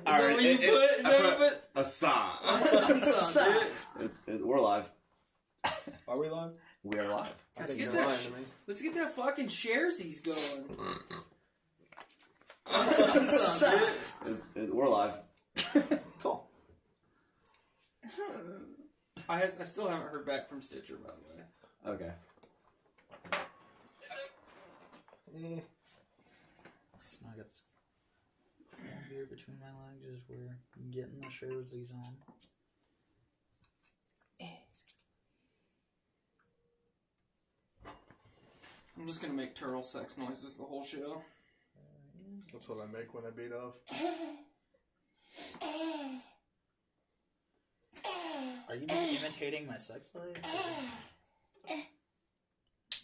Alright, a SAH. We're live. Are we live? We are live. Let's get that fucking sharesies going. We're live. Cool. I still haven't heard back from Stitcher, by the way. Okay. I got this beer between my legs as we're getting the sharesies on. I'm just gonna make turtle sex noises the whole show. That's what I make when I beat off. Are you just imitating my sex life?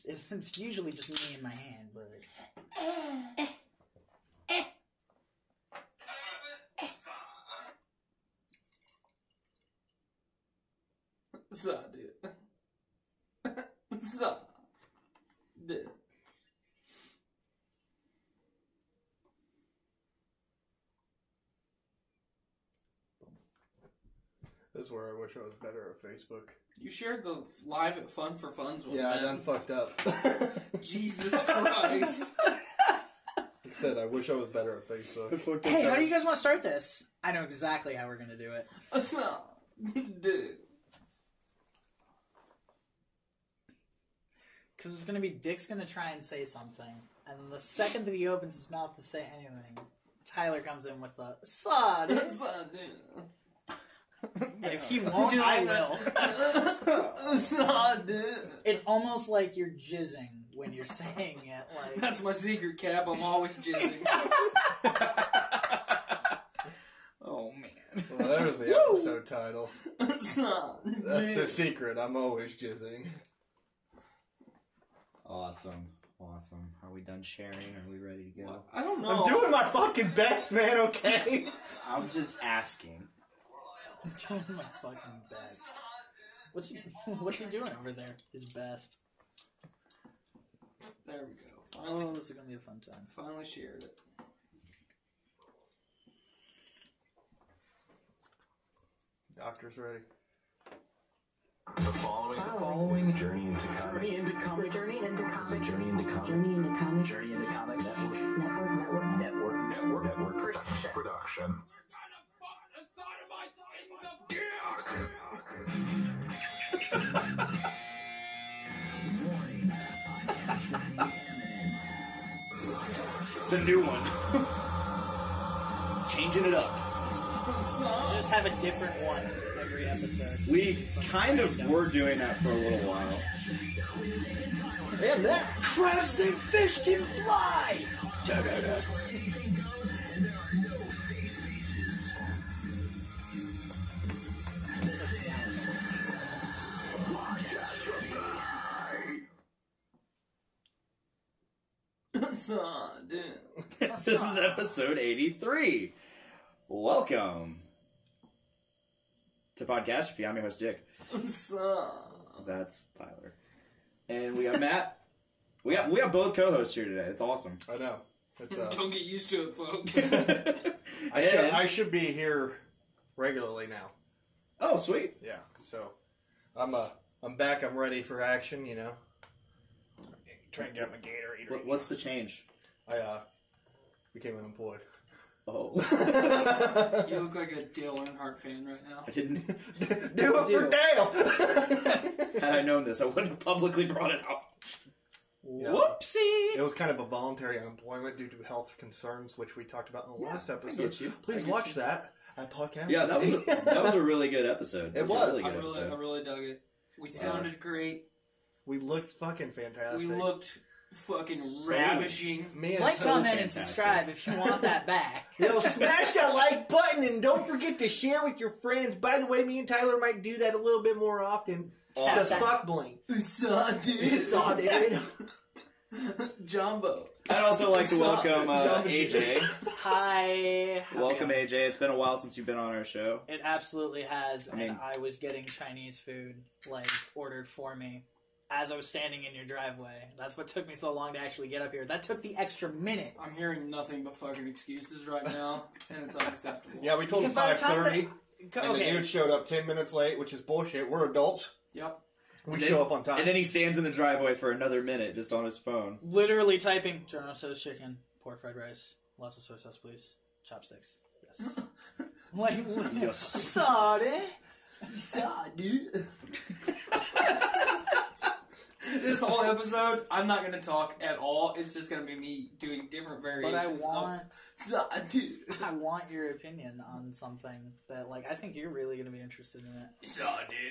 It's usually just me in my hand, but... Sa, dude. Sa. Dude. This is where I wish I was better at Facebook. You shared the live at Fun for Fun's with Yeah, I them. done fucked up. Jesus Christ. Like I said, I wish I was better at Facebook. Hey, how do you guys want to start this? I know exactly how we're going to do it. Sa. Dude. Because it's going to be Dick's going to try and say something, and the second that he opens his mouth to say anything, Tyler comes in with the "Sa, dude." Sa, dude. And if he won't, I will. Sa, dude. It's almost like you're jizzing when you're saying it. Like That's my secret, Cap. I'm always jizzing. oh man. Well, there's the episode title. Sa, That's the secret. I'm always jizzing. Awesome. Are we done sharing? Are we ready to go? I don't know. I'm doing my fucking best, man, okay? I was just asking. I'm doing my fucking best. What's he doing over there? His best. There we go. Oh, this is gonna be a fun time. Finally shared it. Doctor's ready. The following journey into comics. Journey into comics. Network production. It's a new one. Changing it up. Just have a different one every episode. We kind of were doing that for a little while. And that Crabs think fish can fly! Sa, dude. This is episode 83. Welcome to Podcastrophe. I'm your host, Dick. Sa. That's Tyler. And we got Matt. We got both co-hosts here today. It's awesome. I know. It's, Don't get used to it, folks. I should be here regularly now. Oh, sweet. Yeah, so I'm back. I'm ready for action. You know, try and get my Gatorade. What's the change? I became unemployed. Oh. You look like a Dale Earnhardt fan right now. I didn't. Do it for Dale. Had I known this, I wouldn't have publicly brought it out. Yeah. Whoopsie! It was kind of a voluntary unemployment due to health concerns, which we talked about in the last episode. I get you. Please watch that at podcast. Yeah, that was a really good episode. It was. a really good I episode. really dug it. We sounded great. We looked fucking fantastic. We looked fucking ravishing. Man, Like, so comment, and fantastic. subscribe if you want that back. Yo, smash that like button and don't forget to share with your friends. By the way, me and Tyler might do that a little bit more often. Awesome. The fuck bling. Sa, dude. Saw dude. Jumbo. I'd also like to welcome AJ. Hi. How's it Welcome, going? AJ. It's been a while since you've been on our show. It absolutely has, I mean- and I was getting Chinese food, like, ordered for me. as I was standing in your driveway. That's what took me so long to actually get up here. That took the extra minute. I'm hearing nothing but fucking excuses right now, and it's unacceptable. Yeah, we told him Because by the time 5:30, and the dude showed up 10 minutes late, which is bullshit. We're adults. Yep. We show up on time. And then he stands in the driveway for another minute just on his phone. Literally typing, General Tso's chicken, pork fried rice, lots of soy sauce, please, chopsticks. Yes. Like, Yes. sorry. This whole episode, I'm not going to talk at all. It's just going to be me doing different But variations I want your opinion on something that, like, I think you're really going to be interested in it.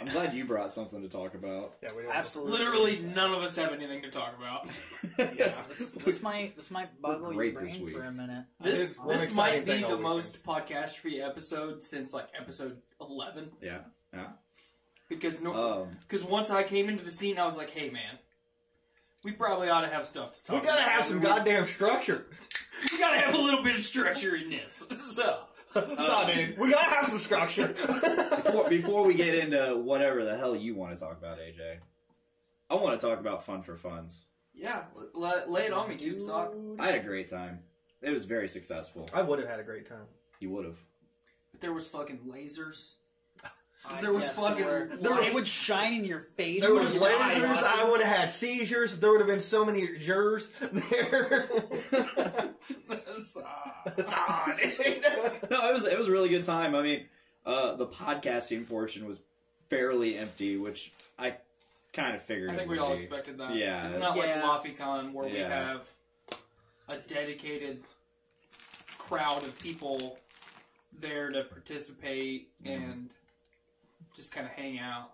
I'm glad you brought something to talk about. Yeah, we don't. Absolutely. Literally, none of us have anything to talk about. Yeah. This might boggle your great this brain week. for a minute. This One this exciting might be thing all the weekend. most podcast-free episode since, like, episode 11. Yeah. Because Um, once I came into the scene, I was like, hey, man, we probably ought to have stuff to talk We about. gotta have some goddamn structure. We gotta have a little bit of structure in this. So, Dude, we gotta have some structure. before we get into whatever the hell you want to talk about, AJ, I want to talk about Fun for Funds. yeah, lay it on me, Tube Sock. I had a great time. It was very successful. I would have had a great time. You would have. But there was fucking lasers. There was Yes, fucking... It would shine in your face. There when was you lasers. died. I would have had seizures. There would have been so many jurors there. No, it was a really good time. I mean, the podcasting portion was fairly empty, which I kind of figured. I think it we would all be. expected that. Yeah. It's not Yeah. like LaFiCon where we Yeah. have a dedicated crowd of people there to participate and just kind of hang out.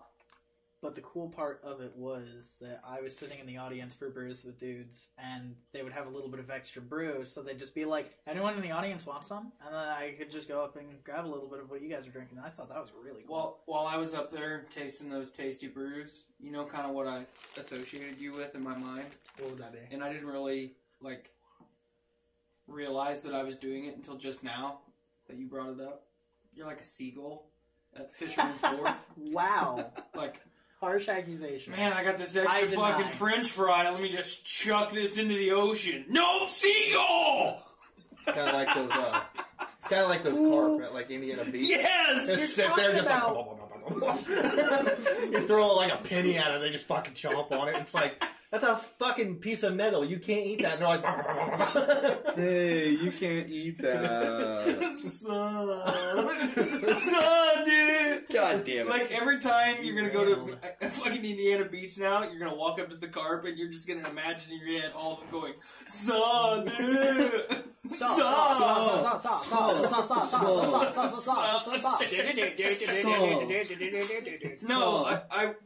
But the cool part of it was that I was sitting in the audience for Brews with Dudes, and they would have a little bit of extra brew, so they'd just be like, anyone in the audience want some? And then I could just go up and grab a little bit of what you guys are drinking. I thought that was really cool. Well, while I was up there tasting those tasty brews, you know kind of what I associated you with in my mind? What would that be? And I didn't really, like, realize that I was doing it until just now that you brought it up. You're like a seagull at Fisherman's Wharf. Wow. Like, Harsh accusation. man, I got this I extra deny. fucking French fry. Let me just chuck this into the ocean. No seagull! Kind of like those. It's kind of like those carp at like Indiana Beach. Yes! Just You're sit there, talking just like you throw like a penny at it, they just fucking chomp on it. It's like that's a fucking piece of metal. You can't eat that. And they're like, Hey, you can't eat that. Son, dude! God damn it. Like, every time you're gonna go to fucking Indiana Beach now, you're gonna walk up to the carp and you're just gonna imagine in your head all of them going, son, dude! No,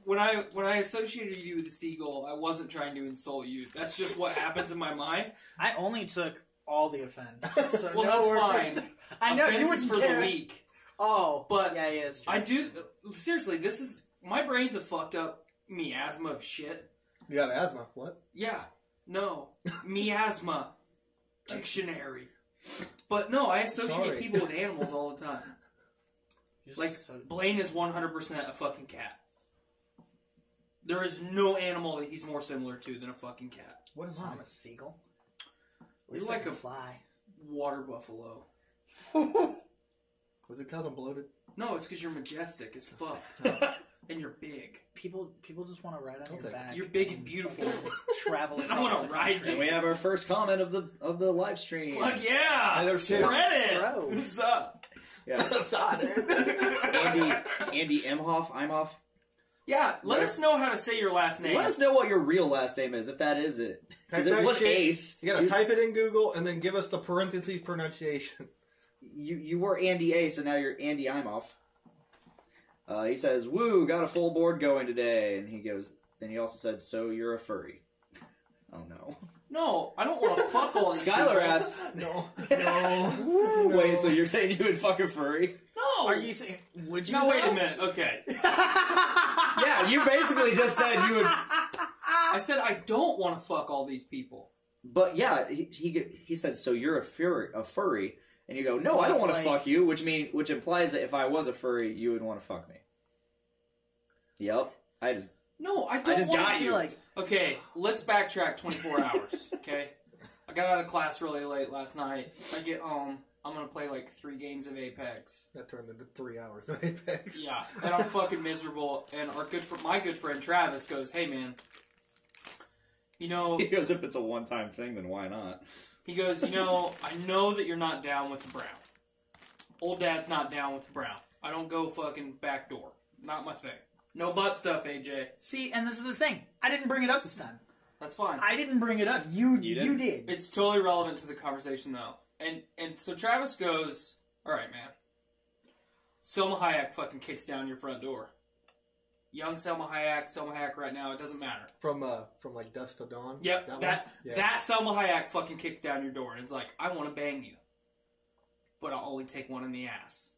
when I associated you with the seagull, I wasn't trying to insult you. That's just what happens in my mind. I only took all the offense. So Well, no that's worries. fine. I know you Offenses wouldn't for care. the week. Oh, But yeah, it's true. I do seriously. This is my brain's a fucked up miasma of shit. you have asthma. What? Yeah, no, miasma dictionary. But no, I associate Sorry. people with animals all the time. You're Like, so- Blaine is 100% a fucking cat. There is no animal that he's more similar to than a fucking cat. What is I'm a seagull. At You're least like I can a fly. water buffalo. Was it because I'm bloated? No, it's because you're majestic as fuck. And you're big. People just want to ride on your think- back. You're big and beautiful. Travel. I wanna across the ride country. And we have our first comment of the live stream. Fuck yeah! Hey, there's two. Spread it! Bro. What's up? Yeah. Andy Imhoff. Yeah, let us know how to say your last name. Let us know what your real last name is, if that is it. Because Type it that was shit. Ace. You gotta type it in Google and then give us the parentheses pronunciation. You were Andy Ace, and now you're Andy Imhoff. He says, "Woo, got a full board going today," and he goes. Then he also said, "So you're a furry." Oh no. No, I don't want to fuck all these Skylar people. asks, No. "Wait, so you're saying you would fuck a furry?" No! Are you saying? Would you? No, wait a though? minute. Okay. Yeah, you basically just said you would. I said I don't want to fuck all these people. But yeah, he said, "So you're a furry," and you go, "No, I don't want to Like- fuck you," which implies that if I was a furry, you would want to fuck me. Yep, No, I I don't just want got to. you. Like, Okay, let's backtrack 24 hours, okay? I got out of class really late last night. I get home. I'm going to play like 3 games of Apex. That turned into 3 hours of Apex. Yeah, and I'm fucking miserable. And my good friend Travis goes, "Hey man, you know," He goes, if it's a one-time thing, then why not? he goes, "You know, I know that you're not down with the Brown. Old Dad's not down with the Brown. I don't go fucking backdoor. Not my thing. No butt stuff, AJ. see, and this is the thing. I didn't bring it up this time. That's fine. I didn't bring it up. You didn't? did. It's totally relevant to the conversation though. And so Travis goes, all right, man. Selma Hayek fucking kicks down your front door. Young Selma Hayek right now, it doesn't matter. From like Dust to Dawn? Yep, one? Yeah. that Selma Hayek fucking kicks down your door and it's like, I want to bang you. But I'll only take one in the ass.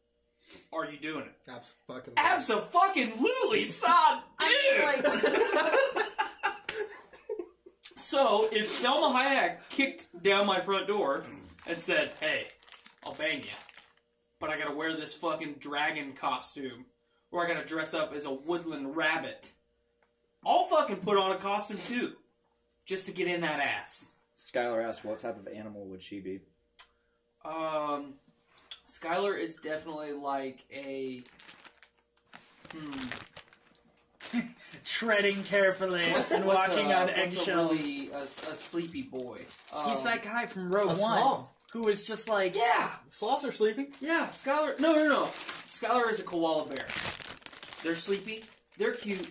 Are you doing it? Abso-fucking-lutely, son! Dude! So, if Selma Hayek kicked down my front door and said, hey, I'll bang you, but I gotta wear this fucking dragon costume, or I gotta dress up as a woodland rabbit, I'll fucking put on a costume too, just to get in that ass. Skylar asked, what type of animal would she be? Skylar is definitely like a... Treading carefully and walking on eggshells. Really a sleepy boy. He's that guy from Rogue One sloth. who was just like, Yeah! Sloths are sleepy. Yeah, Skylar... No. Skylar is a koala bear. They're sleepy, they're cute,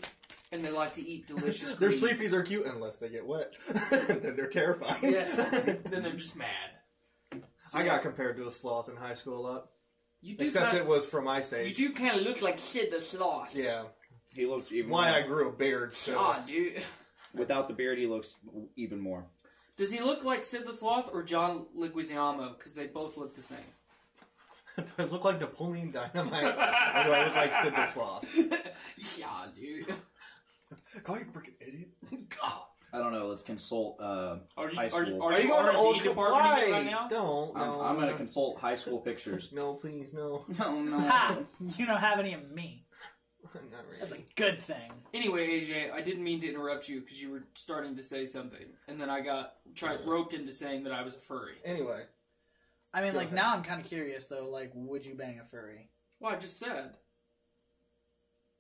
and they like to eat delicious They're greens. sleepy, they're cute, unless they get wet. Then they're terrifying. Yes. Then they're just mad. So, I got compared to a sloth in high school a lot. you do Except kinda, it was from Ice Age. you do kind of look like Sid the Sloth. Yeah. He looks even Why more. I grew a beard, so... God, dude. Without the beard, he looks even more. Does he look like Sid the Sloth or John Leguizamo? Because they both look the same. Do I look like Napoleon Dynamite? Or do I look like Sid the Sloth? Yeah, dude. Call you freaking idiot. God. I don't know. Let's consult Are you, high school. are you going to old R&D school? department Why? again right now? Don't. No. I'm going to consult high school pictures. No, please, no. No. ha, you don't have any of me. Not really. That's a good thing. Anyway, AJ, I didn't mean to interrupt you because you were starting to say something, and then I got roped into saying that I was a furry. Anyway. I mean, Go like, ahead. now I'm kind of curious, though. Like, would you bang a furry? Well, I just said.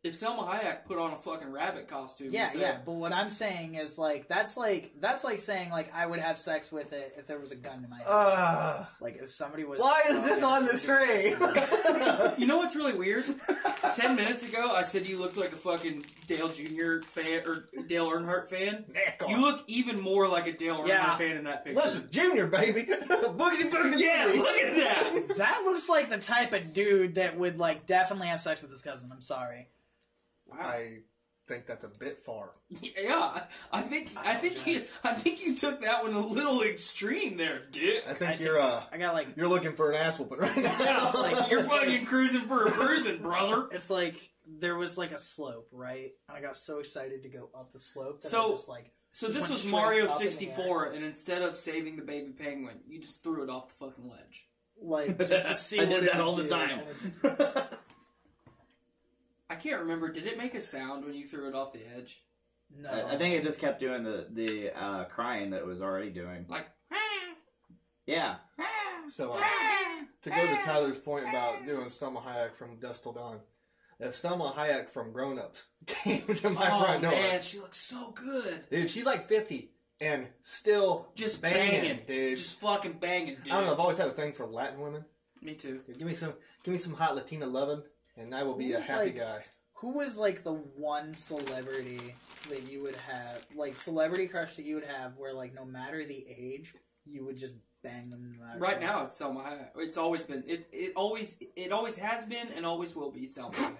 If Selma Hayek put on a fucking rabbit costume, Yeah, and said, yeah. But what I'm saying is, like, that's like saying, like, I would have sex with it if there was a gun in my head. Like, if somebody was... Why is this on the string? You know what's really weird? 10 minutes ago, I said you looked like a fucking Dale Jr. fan, or Dale Earnhardt fan. You look even more like a Dale Earnhardt Yeah. fan in that picture. Listen, Junior, baby. Boogity, boogity, Yeah, boogity. look at that! That looks like the type of dude that would, like, definitely have sex with his cousin. I'm sorry. Wow. I think that's a bit far. Yeah, I think you took that one a little extreme there, dude. I think I you're I got, like... you're looking for an ass whooping right now. Yeah, it's like, You're fucking cruising for a bruising, brother. It's like, there was, like, a slope, right? And I got so excited to go up the slope that So- I just, like... So Just this went was straight Mario up in the 64, and instead of saving the baby penguin, you just threw it off the fucking ledge. Like, just to see I what did it that would all the do. time. And it- I can't remember. Did it make a sound when you threw it off the edge? No. I think it just kept doing the crying that it was already doing. Like, Yeah. So, to go to Tyler's point about doing Selma Hayek from Dust Till Dawn, if Selma Hayek from Grown Ups came to my front door, man, she looks so good. dude, she's like 50 and still Just banging, banging, dude. Just fucking banging, dude. I don't know. I've always had a thing for Latin women. Me too. Dude, give me some hot Latina lovin', and I will be a Who's happy like- guy. Who was, like, the one celebrity that you would have, like, celebrity crush that you would have where, like, no matter the age, you would just bang them no matter Right what? now, it's Selma Hayek. It's always been. It always has been and always will be Selma Hayek.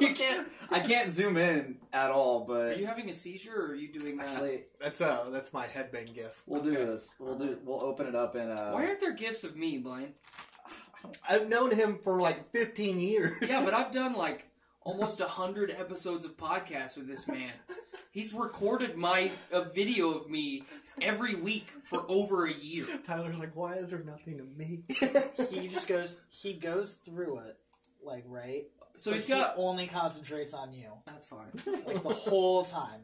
You can't. I can't zoom in at all, Are but you having a seizure, or are you doing that? actually, That's my headbang gift. we'll do Okay. this. We'll open it up and. Why aren't there gifts of me, Blaine? I've known him for like 15 years. Yeah, but I've done like almost 100 episodes of podcasts with this man. He's recorded a video of me every week for over a year. Tyler's like, why is there nothing to me? He goes through it, like, right? So he's he got. only concentrates on you, That's fine. like the whole time.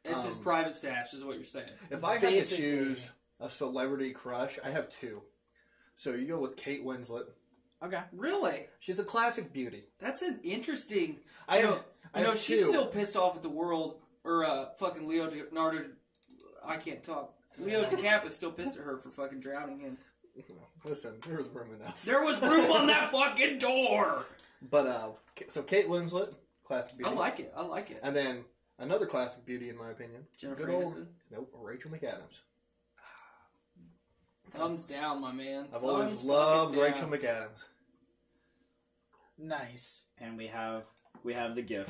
It's his private stash, is what you're saying. If I had to Basically. choose a celebrity crush, I have two. So you go with Kate Winslet. Okay. Really? She's a classic beauty. That's an interesting. I You have know, she's two. still pissed off at the world, or fucking Leonardo. I can't talk. Leo DiCaprio is still pissed at her for fucking drowning him. Listen, there was room enough. There was room on that fucking door. But so Kate Winslet, classic beauty. I like it. I like it. And then another classic beauty, in my opinion, Jennifer good old- Aniston. Nope, Rachel McAdams. Thumbs down, my man. I've always Thumbs loved fucking Rachel down. McAdams. Nice. And we have the GIF.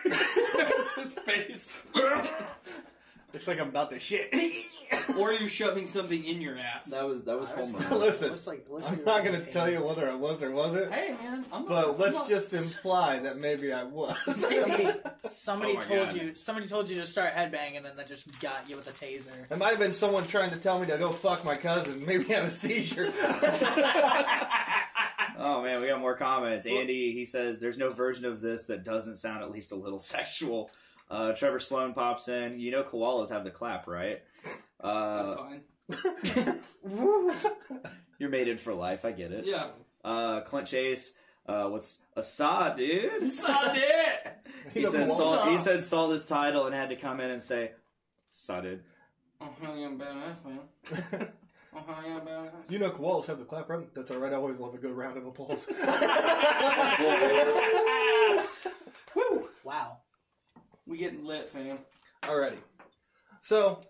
His face. Looks like I'm about to shit. Or you're shoving something in your ass. That was home run. Listen, Looks like I'm not going to tell you whether I was or wasn't, Hey, man. but let's just imply that maybe I was. Somebody Oh my told God. you. Somebody told you to start headbanging, and then just got you with a taser. It might have been someone trying to tell me to go fuck my cousin, maybe have a seizure. Oh man, we got more comments. Andy, he says there's no version of this that doesn't sound at least a little sexual. Trevor Sloan pops in. You know koalas have the clap, right? That's fine. You're mated for life. I get it. Yeah. Clint Chase. What's a saw, dude? Saw it. He said saw this title and had to come in and say saw, dude. Oh, hell yeah, badass, man. Oh, hell yeah, badass. You know koalas have the clap, right? That's alright, I always love a good round of applause. Woo! Wow. We getting lit, fam. Alrighty. So,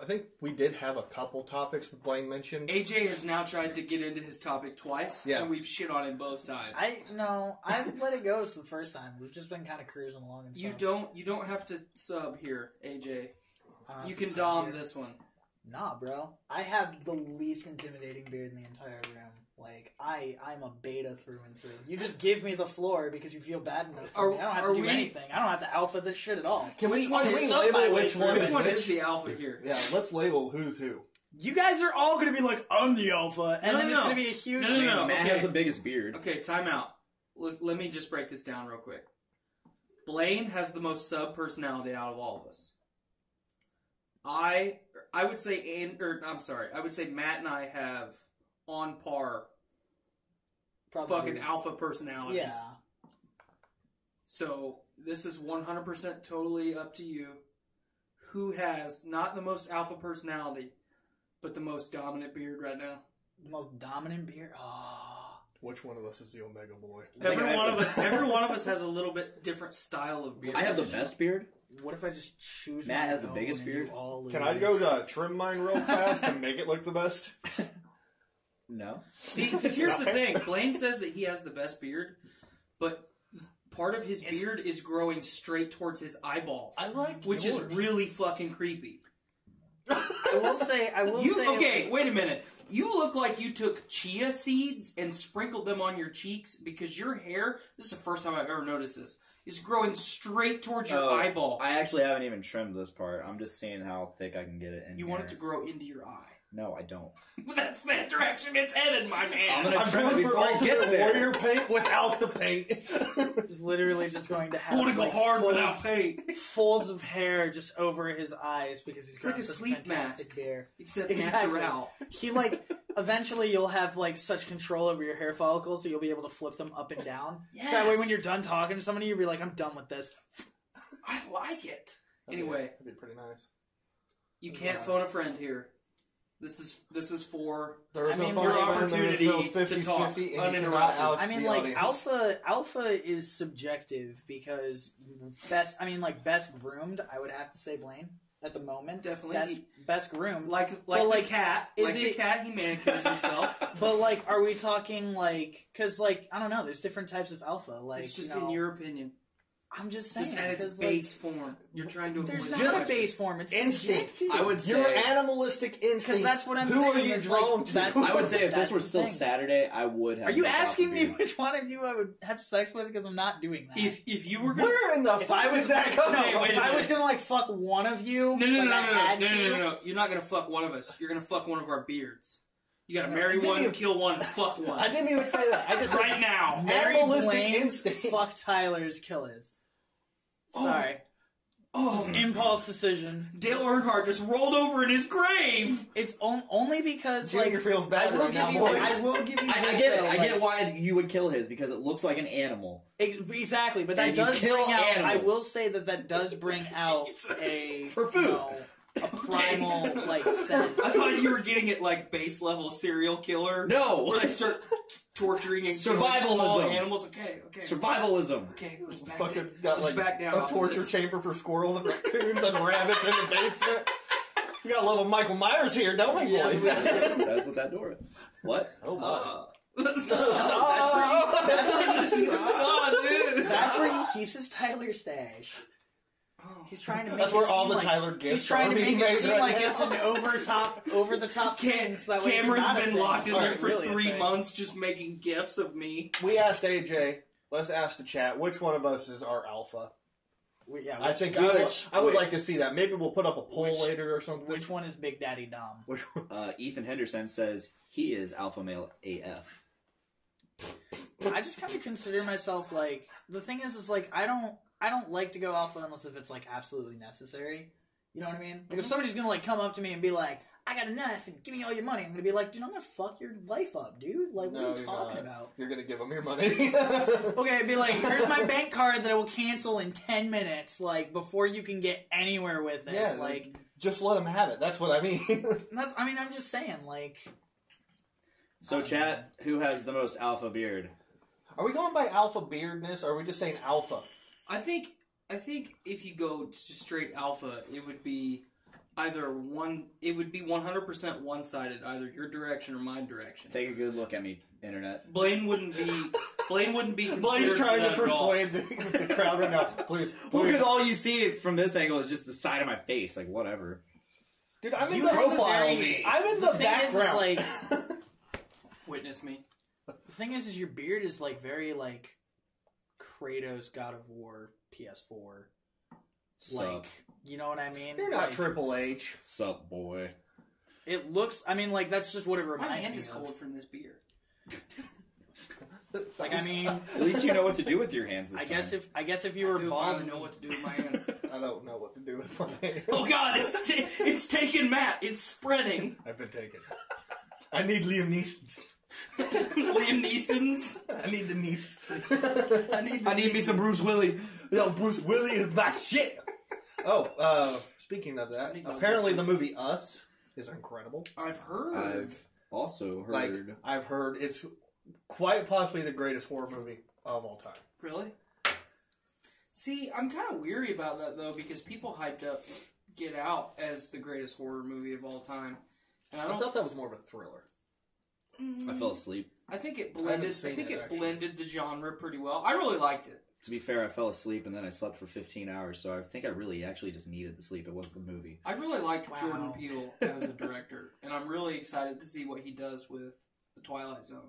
I think we did have a couple topics Blaine mentioned. AJ has now tried to get into his topic twice, Yeah. and we've shit on him both times. I let it go the first time. We've just been kind of cruising along and You stuff. don't have to sub here, AJ. I don't have You to can sit dom here. this one. Nah, bro. I have the least intimidating beard in the entire room. Like, I'm a beta through and through. You just give me the floor because you feel bad enough for me. I don't have to do anything. I don't have to alpha this shit at all. Can we Sub my label way which through one it. Which one is which? the alpha here? Yeah, let's label who's who. You guys are all going to be like, I'm the alpha, and No, then no, it's no. going to be a huge... No. Matt okay. has the biggest beard. Okay, time out. Let me just break this down real quick. Blaine has the most sub personality out of all of us. I would say I would say Matt and I have on par Probably. fucking alpha personalities. Yeah. So this is 100% totally up to you. Who has not the most alpha personality, but the most dominant beard right now? The most dominant beard? Oh. Which one of us is the Omega boy? Every one of us has a little bit different style of beard. I have the best beard. What if I just choose Matt my has the own biggest and you beard. all Can I lose? go to trim mine real fast and make it look the best? No. See, 'cause here's the thing. Blaine says that he has the best beard, but part of his beard is growing straight towards his eyeballs. I like which yours. is really fucking creepy. I will say... Okay, wait a minute. You look like you took chia seeds and sprinkled them on your cheeks because your hair, this is the first time I've ever noticed this, is growing straight towards your eyeball. I actually haven't even trimmed this part. I'm just seeing how thick I can get it in You here. want it to grow into your eye. No, I don't. That's that direction it's headed, my man. I'm gonna I'm trim it going for before it ultimate gets there. warrior paint without the paint. He's literally just going to I have want to go like, hard folds- without paint. folds of hair just over his eyes because he's It's like got a such sleep fantastic mask. beard. Except Exactly. natural. He eventually you'll have like such control over your hair follicles that you'll be able to flip them up and down. So that way when you're done talking to somebody, you'll be like, I'm done with this. I like it. Anyway, That'd be pretty nice. you can't phone a friend here. This is for There is I no mean, phone your number, opportunity there is no to talk 50-50, and you uninterrupted. cannot oust I mean, the like audience. alpha is subjective because best groomed. I would have to say Blaine at the moment. Definitely. best groomed. like like, the cat. is Like the it- cat, he manicures himself. But like, are we talking like? Because like, I don't know. There's different types of alpha. Like, It's just you know, in your opinion. I'm just saying. Just at its 'cause, base form. You're trying to avoid there's the not a question. base form. It's Instinct. subjective. I would say. Your animalistic instinct. Because that's what I'm Who saying. are you is, drawn like, to? that's- I would say if that's this were the still thing. Saturday, I would have. Are you the top asking me beard. which one of you I would have sex with? Because I'm not doing that. If you were gonna Where in the If fuck I was did that come okay, from? wait if a I minute. was gonna like fuck one of you, no, like, I had to, You're not gonna fuck one of us. You're gonna fuck one of our beards. You gotta marry one, kill one, fuck one. I didn't even say that. I just Right now. Mary Animalistic Blaine, instinct. fuck Tyler's, kill his. Sorry. Oh, Just impulse decision. Dale Earnhardt just rolled over in his grave. It's only because Junior feels bad right now, boys. I will give you. I this, get it. though, I like- get why you would kill his because it looks like an animal. Exactly, but that And you does kill bring out. I animals. will say that does bring out a For food. you know, a primal like sense. I thought you were getting it like base level serial killer. No. Where they start torturing and killing small Survivalism. animals. Okay. Survivalism. Okay, let's back Fucking down. got Let's like back down a off of torture this. chamber for squirrels and raccoons and rabbits in the basement. We got a little Michael Myers here, don't we, Yeah, boys? we That's what that door is. What? Oh my! That's where he keeps his Tyler stash. He's trying to make That's it where all seem the like, Tyler gifts he's trying are to being make it made seem right like now. it's an over the top thing. So that way it's Cameron's not a been thing. locked in there It's for really a 3 thing. months just making gifs of me. We asked AJ. Let's ask the chat. Which one of us is our alpha? Yeah, I which- think which- I would like to see that. Maybe we'll put up a poll Which- later or something. Which one is Big Daddy Dom? Which one? Ethan Henderson says he is alpha male AF. I just kind of consider myself like the thing is like I don't like to go alpha unless if it's like absolutely necessary. You know what I mean? Like if somebody's gonna like come up to me and be like, "I got a knife and give me all your money," I'm gonna be like, "Dude, I'm gonna fuck your life up, dude. Like, what No, are you you're talking not. about?" You're gonna give him your money. Okay, I'd be like, "Here's my bank card that I will cancel in 10 minutes, like before you can get anywhere with it." Yeah, like just let him have it. That's what I mean. that's. I mean, I'm just saying, like. So, chat, who has the most alpha beard? Are we going by alpha beardness, or are we just saying alpha? I think if you go just straight alpha, it would be either one. It would be 100% one-sided, either your direction or my direction. Take a good look at me, internet. Blaine wouldn't be. Blaine wouldn't be. Blade's considered trying that to at all. persuade the crowd right now. Please, Well, please. because all you see from this angle is just the side of my face. Like, whatever. Dude, I'm in You the have a profile. very- I'm in the thing is, background. like, Witness me. the thing is your beard is like very like Kratos God of War PS4. Sup. Like, you know what I mean? You're not like, Triple H. Sup, boy. It looks. I mean, like that's just what it My reminds hand me is of. cold from this beer. Like, I mean, At least you know what to do with your hands this I time. guess if you were I do bald, finally know what to do with my hands. I don't know what to do with my hand. Oh God, it's taken Matt. It's spreading. I've been taken. I need Liam Neeson. Liam Neeson's. I need the niece. I need me some Bruce Willie. Yo, Bruce Willie is my shit. Oh, speaking of that, apparently the movie Us is incredible. I've heard. I've also heard. Like, I've heard it's quite possibly the greatest horror movie of all time. Really? See, I'm kind of weary about that though because people hyped up Get Out as the greatest horror movie of all time, and I I don't. thought that was more of a thriller. I fell asleep. I think it I haven't blended. I seen think it, it actually. blended the genre pretty well. I really liked it. To be fair, I fell asleep and then I slept for 15 hours, so I think I really actually just needed the sleep. It wasn't the movie. I really liked Wow. Jordan Peele as a director, and I'm really excited to see what he does with the Twilight Zone.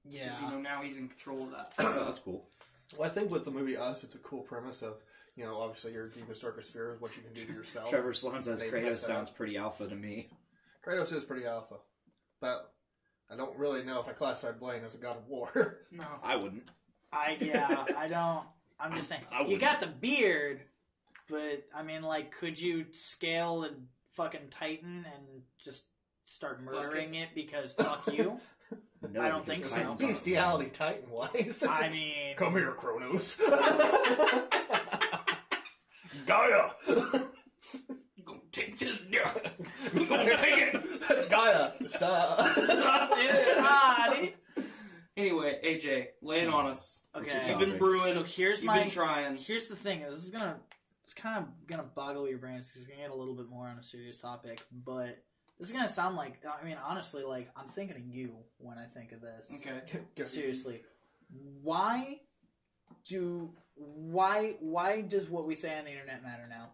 yeah. Because now he's in control of that. So that's cool. Well, I think with the movie Us, it's a cool premise of, obviously your deepest, darkest fear is what you can do to yourself. Trevor Sloan says They Kratos mess that sounds up. pretty alpha to me. Kratos is pretty alpha, but I don't really know if I classify Blaine as a god of war. No. I wouldn't. I don't. I'm just saying. I You wouldn't. got the beard, but I mean, like, could you scale a fucking Titan and just start murdering it because fuck you? No, I don't because think so. Titans aren't Bestiality Titan wise. I mean, Come here, Kronos. Gaia. You gonna take this dick? You gonna take it? Gaia. Stop it. God. Anyway, AJ, lay it on us. Okay. You've been brewing. So here's You've my. been trying. Here's the thing. It's kind of gonna boggle your brains because we're gonna get a little bit more on a serious topic, but this is gonna sound like. I mean, honestly, like I'm thinking of you when I think of this. Okay. Seriously, why does what we say on the internet matter now?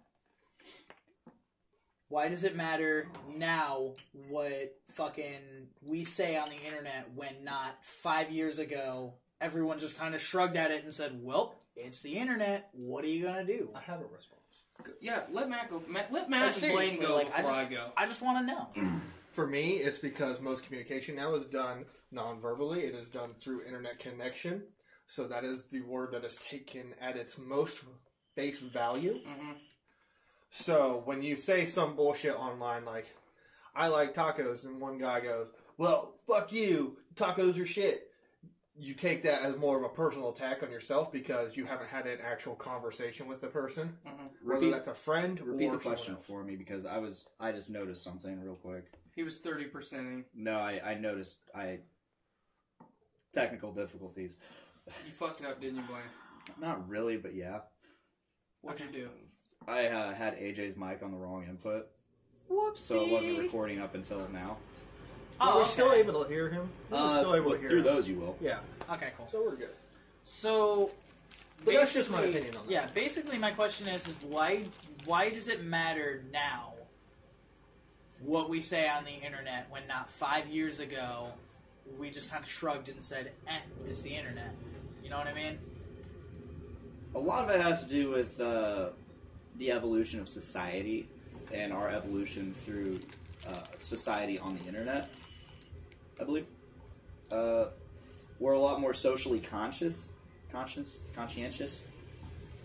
Why does it matter now what fucking we say on the internet when not 5 years ago everyone just kind of shrugged at it and said, well, it's the internet, what are you gonna do? I have a response. Yeah, let Matt go. Let Matt Like, and Blaine seriously, go like, before I go. I just want to know. For me, it's because most communication now is done non-verbally. It is done through internet connection. So that is the word that is taken at its most face value. Mm-hmm. So when you say some bullshit online like, I like tacos, and one guy goes, well, fuck you, tacos are shit. You take that as more of a personal attack on yourself because you haven't had an actual conversation with the person. Mm-hmm. Whether that's a friend or Repeat the someone question else. for me because I just noticed something real quick. He was 30%ing. No, I noticed technical difficulties. You fucked up, didn't you, Blaine? Not really, but yeah. What'd you do? I had AJ's mic on the wrong input, Whoopsie. so it wasn't recording up until now. We're okay. still able to hear him. We're still able to hear through him. those you will. Yeah, Okay, cool. so we're good. So, But that's just my basically- opinion on that. Yeah, basically my question is why does it matter now what we say on the internet when not 5 years ago we just kind of shrugged and said, it's the internet. You know what I mean? A lot of it has to do with the evolution of society and our evolution through society on the internet, I believe. We're a lot more socially conscientious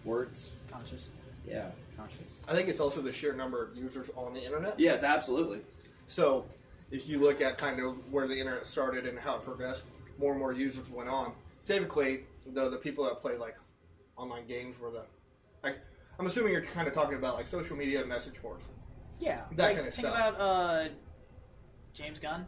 words. Conscious. Yeah, conscious. I think it's also the sheer number of users on the internet. Yes, absolutely. So, if you look at kind of where the internet started and how it progressed, more and more users went on. Typically, the people that play like online games were I'm assuming you're kind of talking about like social media and message boards. Yeah. That like, kind of think stuff. about James Gunn.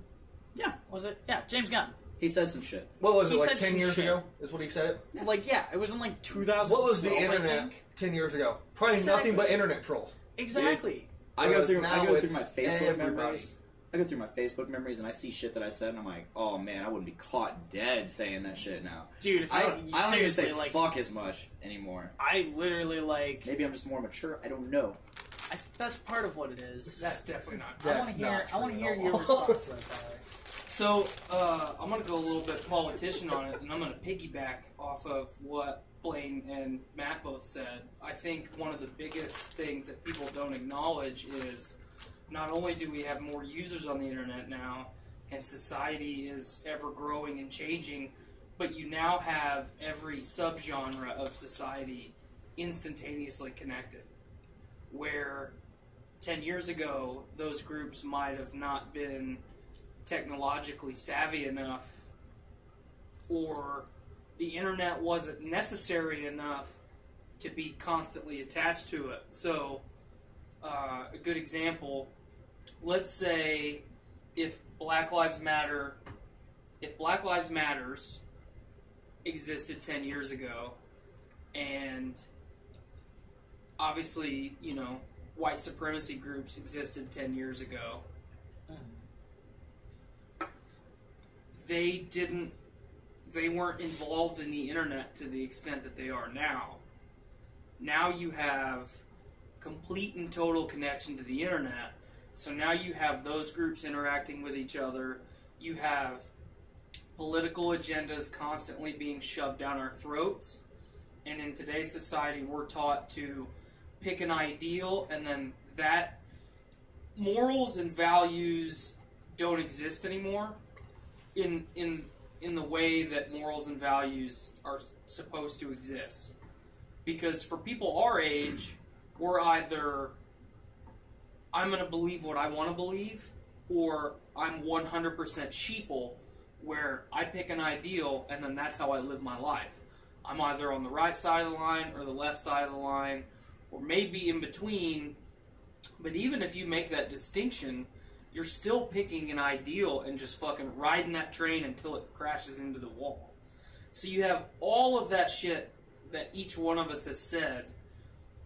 Yeah. Was it? Yeah, James Gunn. He said some shit. What was He it, like said 10 some years shit. ago is what he said it? Like, yeah, it was in like 2000. What was the I internet think. 10 years ago? Probably Exactly. nothing but internet trolls. Exactly. I go Whereas through now my it's Facebook everybody. memories. I go through my Facebook memories and I see shit that I said and I'm like, oh man, I wouldn't be caught dead saying that shit now. Dude, if I you don't even seriously, say like, fuck as much anymore. I literally, like, Maybe I'm just more mature. I don't know. that's part of what it is. That's definitely not. That's I want to hear. not I want to true hear at your all. response to that, Tyler. So, I'm going to go a little bit politician on it, and I'm going to piggyback off of what Blaine and Matt both said. I think one of the biggest things that people don't acknowledge is not only do we have more users on the internet now, and society is ever growing and changing, but you now have every subgenre of society instantaneously connected. Where 10 years ago, those groups might have not been technologically savvy enough, or the internet wasn't necessary enough to be constantly attached to it. So, a good example, let's say if Black Lives Matters existed 10 years ago, and obviously, you know, white supremacy groups existed 10 years ago, they weren't involved in the internet to the extent that they are now. Now you have complete and total connection to the internet. So now you have those groups interacting with each other. You have political agendas constantly being shoved down our throats. And in today's society, we're taught to pick an ideal, and then that morals and values don't exist anymore in the way that morals and values are supposed to exist. Because for people our age, we're either I'm going to believe what I want to believe, or I'm 100% sheeple, where I pick an ideal and then that's how I live my life. I'm either on the right side of the line or the left side of the line, or maybe in between. But even if you make that distinction, you're still picking an ideal and just fucking riding that train until it crashes into the wall. So you have all of that shit that each one of us has said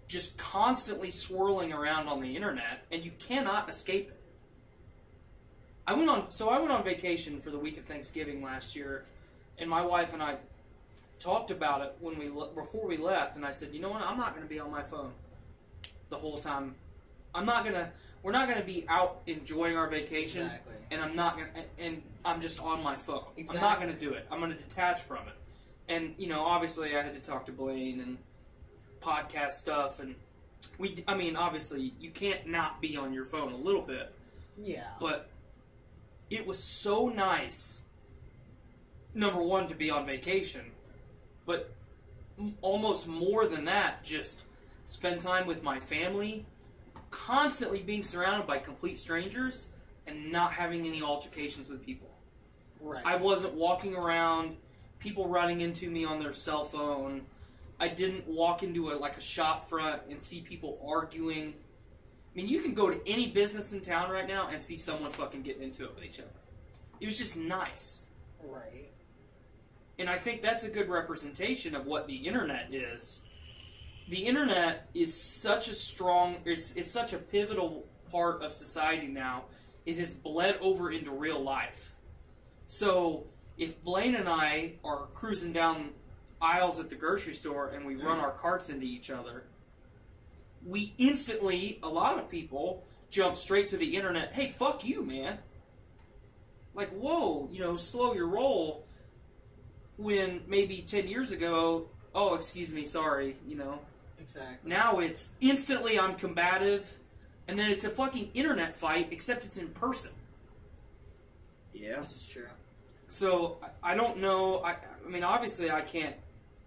just constantly swirling around on the internet, and you cannot escape it. I went on vacation for the week of Thanksgiving last year, and my wife and I talked about it before we left, and I said, you know what, I'm not going to be on my phone the whole time. We're not going to be out enjoying our vacation, Exactly. and I'm just on my phone. Exactly. I'm not going to do it. I'm going to detach from it. And, you know, obviously I had to talk to Blaine and podcast stuff, and obviously you can't not be on your phone a little bit, Yeah. but it was so nice, number one, to be on vacation, but almost more than that, just spend time with my family, constantly being surrounded by complete strangers, and not having any altercations with people. Right. I wasn't walking around, people running into me on their cell phone. I didn't walk into a shop front and see people arguing. I mean, you can go to any business in town right now and see someone fucking getting into it with each other. It was just nice. Right. And I think that's a good representation of what the internet is. The internet is such a strong, it's such a pivotal part of society now. It has bled over into real life. So, if Blaine and I are cruising down aisles at the grocery store and we run our carts into each other, we instantly, a lot of people, jump straight to the internet, hey, fuck you, man. Like, whoa, slow your roll. When maybe 10 years ago, oh, excuse me, sorry, Exactly. Now it's instantly I'm combative, and then it's a fucking internet fight, except it's in person. Yeah. This is true. So, I don't know, I mean, obviously I can't,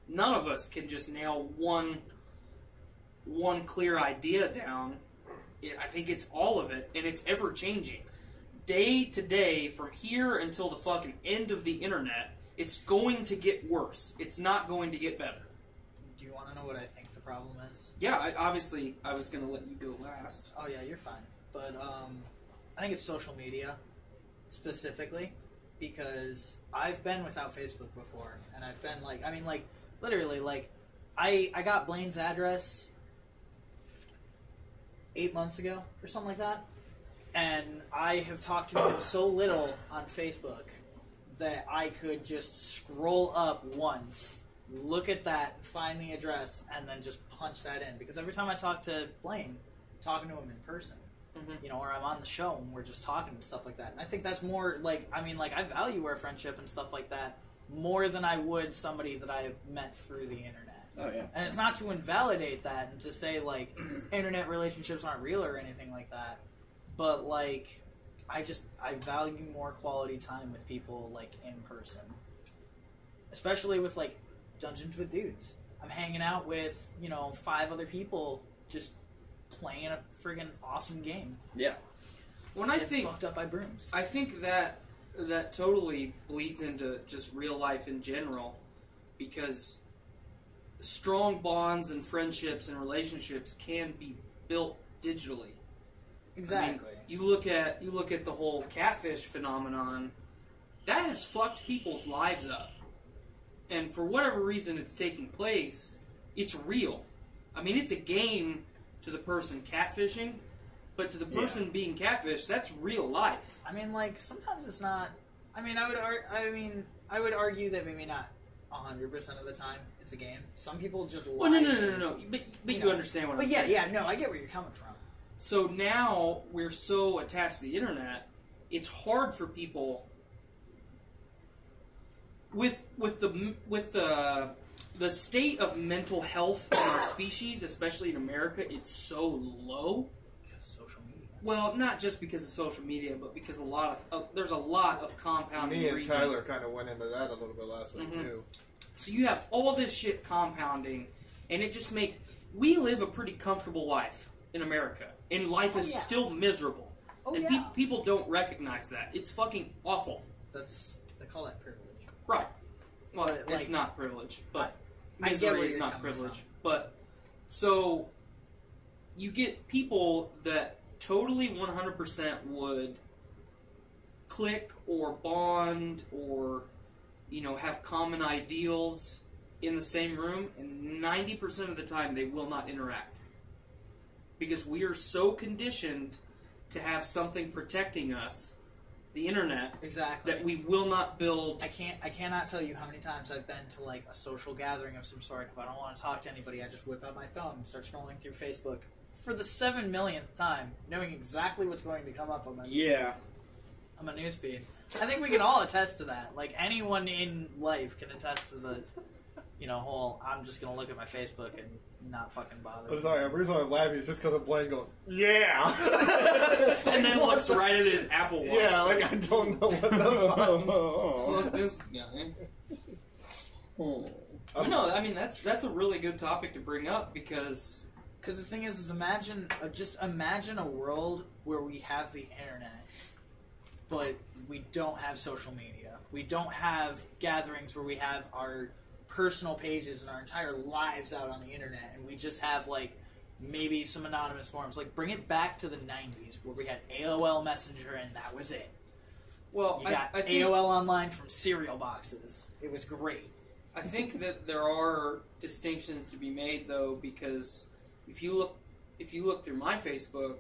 none of us can just nail one clear idea down. I think it's all of it, and it's ever changing. Day to day, from here until the fucking end of the internet, it's going to get worse. It's not going to get better. Do you want to know what I think the problem is? Yeah, obviously, I was going to let you go last. Oh yeah, you're fine. But I think it's social media, specifically, because I've been without Facebook before, and I've been literally, I got Blaine's address 8 months ago or something like that, and I have talked to him so little on Facebook that I could just scroll up once, look at that, find the address, and then just punch that in. Because every time I talk to Blaine, I'm talking to him in person, or I'm on the show and we're just talking and stuff like that. And I think that's more I value our friendship and stuff like that more than I would somebody that I met through the internet. Oh, yeah. And it's not to invalidate that and to say, internet relationships aren't real or anything like that. But, I value more quality time with people, in person. Especially with, Dungeons with Dudes. I'm hanging out with, 5 other people just playing a friggin' awesome game. Yeah. When I think fucked up by brooms. I think that totally bleeds into just real life in general, because strong bonds and friendships and relationships can be built digitally. Exactly. I mean, you look at the whole catfish phenomenon. That has fucked people's lives up, and for whatever reason it's taking place, it's real. I mean, it's a game to the person catfishing, but to the person being catfished, that's real life. I mean, sometimes it's not. I mean, I would argue that maybe not 100% of the time it's a game. Some people just lie. Well, no. But you understand what I'm saying. Yeah, no, I get where you're coming from. So now we're so attached to the internet, it's hard for people with the state of mental health in our species, especially in America. It's so low. Because social media. Well, not just because of social media, but because there's a lot of compounding Me and reasons. Tyler kind of went into that a little bit last week too. So you have all this shit compounding, and it just makes... We live a pretty comfortable life in America, and life is still miserable. And people don't recognize that. It's fucking awful. They call that privilege. Right. Well, But, it's not privilege, but I get misery where is you're not coming privilege. from. But, so, you get people that totally 100% would click or bond or, have common ideals in the same room, and 90% of the time they will not interact. Because we are so conditioned to have something protecting us, the internet, Exactly. that we will not build. I cannot tell you how many times I've been to a social gathering of some sort. If I don't want to talk to anybody, I just whip out my phone and start scrolling through Facebook for the 7 millionth time, knowing exactly what's going to come up on my on my newsfeed. I think we can all attest to that. Anyone in life can attest to whole I'm just gonna look at my Facebook and not fucking bother. I'm sorry, the reason I'm laughing is just because of Blaine going, yeah! And then looks right at his Apple Watch. Yeah, like I don't know what the Fuck this guy. But no, I mean that's a really good topic to bring up because the thing is imagine a world where we have the internet, but we don't have social media. We don't have gatherings where we have our personal pages and our entire lives out on the internet, and we just have like maybe some anonymous forums. Like bring it back to the 90s where we had AOL Messenger and that was it. well, You got I think, AOL Online from cereal boxes. It was great. I think that there are distinctions to be made though, because if you look through my Facebook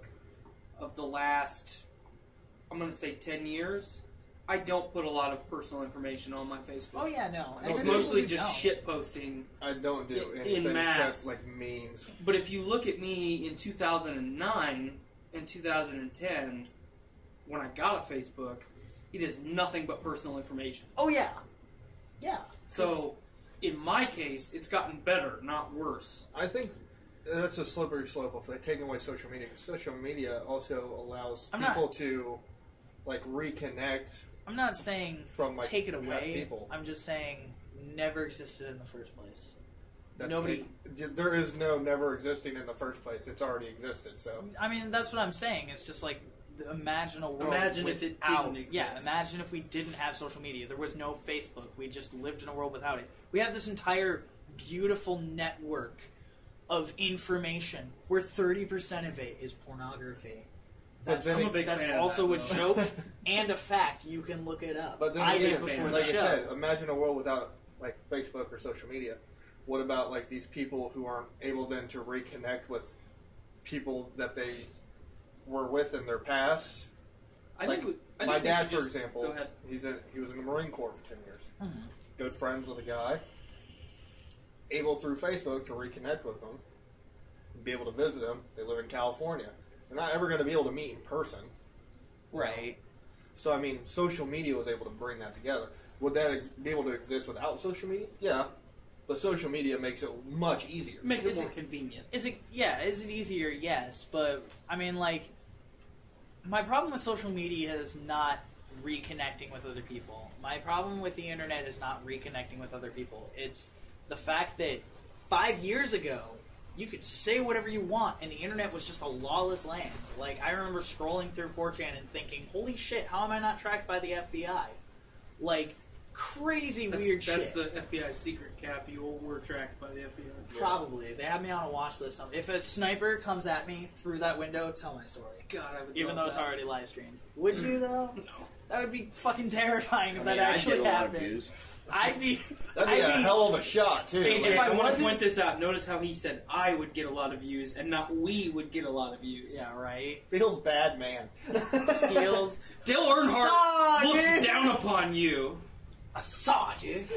of the last, I'm going to say 10 years, I don't put a lot of personal information on my Facebook. Oh yeah, no. It's mostly just shit posting. I don't do In anything mass. except like memes. But if you look at me in 2009 and 2010, when I got a Facebook, it is nothing but personal information. Oh yeah. Yeah. So, in my case, it's gotten better, not worse. I think that's a slippery slope if they take away social media, because social media also allows people to like reconnect. I'm not saying from like take it past away. people. I'm just saying never existed in the first place. That's Nobody. There is no never existing in the first place. It's already existed. So I mean, that's what I'm saying. It's just like imagine a world. Imagine if it without- didn't exist. Yeah, imagine if we didn't have social media. There was no Facebook. We just lived in a world without it. We have this entire beautiful network of information where 30% of it is pornography. But That's, then I'm a big that's fan of also that, a though. joke and a fact. You can look it up. But then I did again, before like the I show. said, imagine a world without like Facebook or social media. What about like these people who aren't able then to reconnect with people that they were with in their past? I Like, think we my dad, should for just- example, Go ahead. he was in the Marine Corps for 10 years. Mhm. Good friends with a guy. Able through Facebook to reconnect with them. Be able to visit them. They live in California. They're not ever going to be able to meet in person. Right. So, I mean, social media was able to bring that together. Would that be able to exist without social media? Yeah. But social media makes it much easier. Makes it Is more it- convenient. Is it easier? Yes, but I mean, like, my problem with social media is not reconnecting with other people. My problem with the internet is not reconnecting with other people. It's the fact that 5 years ago, you could say whatever you want, and the internet was just a lawless land. Like, I remember scrolling through 4chan and thinking, holy shit, how am I not tracked by the FBI? Like, crazy weird That's shit. the FBI secret cap. You were tracked by the FBI. Probably. They have me on a watch list. If a sniper comes at me through that window, tell my story. God, I would Even love though it's that. already live streamed. Would you, though? No. That would be fucking terrifying if I that mean, I'd actually get a lot of happened. views. I'd be... That'd be a hell of a shot, too. AJ, If I I want to wasn't- point this out. Notice how he said I would get a lot of views, and not we would get a lot of views. Yeah, right? Feels bad, man. Feels... Dale Earnhardt Saw, looks dude. down upon you. I saw, dude.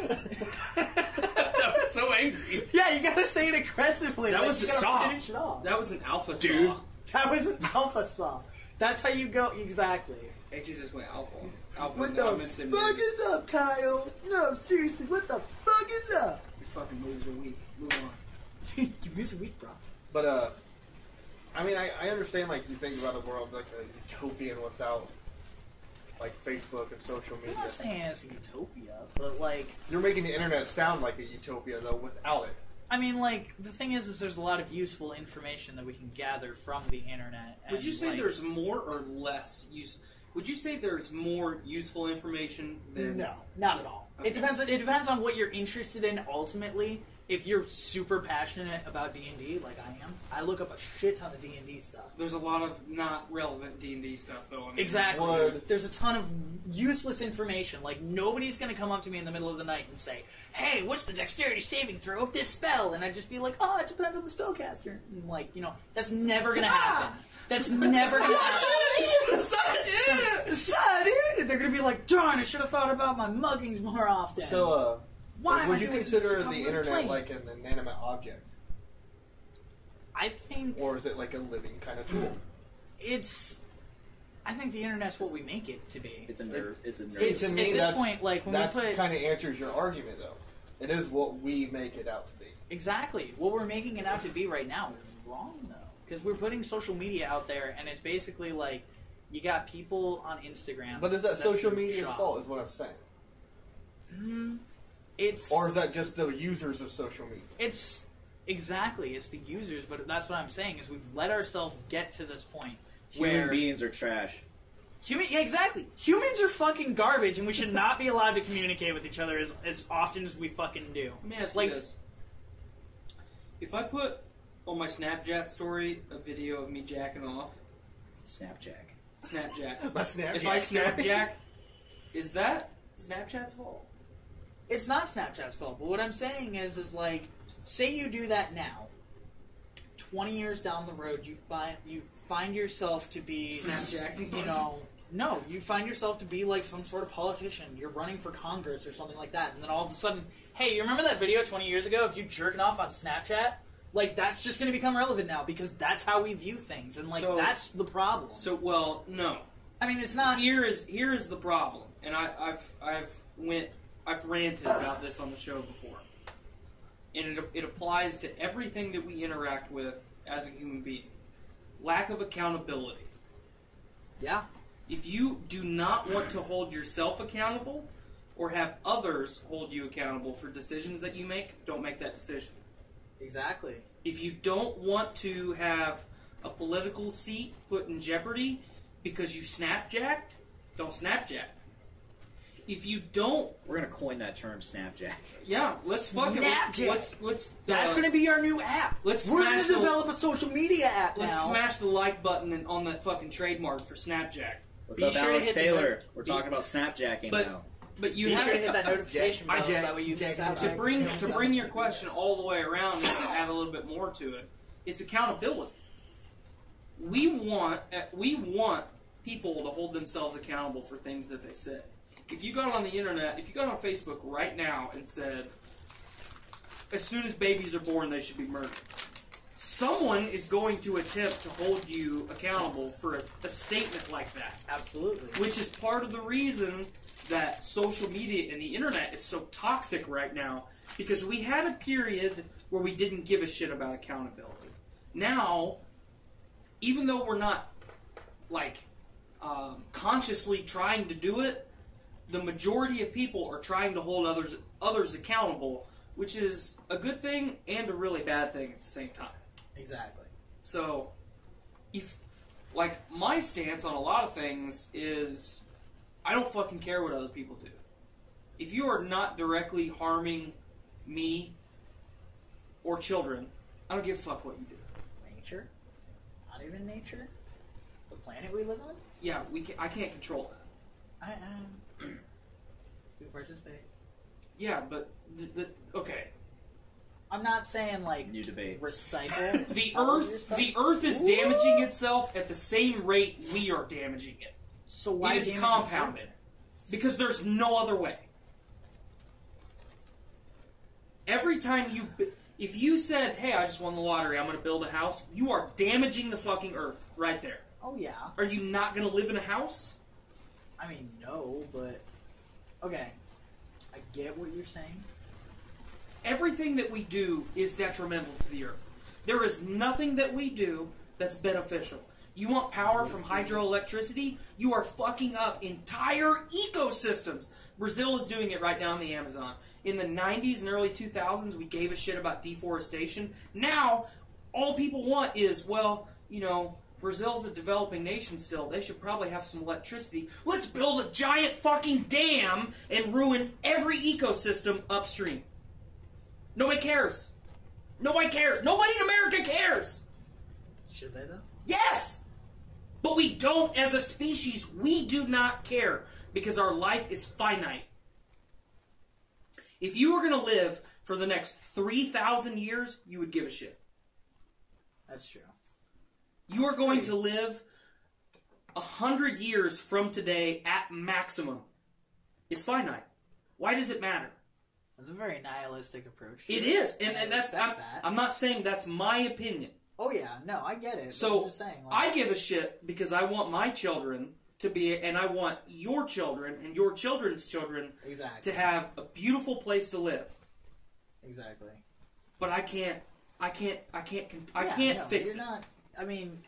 That was so angry. Yeah, you gotta say it aggressively. That like, was you the gotta saw. finish it off. That was an alpha Dude. saw. That was an alpha saw. That's how you go... Exactly. AJ just went alpha. Alpha. What now the I'm fuck intimidated. is up, Kyle? No, seriously, what the fuck is up? Your fucking moves are weak. Move on. Dude, your music weak, bro. But, I mean, I understand, like, you think about a world like a utopian without, like, Facebook and social I'm media. not saying it's a utopia, but, like... You're making the internet sound like a utopia, though, without it. I mean, like, the thing is there's a lot of useful information that we can gather from the internet. And, Would you say like, there's more or less use? Would you say there's more useful information than? No, not at all. Okay. It depends on what you're interested in ultimately. If you're super passionate about D&D, like I am, I look up a shit ton of D&D stuff. There's a lot of not relevant D&D stuff though. I mean, Exactly. Would- There's a ton of useless information. Like, nobody's going to come up to me in the middle of the night and say, hey, what's the dexterity saving throw of this spell? And I'd just be like, oh, it depends on the spellcaster. And, like, you know, that's never going to happen. That's never going to happen. Son, dude! They're going to be like, darn, I should have thought about my muggings more often. So, Why am would I you doing this consider to the come with a internet plane? like an inanimate object? I think Or is it like a living kind of tool? I think the internet's what we make it to be. It's a nerd. It's a nerd. See, It's- to me, at this that's, point, like, when we that put- kind of answers your argument, though. It is what we make it out to be. Exactly. What we're making it out to be right now is wrong, though. Because we're putting social media out there, and it's basically like, you got people on Instagram. But is that social media's shop. fault, is what I'm saying? It's... Or is that just the users of social media? It's... Exactly. It's the users, but that's what I'm saying, is we've let ourselves get to this point Human where... beings are trash. Yeah, exactly. Humans are fucking garbage, and we should not be allowed to communicate with each other as often as we fucking do. Let me ask Like- you this. If I put on my Snapchat story a video of me jacking off, Snapjack. Snapjack. My Snapchat. If I Snapjack, is that Snapchat's fault? It's not Snapchat's fault, but what I'm saying is like, say you do that now. 20 years down the road, you find yourself to be, Snapjacking you know, no, you find yourself to be like some sort of politician. You're running for Congress or something like that, and then all of a sudden, hey, you remember that video 20 years ago of you jerking off on Snapchat? Like, that's just going to become relevant now because that's how we view things, and like that's the problem. So, well, no. I mean, it's not. Here is the problem, and I've ranted about this on the show before, and it applies to everything that we interact with as a human being. Lack of accountability. Yeah. If you do not want to hold yourself accountable, or have others hold you accountable for decisions that you make, don't make that decision. Exactly. If you don't want to have a political seat put in jeopardy because you snapjacked, don't snapjack. If you don't... We're going to coin that term, Snapjack. Yeah, let's fuck it. Let's That's going to be our new app. We're going to develop a social media app now. Let's smash the like button on that fucking trademark for Snapjack. What's up, Alex Taylor? We're talking about Snapjacking now. But you Be have sure to hit that notification bell so that way you miss out. to bring your question all the way around and add a little bit more to it. It's accountability. We want people to hold themselves accountable for things that they say. If you got on the internet, if you got on Facebook right now and said, as soon as babies are born, they should be murdered, someone is going to attempt to hold you accountable for a statement like that. Absolutely. Which is part of the reason that social media and the internet is so toxic right now, because we had a period where we didn't give a shit about accountability. Now, even though we're not consciously trying to do it, the majority of people are trying to hold others accountable, which is a good thing and a really bad thing at the same time. Exactly. So, my stance on a lot of things is, I don't fucking care what other people do. If you are not directly harming me or children, I don't give a fuck what you do. Nature? Not even nature? The planet we live on? Yeah, I can't control that. We participate. Yeah, but okay. I'm not saying like New debate. recycle The all of your Earth, stuff. the Earth is damaging itself at the same rate we are damaging it. So why It is damage compounded it because there's no other way. Every time if you said, "Hey, I just won the lottery, I'm going to build a house," you are damaging the fucking Earth right there. Oh yeah. Are you not going to live in a house? I mean, no, but okay. I get what you're saying. Everything that we do is detrimental to the Earth. There is nothing that we do that's beneficial. You want power from hydroelectricity? You are fucking up entire ecosystems. Brazil is doing it right now in the Amazon. In the 90s and early 2000s, we gave a shit about deforestation. Now, all people want is, well, you know, Brazil's a developing nation still. They should probably have some electricity. Let's build a giant fucking dam and ruin every ecosystem upstream. Nobody cares. Nobody cares. Nobody in America cares. Should they though? Yes! But we don't, as a species, we do not care because our life is finite. If you were going to live for the next 3,000 years, you would give a shit. That's true. You are going to live 100 years from today at maximum. It's finite. Why does it matter? That's a very nihilistic approach. It is, and I that's respect that. I'm not saying that's my opinion. Oh yeah, no, I get it. So I'm just saying, I give a shit because I want my children to be, and I want your children and your children's children exactly to have a beautiful place to live. Exactly. But I can't No, fix you're it. not. I mean,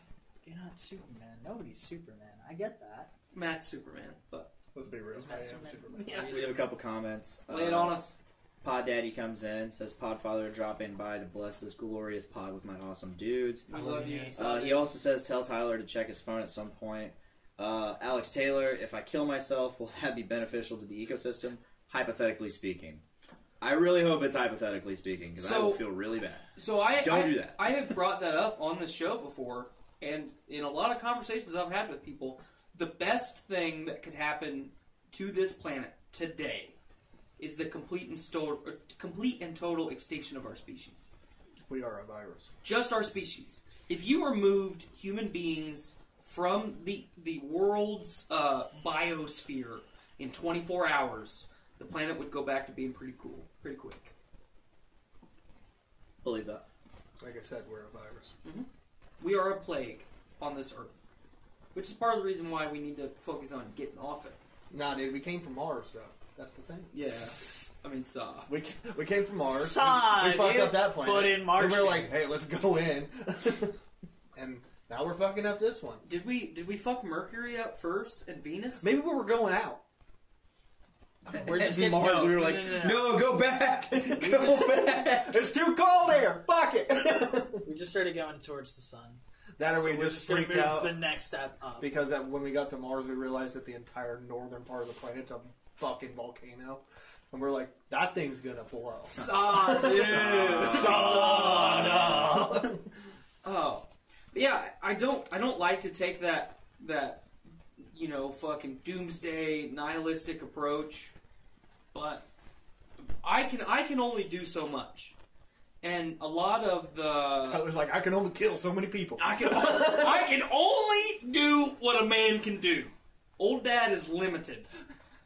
you're not Superman. Nobody's Superman. I get that. Matt's Superman, but Let's be real. Is I Matt am Superman? Superman. yeah. We have a couple comments. Lay it on us. Pod Daddy comes in, says Podfather dropping by to bless this glorious pod with my awesome dudes. We love you. He also says tell Tyler to check his phone at some point. Alex Taylor, if I kill myself, will that be beneficial to the ecosystem? Hypothetically speaking. I really hope it's hypothetically speaking, because I will feel really bad. So Don't do that. I have brought that up on the show before, and in a lot of conversations I've had with people, the best thing that could happen to this planet today is the complete and total extinction of our species. We are a virus. Just our species. If you removed human beings from the world's biosphere in 24 hours, the planet would go back to being pretty cool, pretty quick. Believe that. Like I said, we're a virus. We are a plague on this earth, which is part of the reason why we need to focus on getting off it. Nah, dude, we came from Mars, though. That's the thing. Yeah, I mean, We came from Mars. Son, we fucked you up that planet. put in And Martian. we're like, hey, let's go in. And now we're fucking up this one. did we fuck Mercury up first and Venus? Maybe we were going out. We're just And getting Mars, no, we were no, like, no. no, go back! Go back! It's too cold here. Fuck it. We just started going towards the sun. That or So we we're just gonna freaked move out the next step up. because when we got to Mars, we realized that the entire northern part of the planet's a fucking volcano, and we're like, that thing's gonna blow. Oh, but yeah. I don't like to take that fucking doomsday nihilistic approach, but I can only do so much, and a lot of the I was like, I can only kill so many people. I can only do what a man can do. Old Dad is limited.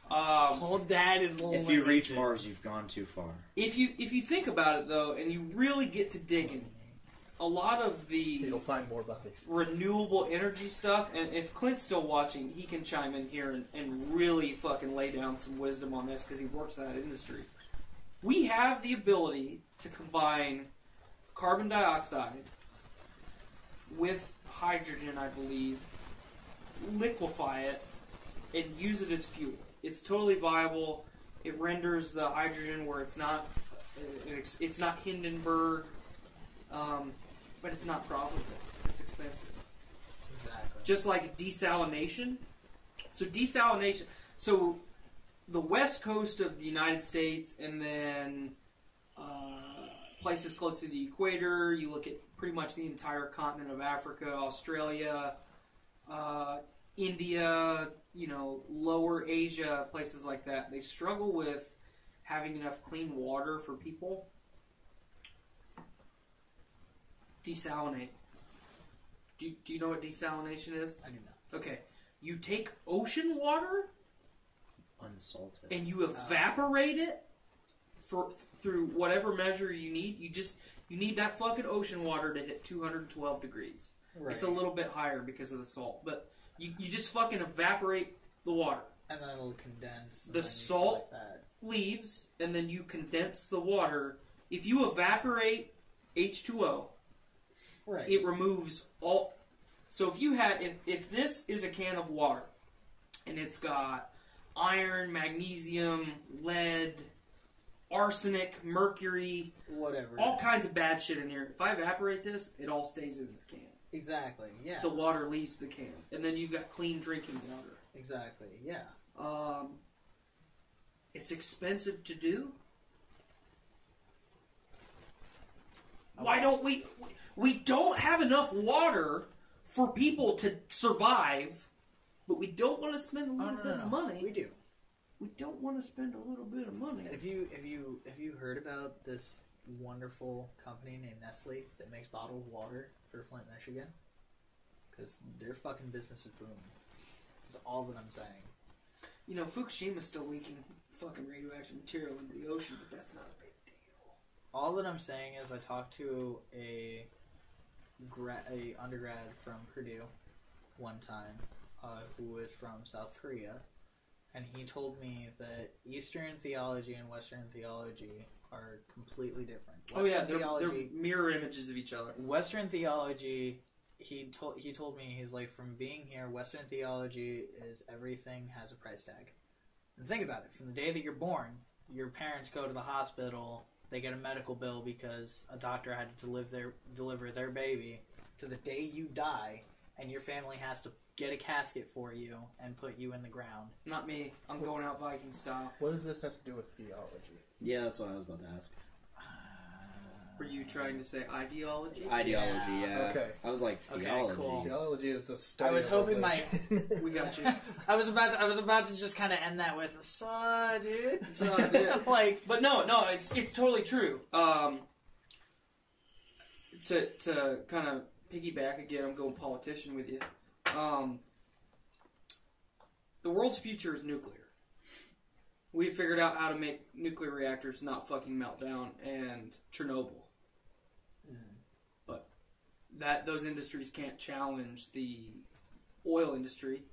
Old Dad is If you reach Mars, you've gone too far. If you think about it though, and you really get to digging, a lot of the You'll find more bodies. renewable energy stuff, and if Clint's still watching, he can chime in here and really fucking lay down some wisdom on this because he works in that industry. We have the ability to combine carbon dioxide with hydrogen, I believe, liquefy it, and use it as fuel. It's totally viable. It renders the hydrogen where it's not Hindenburg, but it's not profitable. It's expensive. Exactly. Just like desalination. So desalination. So the west coast of the United States, and then places close to the equator. You look at pretty much the entire continent of Africa, Australia, India. Lower Asia, places like that. They struggle with having enough clean water for people. Desalinate. Do you know what desalination is? I do not. Okay. You take ocean water Unsalted. and you evaporate it through whatever measure you need. You need that fucking ocean water to hit 212 degrees. Right. It's a little bit higher because of the salt, but you just fucking evaporate the water. And then it'll condense. The salt leaves, and then you condense the water. If you evaporate H2O, right. it removes all. So if this is a can of water, and it's got iron, magnesium, lead, arsenic, mercury, Whatever. all kinds of bad shit in here. If I evaporate this, it all stays in this can. Exactly. Yeah. The water leaves the can, and then you've got clean drinking water. Exactly. Yeah. It's expensive to do. Why don't we don't have enough water for people to survive, but we don't want to spend a little bit of money. We do. We don't want to spend a little bit of money. Have you heard about this wonderful company named Nestle that makes bottled water for Flint, Michigan? Because their fucking business is booming. That's all that I'm saying. Fukushima's still leaking fucking radioactive material into the ocean, but that's not a big deal. All that I'm saying is I talked to a undergrad from Purdue one time who was from South Korea, and he told me that Eastern theology and Western theology are completely different. They're mirror images of each other. Western theology, he told me, he's like, from being here, Western theology is everything has a price tag. And think about it. From the day that you're born, your parents go to the hospital, they get a medical bill because a doctor had to deliver their baby, to the day you die, and your family has to get a casket for you and put you in the ground. Not me. I'm going out Viking style. What does this have to do with theology? Yeah, that's what I was about to ask. Were you trying to say ideology? Ideology, yeah. Okay. I was like, Okay, theology. cool. Theology is the study. I was of hoping religion. We got you. I was about to just kind of end that with, "So, dude." So, yeah. Like, But no, it's totally true. To kind of piggyback again, I'm going politician with you. The world's future is nuclear. We figured out how to make nuclear reactors not fucking melt down, and Chernobyl. But those industries can't challenge the oil industry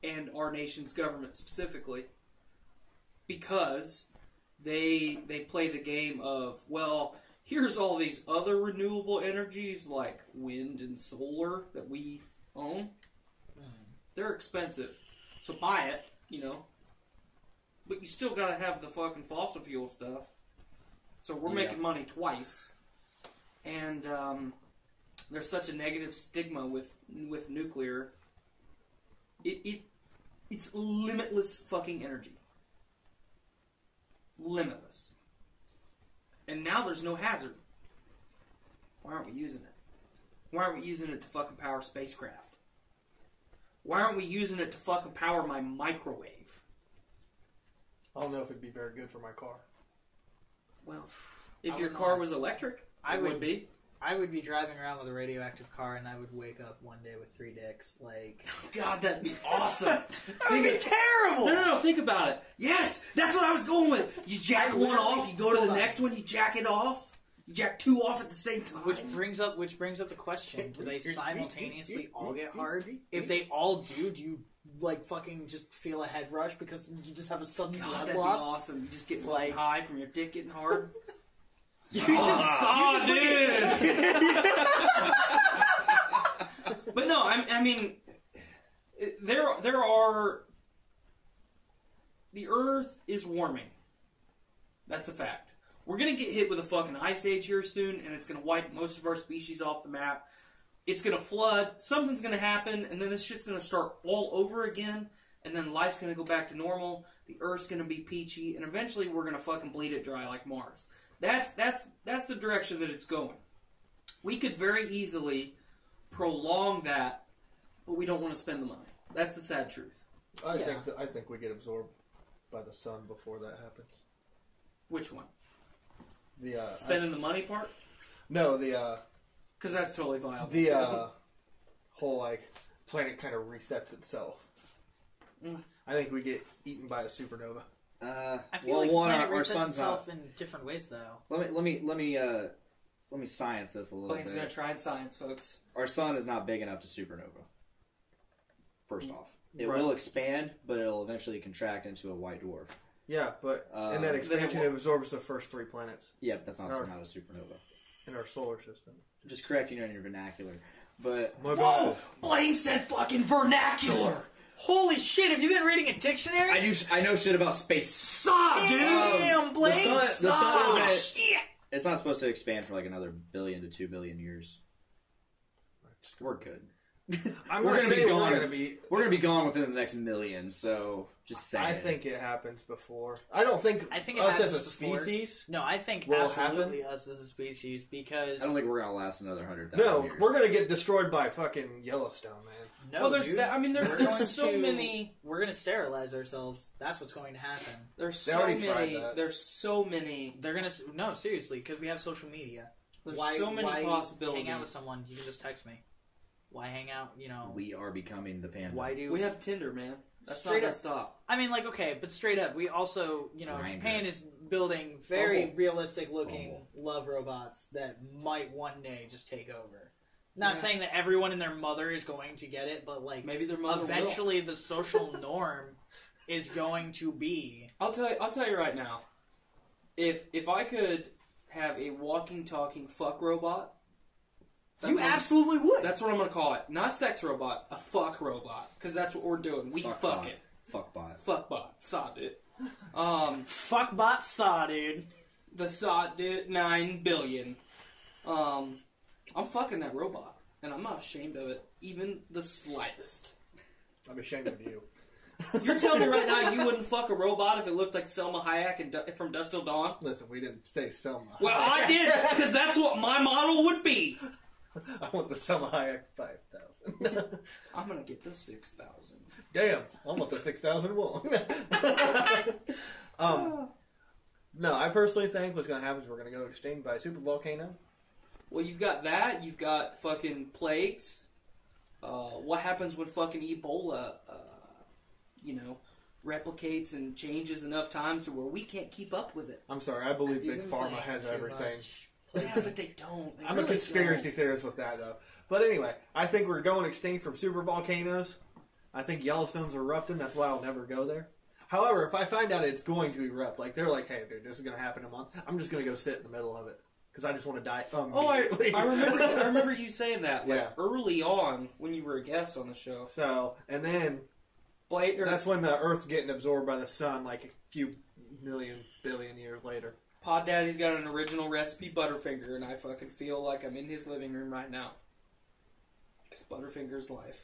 and our nation's government specifically, because they play the game of, well, here's all these other renewable energies like wind and solar that we own. They're expensive, so buy it, but you still gotta have the fucking fossil fuel stuff. So we're making money twice, and there's such a negative stigma with nuclear. It's limitless fucking energy. Limitless. And now there's no hazard. Why aren't we using it? Why aren't we using it to fucking power spacecraft? Why aren't we using it to fucking power my microwave? I don't know if it'd be very good for my car. Well, if your car was electric, it would be. I would be driving around with a radioactive car, and I would wake up one day with 3 dicks. Like, God, that'd be awesome. that'd be terrible. No, think about it. Yes, that's what I was going with. You jack one off, you go to the next one, you jack it off. You jack 2 off at the same time. Which brings up the question: do they simultaneously all get hard? If they all do you like fucking just feel a head rush because you just have a sudden God, blood that'd loss? be awesome. You just get Like- high from your dick getting hard. Dude. But no, I mean, there are. The Earth is warming. That's a fact. We're gonna get hit with a fucking ice age here soon, and it's gonna wipe most of our species off the map. It's gonna flood. Something's gonna happen, and then this shit's gonna start all over again. And then life's gonna go back to normal. The Earth's gonna be peachy, and eventually we're gonna fucking bleed it dry like Mars. That's the direction that it's going. We could very easily prolong that, but we don't want to spend the money. That's the sad truth. I think we get absorbed by the sun before that happens. Which one? The Spending the money part? No, the Because that's totally viable. the whole like planet kind of resets itself. I think we get eaten by a supernova. I feel like the planet resets itself in different ways, though. Let me science this a little Blaine's bit. gonna try and science, folks. Our sun is not big enough to supernova. First off, it Right. will expand, but it'll eventually contract into a white dwarf. Yeah, but in that expansion, it absorbs the first 3 planets Yeah, but that's not Or- not a supernova. in our solar system. Just correcting you on your vernacular, but My Whoa! bad. Blaine said fucking vernacular! Holy shit! Have you been reading a dictionary? I know shit about space. Stop, dude! Damn, Blaine! the sun Oh, is shit! It's not supposed to expand for like another 1 billion to 2 billion years. We're good. I'm We're not gonna be saying gone. We're gonna be. We're gonna be gone within the next million. So just saying. I think it happens before. I don't think. I think it us happens as a before. species. No, I think Will absolutely us as a species, because I don't think we're gonna last another 100,000 No, years. we're gonna get destroyed by fucking Yellowstone, man. no, Well, there's dude. that. I mean, We're going there's so to- many. We're gonna sterilize ourselves. That's what's going to happen. There's They so already tried many. that. There's so many. They're gonna no, seriously, because we have social media. There's why, so many why possibilities. hang out with someone? You can just text me. Why hang out? We are becoming the panda. Why do We have Tinder, man. That's Straight not up. gonna stop. I mean, like, okay, but straight up, we also, Grindr. Japan is building very Bumble. realistic-looking Bumble. love robots that might one day just take over. Not Yeah. saying that everyone and their mother is going to get it, but like Maybe their mother eventually the social norm is going to be. I'll tell you right now. If I could have a walking, talking fuck robot, You absolutely would. that's what I'm gonna call it. Not a sex robot, a fuck robot, because that's what we're doing. We fuck it. Fuckbot. Fuckbot. Saw it. Fuckbot saw, dude. The saw did 9 billion. I'm fucking that robot, and I'm not ashamed of it, even the slightest. I'm ashamed of you. You're telling me right now you wouldn't fuck a robot if it looked like Selma Hayek from Dusk Till Dawn? Listen, we didn't say Selma. Well, I did, because that's what my model would be. I want the Selma Hayek 5,000. I'm gonna get the 6,000. Damn, I want the 6,001. No, I personally think what's going to happen is we're going to go extinct by a super volcano. Well, you've got that. You've got fucking plagues. What happens when fucking Ebola, replicates and changes enough times to where we can't keep up with it? I'm sorry, I believe Big Pharma has everything. Yeah, but they don't. They I'm really a conspiracy theorist with that, though. But anyway, I think we're going extinct from super volcanoes. I think Yellowstone's erupting. That's why I'll never go there. However, if I find out it's going to erupt, like they're like, hey, dude, this is going to happen in a month, I'm just going to go sit in the middle of it. Because I just want to die immediately. I remember you saying that early on when you were a guest on the show. So, and then that's when the Earth's getting absorbed by the sun like a few billion years later. Pod Daddy's got an original recipe Butterfinger, and I fucking feel like I'm in his living room right now. Because Butterfinger's life.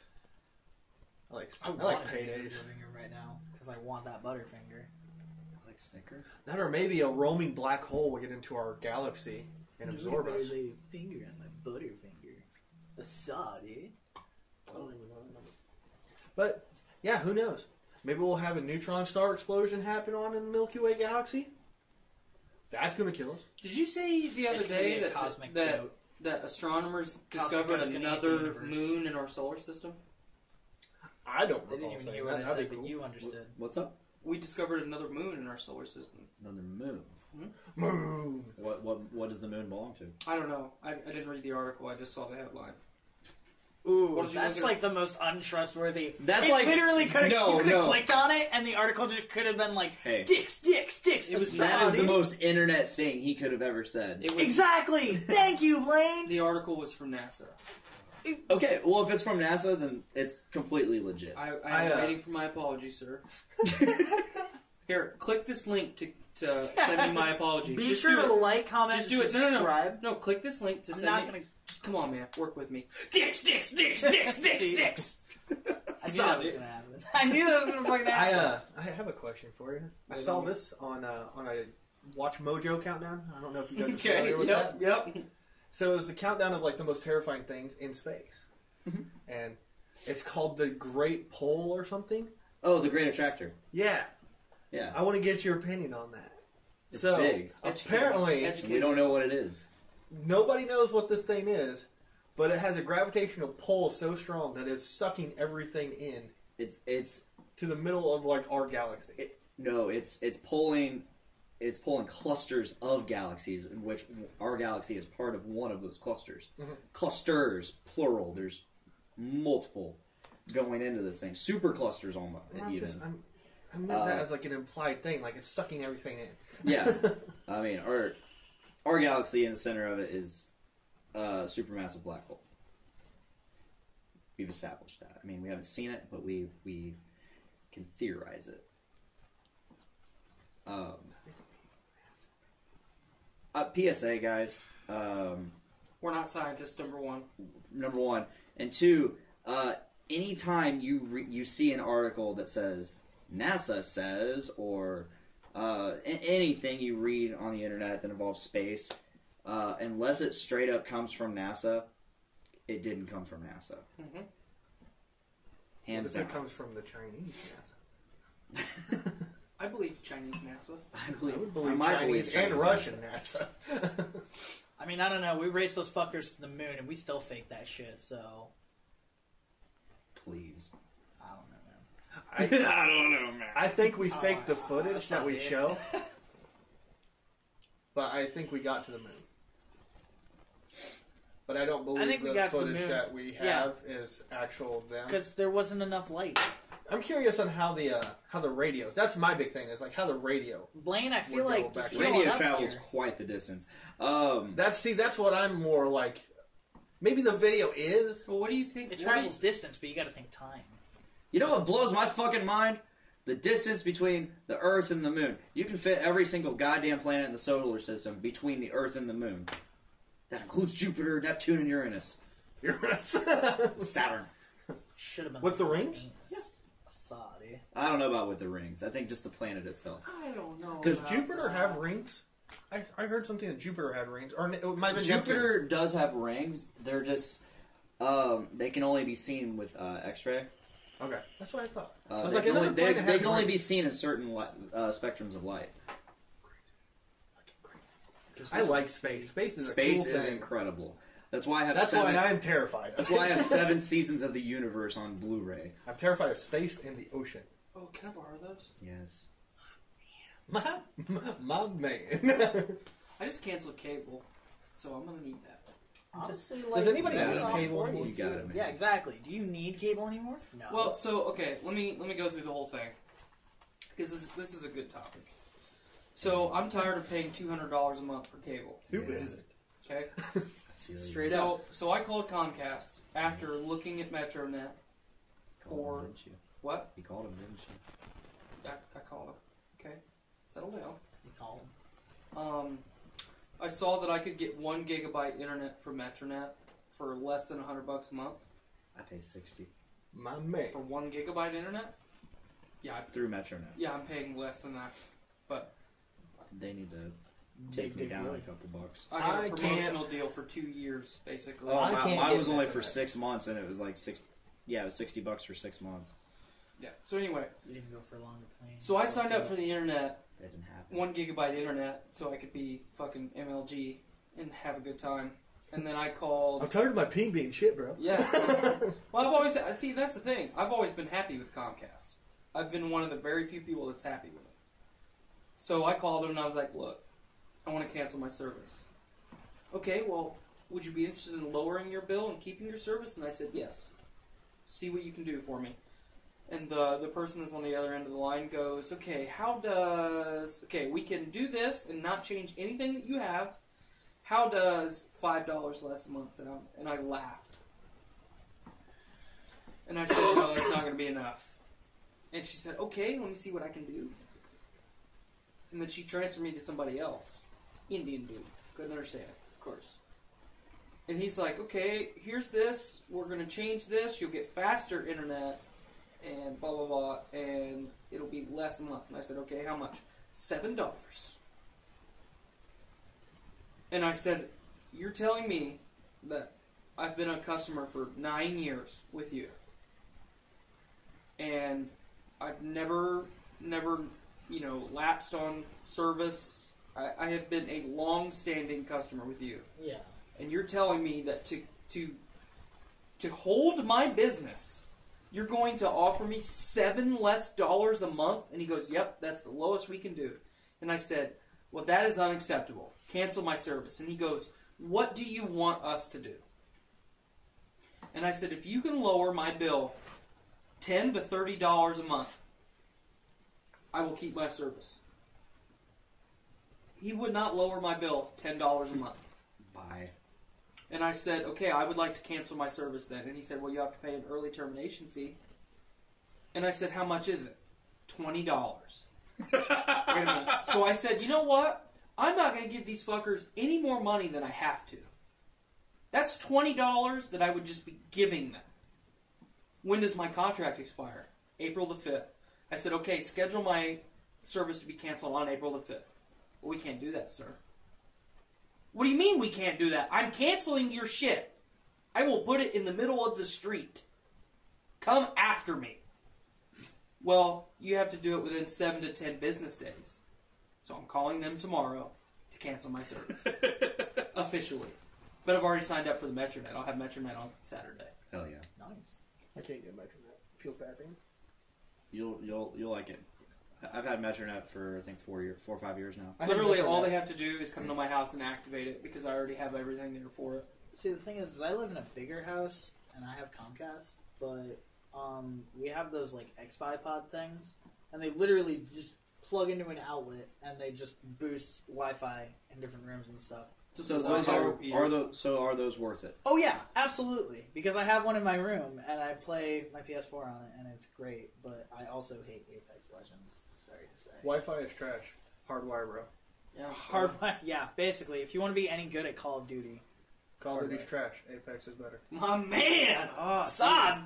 I like I paydays. living room right now because I want that Butterfinger. I like Snickers. That or maybe a roaming black hole will get into our galaxy and absorb us. A finger on my Butterfinger. A saw, dude. But yeah, who knows? Maybe we'll have a neutron star explosion happen on in the Milky Way galaxy. That's gonna kill us. Did you say the other It's gonna be day a cosmic goat. that astronomers Cosmic discovered goat's gonna eat the another universe. moon in our solar system? I don't They recall didn't even saying hear what I that. That'd said, be but cool. you understood. What's up? We discovered another moon in our solar system. Another moon. Moon. What does the moon belong to? I don't know. I didn't read the article. I just saw the headline. Ooh, What did you that's look at? like the most untrustworthy. That's it like literally could have. no, you could have no. clicked on it, and the article just could have been like, Hey. "Dicks, dicks, dicks." It was- That is the dude. most internet thing he could have ever said. It was, Exactly. Thank you, Blaine. The article was from NASA. Okay, well, if it's from NASA, then it's completely legit. I'm I, waiting for my apology, sir. Here, click this link to send me my apology. Be Just sure do to it. like, comment, Just do and it. No, subscribe. no. Click this link to I'm send not me. gonna. Just come on, man. Work with me. Dicks, dicks, dicks, dicks, dicks, See? dicks. I knew that was gonna happen. I knew that was gonna fucking happen. I have a question for you. I saw this on a Watch Mojo countdown. I don't know if you guys are Okay. familiar with that. Yep. So it was the countdown of like the most terrifying things in space, Mm-hmm. and it's called the Great Pole or something. Oh, the Great Attractor. Yeah, Yeah. I want to get your opinion on that. It's so big. apparently, We don't know what it is. nobody knows what this thing is, but it has a gravitational pull so strong that it's sucking everything in It's to the middle of like our galaxy. it's pulling clusters of galaxies, in which our galaxy is part of one of those clusters. Mm-hmm. Clusters, plural. There's multiple going into this thing. Super clusters almost. Even. I meant that as like an implied thing, like it's sucking everything in. Yeah. I mean, our galaxy in the center of it is a supermassive black hole. We've established that. I mean, we haven't seen it, but we can theorize it. PSA, guys. We're not scientists. Number one. Number one, and two. Anytime you see an article that says NASA says, or anything you read on the internet that involves space, unless it straight up comes from NASA, it didn't come from NASA. Mm-hmm. Hands What if down. it comes from the Chinese NASA? I believe Chinese NASA. I I would believe might Chinese believe and Russian NASA. I mean, I don't know. We raced those fuckers to the moon, and we still fake that shit. So Please. I don't know, man. I don't know, man. I think we faked the that's footage that not we it. show, but I think we got to the moon. But I don't believe think we the got to the footage moon. that we have is actual them. Because there wasn't enough light. I'm curious on how the radios. That's my big thing. Is like how the radio. Blaine, I feel We're like going back you're to- filling Radio up travels here. quite the distance. That's what I'm more like. Maybe the video is. Well, what do you think? It travels distance, but you got to think time. You know what blows my fucking mind? The distance between the Earth and the Moon. You can fit every single goddamn planet in the solar system between the Earth and the Moon. That includes Jupiter, Neptune, and Uranus. Saturn. Should have been With the rings? Saudi. I don't know about with the rings. I think just the planet itself. I don't know. Does about Jupiter that. have rings? I heard something that Jupiter had rings, or it might have been Jupiter does have rings. They're just they can only be seen with X-ray. Okay, that's what I thought. I was They like, can only, another they, planet they has can only rings. be seen in certain spectrums of light. I like space. Space is Space a cool is thing. incredible. That's why I have. That's seven, why I'm terrified. That's why I have 7 seasons of the universe on Blu-ray. I'm terrified of space and the ocean. Oh, can I borrow those? Yes. My man. I just canceled cable, so I'm gonna need that. Honestly, like, Does anybody need off cable for anymore? You got it, man. Yeah, exactly. Do you need cable anymore? No. Well, so okay, let me go through the whole thing because this is a good topic. So I'm tired of paying $200 a month for cable. Who Yeah. isn't? Okay, straight up. so I called Comcast after looking at MetroNet. Called him, didn't you? What? You called him, didn't you? I called him. Okay, settle down. You call them. I saw that I could get 1 gigabyte internet from MetroNet for less than $100 a month I pay 60 My man. for 1 gigabyte internet. Yeah, through MetroNet. yeah, I'm paying less than that. But They need to take me down a couple bucks. I got I a can't- promotional deal for 2 years, basically. Oh, I can't mine get was only for MetroNet. 6 months, and it was like it was $60 for 6 months. Yeah. So anyway, You didn't go for a longer plane. so I signed up for the internet, That didn't happen. 1 gigabyte internet, so I could be fucking MLG and have a good time. And then I I'm called. tired of my ping being shit, bro. Yeah. Well, I've always see that's the thing. I've always been happy with Comcast. I've been one of the very few people that's happy with it. So I called them and I was like, "Look, I want to cancel my service." Okay, well, would you be interested in lowering your bill and keeping your service? And I said, "Yes." See what you can do for me. And the person that's on the other end of the line goes, "Okay, we can do this and not change anything that you have. How does $5 less a month sound?" And I laughed. And I said, "No, that's not going to be enough." And she said, "Okay, let me see what I can do." And then she transferred me to somebody else. Indian dude. Couldn't understand it, of course. And he's like, "Okay, here's this. We're going to change this. You'll get faster internet. And blah, blah, blah. And it'll be less a month." And I said, "Okay, how much?" $7. And I said, "You're telling me that I've been a customer for 9 years with you. And I've never, lapsed on service. I have been a long-standing customer with you. Yeah. And you're telling me that to hold my business, you're going to offer me $7 less a month?" And he goes, "Yep, that's the lowest we can do." And I said, "Well, that is unacceptable. Cancel my service." And he goes, "What do you want us to do?" And I said, "If you can lower my bill $10 to $30 a month, I will keep my service." He would not lower my bill $10 a month. Bye. And I said, "Okay, I would like to cancel my service then." And he said, "Well, you have to pay an early termination fee." And I said, "How much is it?" $20. Wait a minute. So I said, "You know what? I'm not going to give these fuckers any more money than I have to. That's $20 that I would just be giving them." When does my contract expire? April the 5th. I said, "Okay, schedule my service to be canceled on April the 5th. "Well, we can't do that, sir." "What do you mean we can't do that? I'm canceling your shit. I will put it in the middle of the street. Come after me." "Well, you have to do it within 7 to 10 business days. So I'm calling them tomorrow to cancel my service." Officially. But I've already signed up for the MetroNet. I'll have MetroNet on Saturday. Hell yeah. Nice. I can't get MetroNet. Feels bad, man. You'll like it. I've had MetroNet for I think 4 or 5 years now. I had Literally, all MetroNet. they have to do is come to my house and activate it because I already have everything there for it. See, the thing is I live in a bigger house and I have Comcast, but we have those like X-Fi pod things, and they literally just plug into an outlet and they just boost Wi-Fi in different rooms and stuff. So those are those worth it? Oh yeah, absolutely. Because I have one in my room and I play my PS4 on it and it's great. But I also hate Apex Legends. Sorry to say. Wi-Fi is trash. Hardwire, bro. Yeah, Hardwire. Yeah, basically, if you want to be any good at Call of Duty, Call of Duty's trash. Apex is better. my man, oh,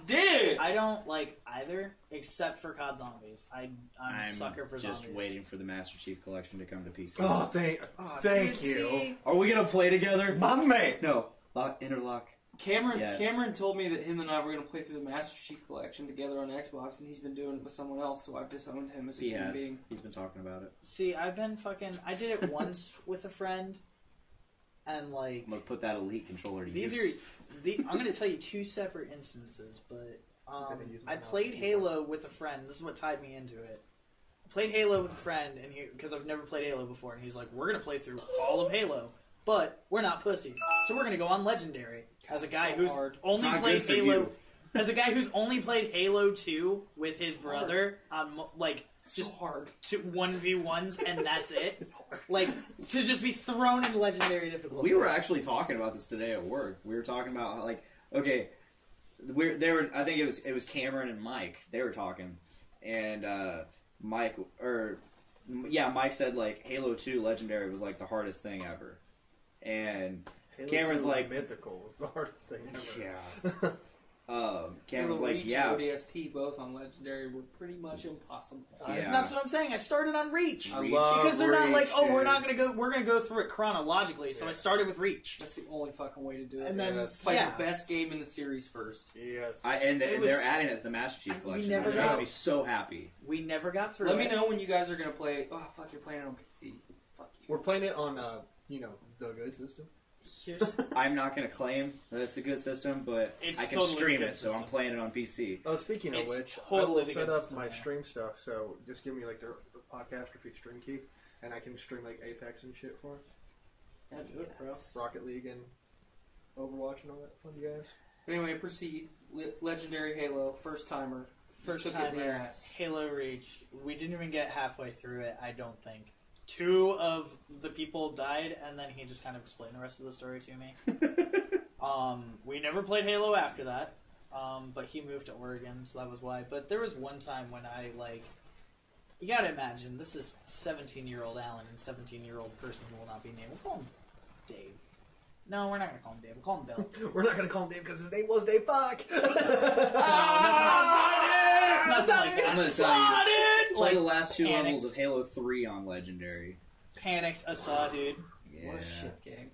dude. I don't like either except for COD Zombies. I'm a sucker for just zombies. waiting for the Master Chief Collection to come to PC. Oh, thank you. See? Are we gonna play together? My man. No. Interlock. Cameron Yes. Cameron told me that him and I were going to play through the Master Chief Collection together on Xbox, and he's been doing it with someone else, so I've disowned him as a human being. He's been talking about it. See, I've been fucking. I did it once with a friend, and like I'm gonna put that Elite controller to these use. I'm gonna tell you two separate instances, but gonna use my I mouse played and keyboard. Halo with a friend. This is what tied me into it. I played Halo with a friend, and because I've never played Halo before, and he's like, "We're gonna play through all of Halo, but we're not pussies, so we're gonna go on Legendary." As a guy who's only It's not played good for Halo, you. as a guy who's only played Halo 2 with his brother on like Just hard. 1v1s and that's it. Like to just be thrown in Legendary difficulty. We were actually talking about this today at work. We were talking about how, like, okay, I think it was Cameron and Mike. They were talking, and Mike said like Halo 2 Legendary was like the hardest thing ever, and Halo Cameron's 2 like mythical. It's the hardest thing ever. yeah. Cameron's Halo like, Reach yeah. and ODST both on Legendary were pretty much impossible. Yeah. That's what I'm saying. I started on Reach. I love Because they're not like, Reach, oh, we're dude. not gonna go. We're gonna go through it chronologically. So I started with Reach, That's the only fucking way to do it. and then Yes. Play yeah, the best game in the series first. Yes. And It was- they're adding it as the Master Chief we Collection, never which makes got- me so happy. we never got through. Let me it. know when you guys are going to play. Oh, fuck, you're playing it on PC. Fuck you. We're playing it on, the good system. Here's, I'm not going to claim that it's a good system, but It's I can totally a stream good it, so I'm system. playing it on PC. Oh, speaking of It's which, totally I will the set good up system, my yeah. stream stuff, so just give me, like, the podcast repeat stream key, and I can stream, like, Apex and shit for it. Yeah, do it, bro. Rocket League and Overwatch and all that fun jazz. But anyway, proceed. Legendary Halo, first timer. first Took it time in the there, ass. Halo Reach. We didn't even get halfway through it. I don't think. 2 of the people died, and then he just kind of explained the rest of the story to me. We never played Halo after that, but he moved to Oregon, so that was why. But there was one time when I, like... You gotta imagine, this is 17-year-old Alan, and 17-year-old person who will not be named. We'll call him Dave. No, we're not gonna call him Dave. We'll call him Bill. We're not gonna call him Dave because his name was Dave Fuck. Nothing like that. I'm going to tell you, play Like, the last 2 panicked. levels of Halo 3 on Legendary. Panicked, I saw, dude. Yeah. What a shit game.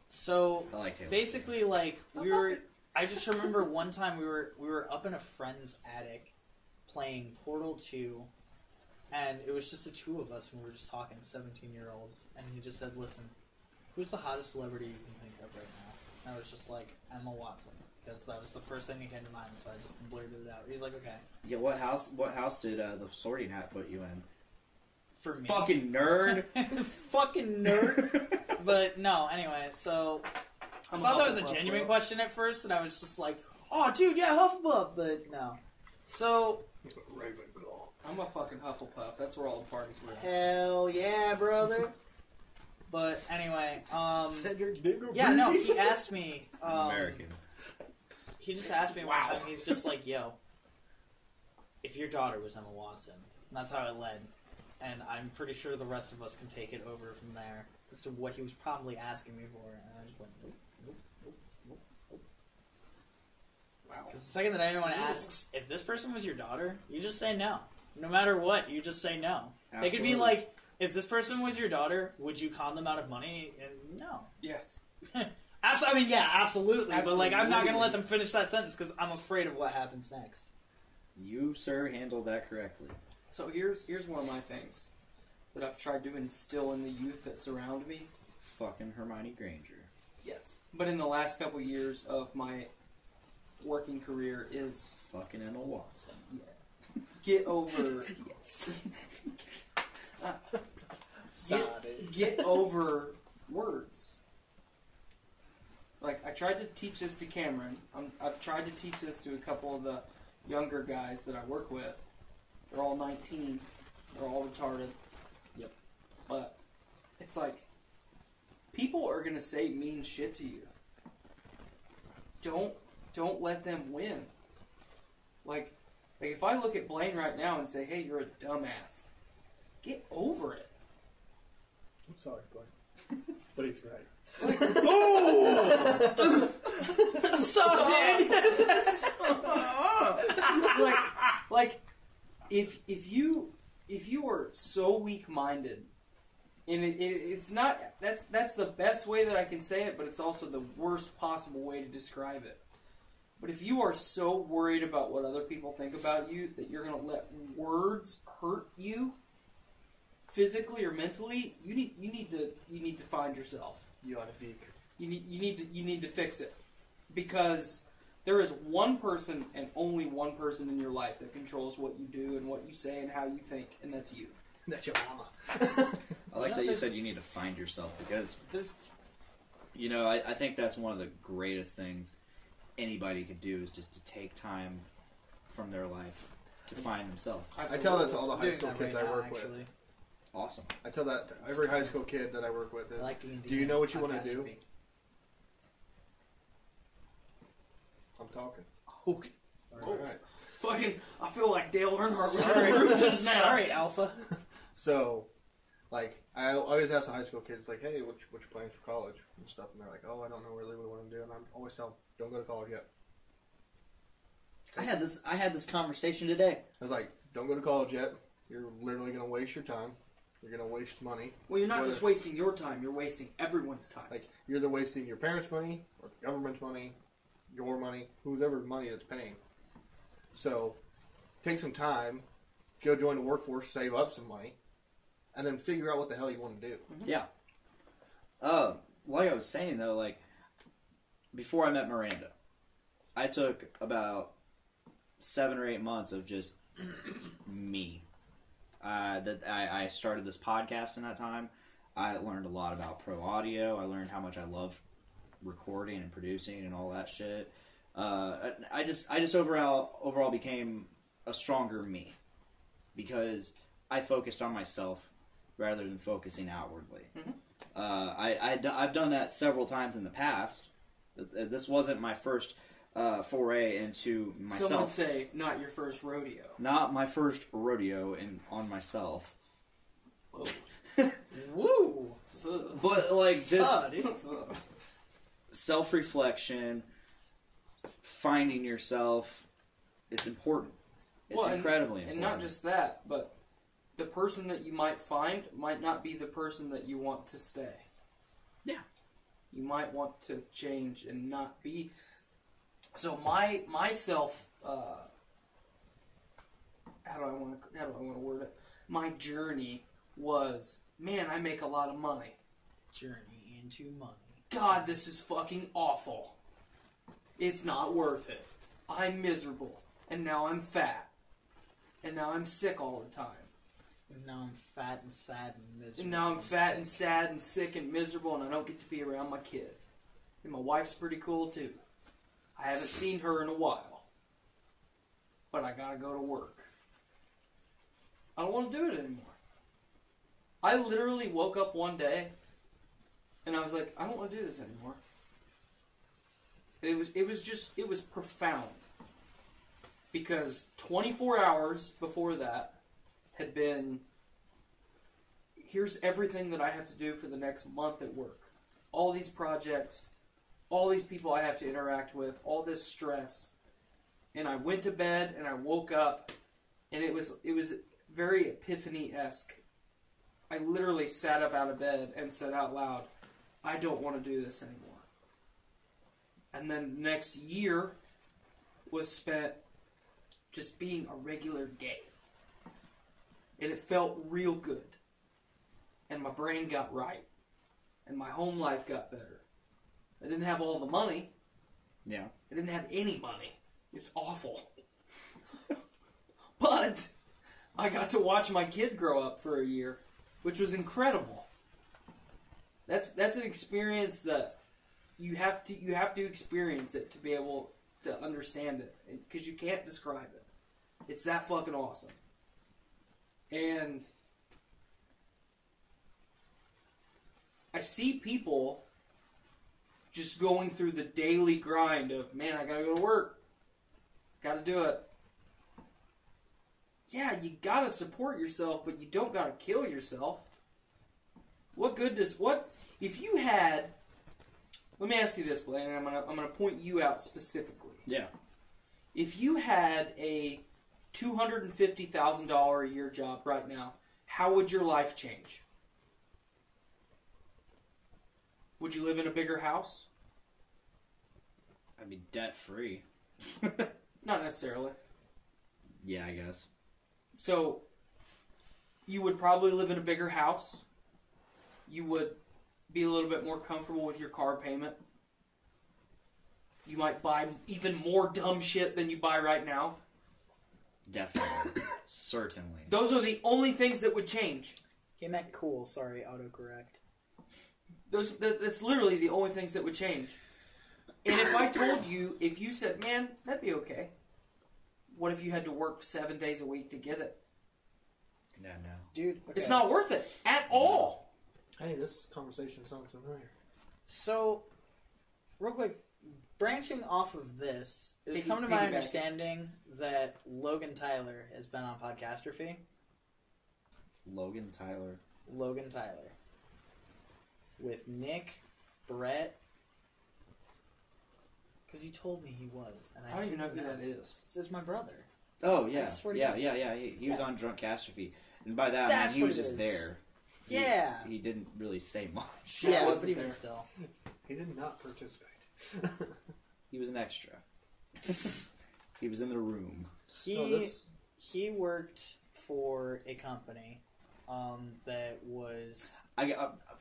So, I like Halo. basically, like, I just remember one time we were up in a friend's attic playing Portal 2, and it was just the 2 of us, and we were just talking, 17-year-olds, and he just said, listen, who's the hottest celebrity you can think of right now? And I was just like, Emma Watson, because that was the first thing that came to mind, so I just blurted it out. He's like, okay. Yeah, what house did the Sorting Hat put you in? For me. Fucking nerd! Fucking nerd. But, no, anyway, so... I thought that was a Hufflepuff, genuine bro. question at first, and I was just like, oh, dude, yeah, Hufflepuff, but no. So, Ravenclaw. I'm a fucking Hufflepuff. That's where all the parties were at. hell yeah, brother. But anyway, Cedric Diggory. yeah, no, he asked me, American. he just asked me one time, he's just like, yo, if your daughter was Emma Watson, and that's how it led, and I'm pretty sure the rest of us can take it over from there, as to what he was probably asking me for, and I just went, nope, nope, nope, nope, nope. Wow. Because the second that anyone asks, if this person was your daughter, you just say no. No matter what, you just say no. They could be Absolutely. like, if this person was your daughter, would you con them out of money? And no. Yes. I mean, yeah, absolutely. But, like, I'm not going to Absolutely. let them finish that sentence because I'm afraid of what happens next. You, sir, handled that correctly. So here's one of my things that I've tried to instill in the youth that surround me. Fucking Hermione Granger. Yes. But in the last couple years of my working career is Fucking Emma Watson. get over yes. Get over words. Like, I tried to teach this to Cameron. I've tried to teach this to a couple of the younger guys that I work with. They're all 19. They're all retarded. Yep. But it's like, people are gonna say mean shit to you. Don't let them win. Like if I look at Blaine right now and say, hey, you're a dumbass, get over it. I'm sorry, Blaine. But he's right. So, dude. like if you are so weak-minded, and it's not, that's the best way that I can say it, but it's also the worst possible way to describe it. But if you are so worried about what other people think about you that you're going to let words hurt you physically or mentally, you need to find yourself. You ought to be. You need to fix it, because there is one person and only one person in your life that controls what you do and what you say and how you think, and that's you. That's your mama. I like that you said you need to find yourself, because I think that's one of the greatest things anybody could do, is just to take time from their life to find themselves. I tell that to all the high school kids I work with. Awesome. I tell that to every high school kid that I work with is, Like do you know what you want to do? I'm talking. Okay. All right. Fucking, I feel like Dale Earnhardt was in the group just now. Sorry, Alpha. So, like, I always ask the high school kids, like, hey, what's your plans for college and stuff? And they're like, oh, I don't know really what I want to do. And I always tell them, don't go to college yet. I had this conversation today. I was like, don't go to college yet. You're literally going to waste your time. You're going to waste money. Well, you're not just wasting your time, you're wasting everyone's time. Like, you're either wasting your parents' money, or the government's money, your money, whoever's money that's paying. So, take some time, go join the workforce, save up some money, and then figure out what the hell you want to do. Mm-hmm. Yeah. Like I was saying, though, like, before I met Miranda, I took about 7 or 8 months of just me. I started this podcast in that time. I learned a lot about pro audio. I learned how much I love recording and producing and all that shit. I just overall became a stronger me, because I focused on myself rather than focusing outwardly. Mm-hmm. I've done that several times in the past. This wasn't my first foray into myself. Some would say not your first rodeo. Not my first rodeo on myself. Whoa. Woo! But like just dude. self-reflection, finding yourself, it's important. It's incredibly important. And not just that, but the person that you might find might not be the person that you want to stay. Yeah. You might want to change and not be. So myself, how do I want to word it? My journey was, man, I make a lot of money. Journey into money. God, this is fucking awful. It's not worth it. I'm miserable. And now I'm fat. And now I'm sick all the time. And now I'm fat and sad and miserable. And now I'm fat and sad and sick and miserable, and I don't get to be around my kid. And my wife's pretty cool too. I haven't seen her in a while. But I gotta go to work. I don't want to do it anymore. I literally woke up one day and I was like, I don't want to do this anymore. It was profound. Because 24 hours before that had been, here's everything that I have to do for the next month at work. All these projects, all these people I have to interact with, all this stress. And I went to bed and I woke up and it was very epiphany-esque. I literally sat up out of bed and said out loud, I don't want to do this anymore. And then the next year was spent just being a regular gay. And it felt real good. And my brain got right. And my home life got better. I didn't have all the money. Yeah. I didn't have any money. It's awful. But I got to watch my kid grow up for a year, which was incredible. That's an experience that you have to experience it to be able to understand it, because you can't describe it. It's that fucking awesome. And I see people just going through the daily grind of, man, I gotta go to work. Gotta do it. Yeah, you gotta support yourself, but you don't gotta kill yourself. If you had, let me ask you this, Blaine, and I'm gonna point you out specifically. Yeah. If you had a $250,000 a year job right now, how would your life change? Would you live in a bigger house? I'd be debt free. Not necessarily. Yeah, I guess. So, you would probably live in a bigger house. You would be a little bit more comfortable with your car payment. You might buy even more dumb shit than you buy right now. Definitely. Certainly. Those are the only things that would change. He meant cool. Sorry, autocorrect. That's literally the only things that would change. And if I told you, if you said, man, that'd be okay. What if you had to work 7 days a week to get it? No. Dude, okay. It's not worth it at all. Hey, this conversation sounds familiar. So, real quick, branching off of this, it's Piggy- come to my piggybacking. understanding that Logan Tyler has been on Podcastrophe. Logan Tyler. Logan Tyler. With Nick, Brett. Because you told me he was. And I don't even know who didn't that is. It's my brother. Oh, yeah. I swear to Yeah. God. He was on Drunk Catastrophe. And by that, I That's mean, he what was it just is. there. Yeah. He didn't really say much. Yeah, I Yeah, wasn't but even there. still. He did not participate. He was an extra. He was in the room. He worked for a company that was...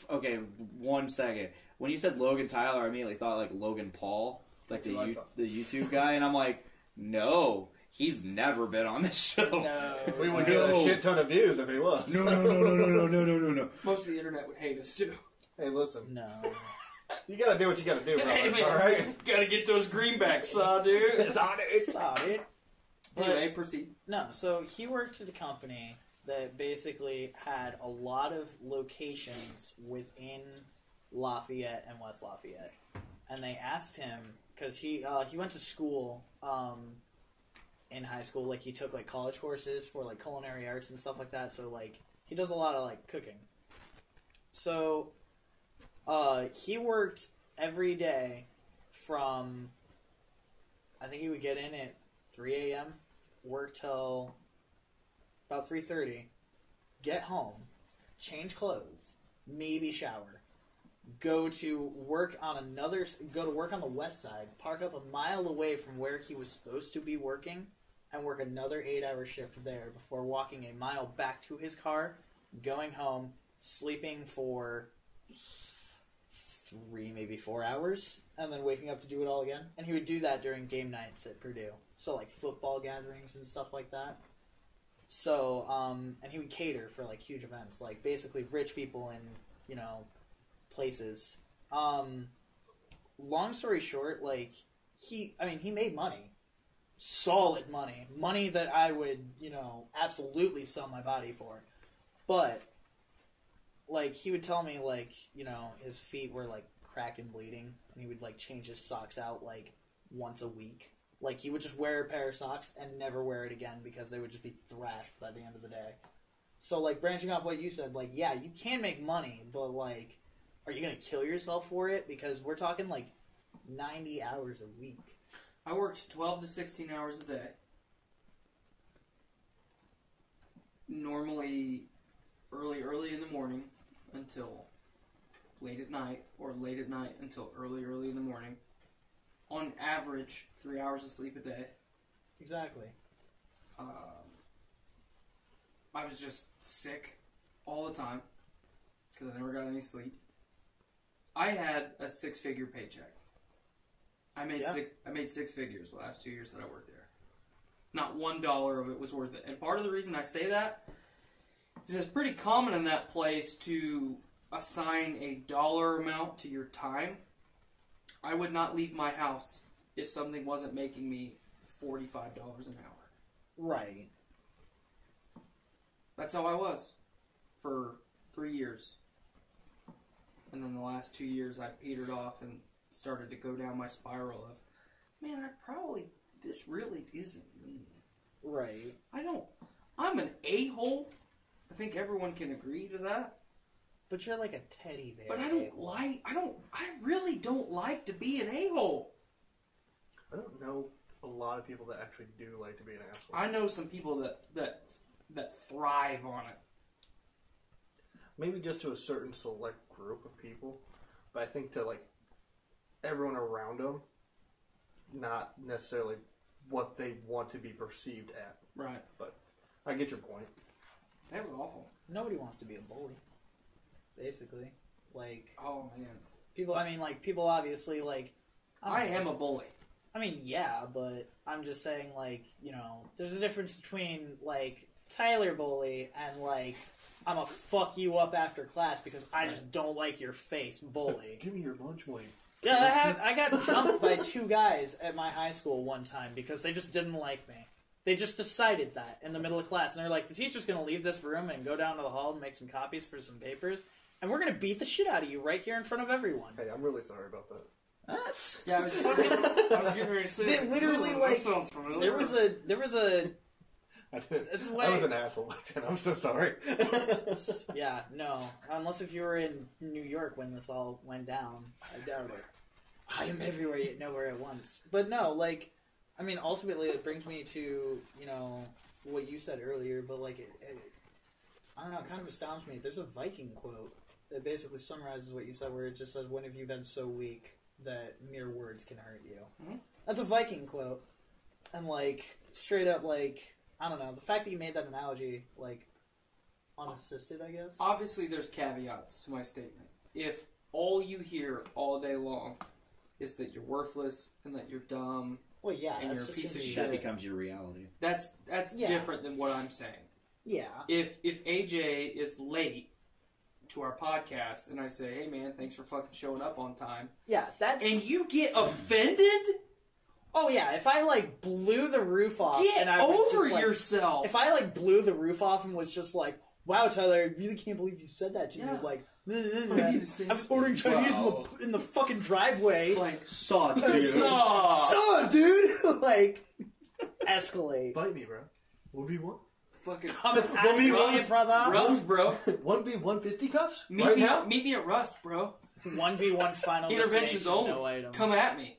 Okay, 1 second. When you said Logan Tyler, I immediately thought like Logan Paul, like That's what I thought. the YouTube guy, and I'm like, no, he's never been on this show. No. We would get a shit ton of views if he was. No. Most of the internet would hate us, too. Hey, listen. No. You gotta do what you gotta do, brother. Hey, man, Alright? gotta get those greenbacks, dude. It's on it. Sorry. Anyway, proceed. No, so he worked at a company that basically had a lot of locations within Lafayette and West Lafayette. And they asked him, because he went to school in high school, like he took like college courses for like culinary arts and stuff like that, so like he does a lot of like cooking. So he worked every day from, I think he would get in at 3 a.m., work till about 3:30, get home, change clothes, maybe shower, go to work on the west side, park up a mile away from where he was supposed to be working, and work another 8-hour shift there before walking a mile back to his car, going home, sleeping for 3, maybe 4 hours, and then waking up to do it all again. And he would do that during game nights at Purdue. So, like, football gatherings and stuff like that. So, and he would cater for, like, huge events. Like, basically rich people in, you know, places. Long story short, like, he made money. Solid money. Money that I would, you know, absolutely sell my body for. But, like, he would tell me, like, you know, his feet were, like, cracked and bleeding, and he would, like, change his socks out, like, once a week. Like, he would just wear a pair of socks and never wear it again because they would just be thrashed by the end of the day. So, like, branching off what you said, like, yeah, you can make money, but, like, are you going to kill yourself for it? Because we're talking, like, 90 hours a week. I worked 12 to 16 hours a day. Normally early in the morning until late at night, or late at night until early in the morning. On average, 3 hours of sleep a day. Exactly. I was just sick all the time because I never got any sleep. I had a 6-figure paycheck. I made six figures the last 2 years that I worked there. Not $1 of it was worth it. And part of the reason I say that is it's pretty common in that place to assign a dollar amount to your time I would not leave my house if something wasn't making me $45 an hour. Right. That's how I was for 3 years. And then the last 2 years I petered off and started to go down my spiral of, man, this really isn't me. Right. I'm an a-hole. I think everyone can agree to that. But you're like a teddy bear. But I really don't like to be an a-hole. I don't know a lot of people that actually do like to be an asshole. I know some people that thrive on it. Maybe just to a certain select group of people, but I think to like everyone around them, not necessarily what they want to be perceived at. Right. But I get your point. That was awful. Nobody wants to be a bully. Basically. Like, Oh, man. people obviously, like... I am a bully. I mean, yeah, but I'm just saying, like, there's a difference between, like, Tyler bully and, like, I'm a fuck you up after class because I just don't like your face bully. Give me your lunch money. Yeah, I got jumped by 2 guys at my high school one time because they just didn't like me. They just decided that in the middle of class. And they're like, the teacher's going to leave this room and go down to the hall and make some copies for some papers. And we're going to beat the shit out of you right here in front of everyone. Hey, I'm really sorry about that. That's... Yeah, I was getting ready to say They literally, like, that sounds familiar. There was a... This is why... I was an asshole back then. I'm so sorry. Yeah, no. Unless if you were in New York when this all went down. I doubt it. I am everywhere yet nowhere at once. But no, like... I mean, ultimately, it brings me to, what you said earlier, but, like, I don't know, it kind of astounds me. There's a Viking quote that basically summarizes what you said, where it just says, when have you been so weak that mere words can hurt you? Mm-hmm. That's a Viking quote. And, like, straight up, like, I don't know, the fact that you made that analogy, like, unassisted, I guess? Obviously, there's caveats to my statement. If all you hear all day long is that you're worthless and that you're dumb... Well, yeah, and that's you're a just piece of gonna be- shit. That becomes your reality. That's Yeah. different than what I'm saying. Yeah. If AJ is late to our podcast and I say, hey man, thanks for fucking showing up on time, Yeah, that's... and you get offended, Oh, yeah, if I, like, blew the roof off... get and I was over just, like, yourself. If I, like, blew the roof off and was just like, wow, Tyler, I really can't believe you said that to Yeah. me. Like, you to say I was ordering Chinese Wow. in the fucking driveway. like, Saw, dude. So, dude! Like, escalate. Fight me, bro. 1v1? fucking Come and ask me me, once, brother. Rust, bro. 1v1 fisticuffs? Meet Right me now? meet me at Rust, bro. 1v1 final Intervention's destination, only. no items. Come at me.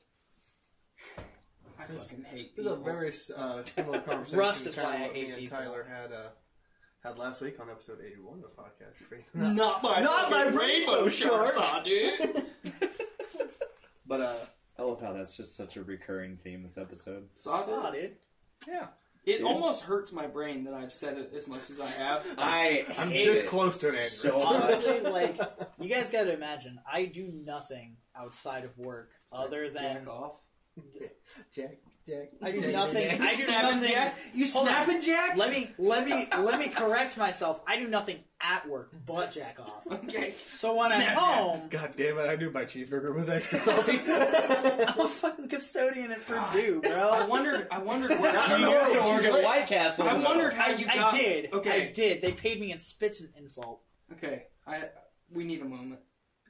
I fucking hate This is people. a very similar conversation Rust is to kind why of I what me hate and people. Tyler had last week on episode 81 of the podcast. Not my Not my fucking rainbow shark. saw, dude. But I love how that's just such a recurring theme this episode. Saw, dude. Yeah. It Dude. almost hurts my brain that I've said it as much as I have. I'm hate this it close to an aneurysm. so much. Honestly, like, you guys gotta imagine, I do nothing outside of work other than... Jack off. Jack. I do Jack, nothing. Jack. I do Snapping nothing. Jack? You Hold on. snapping Jack? Let me correct myself. I do nothing at work but jack off. Okay. So when I'm Snapchat. home, God damn it, I knew my cheeseburger was extra salty. I'm a fucking custodian at Purdue, I bro. wondered what You used to work at White Castle. I though. wondered how you got... I did. Okay. I did. They paid me in spits and insult. Okay. We need a moment.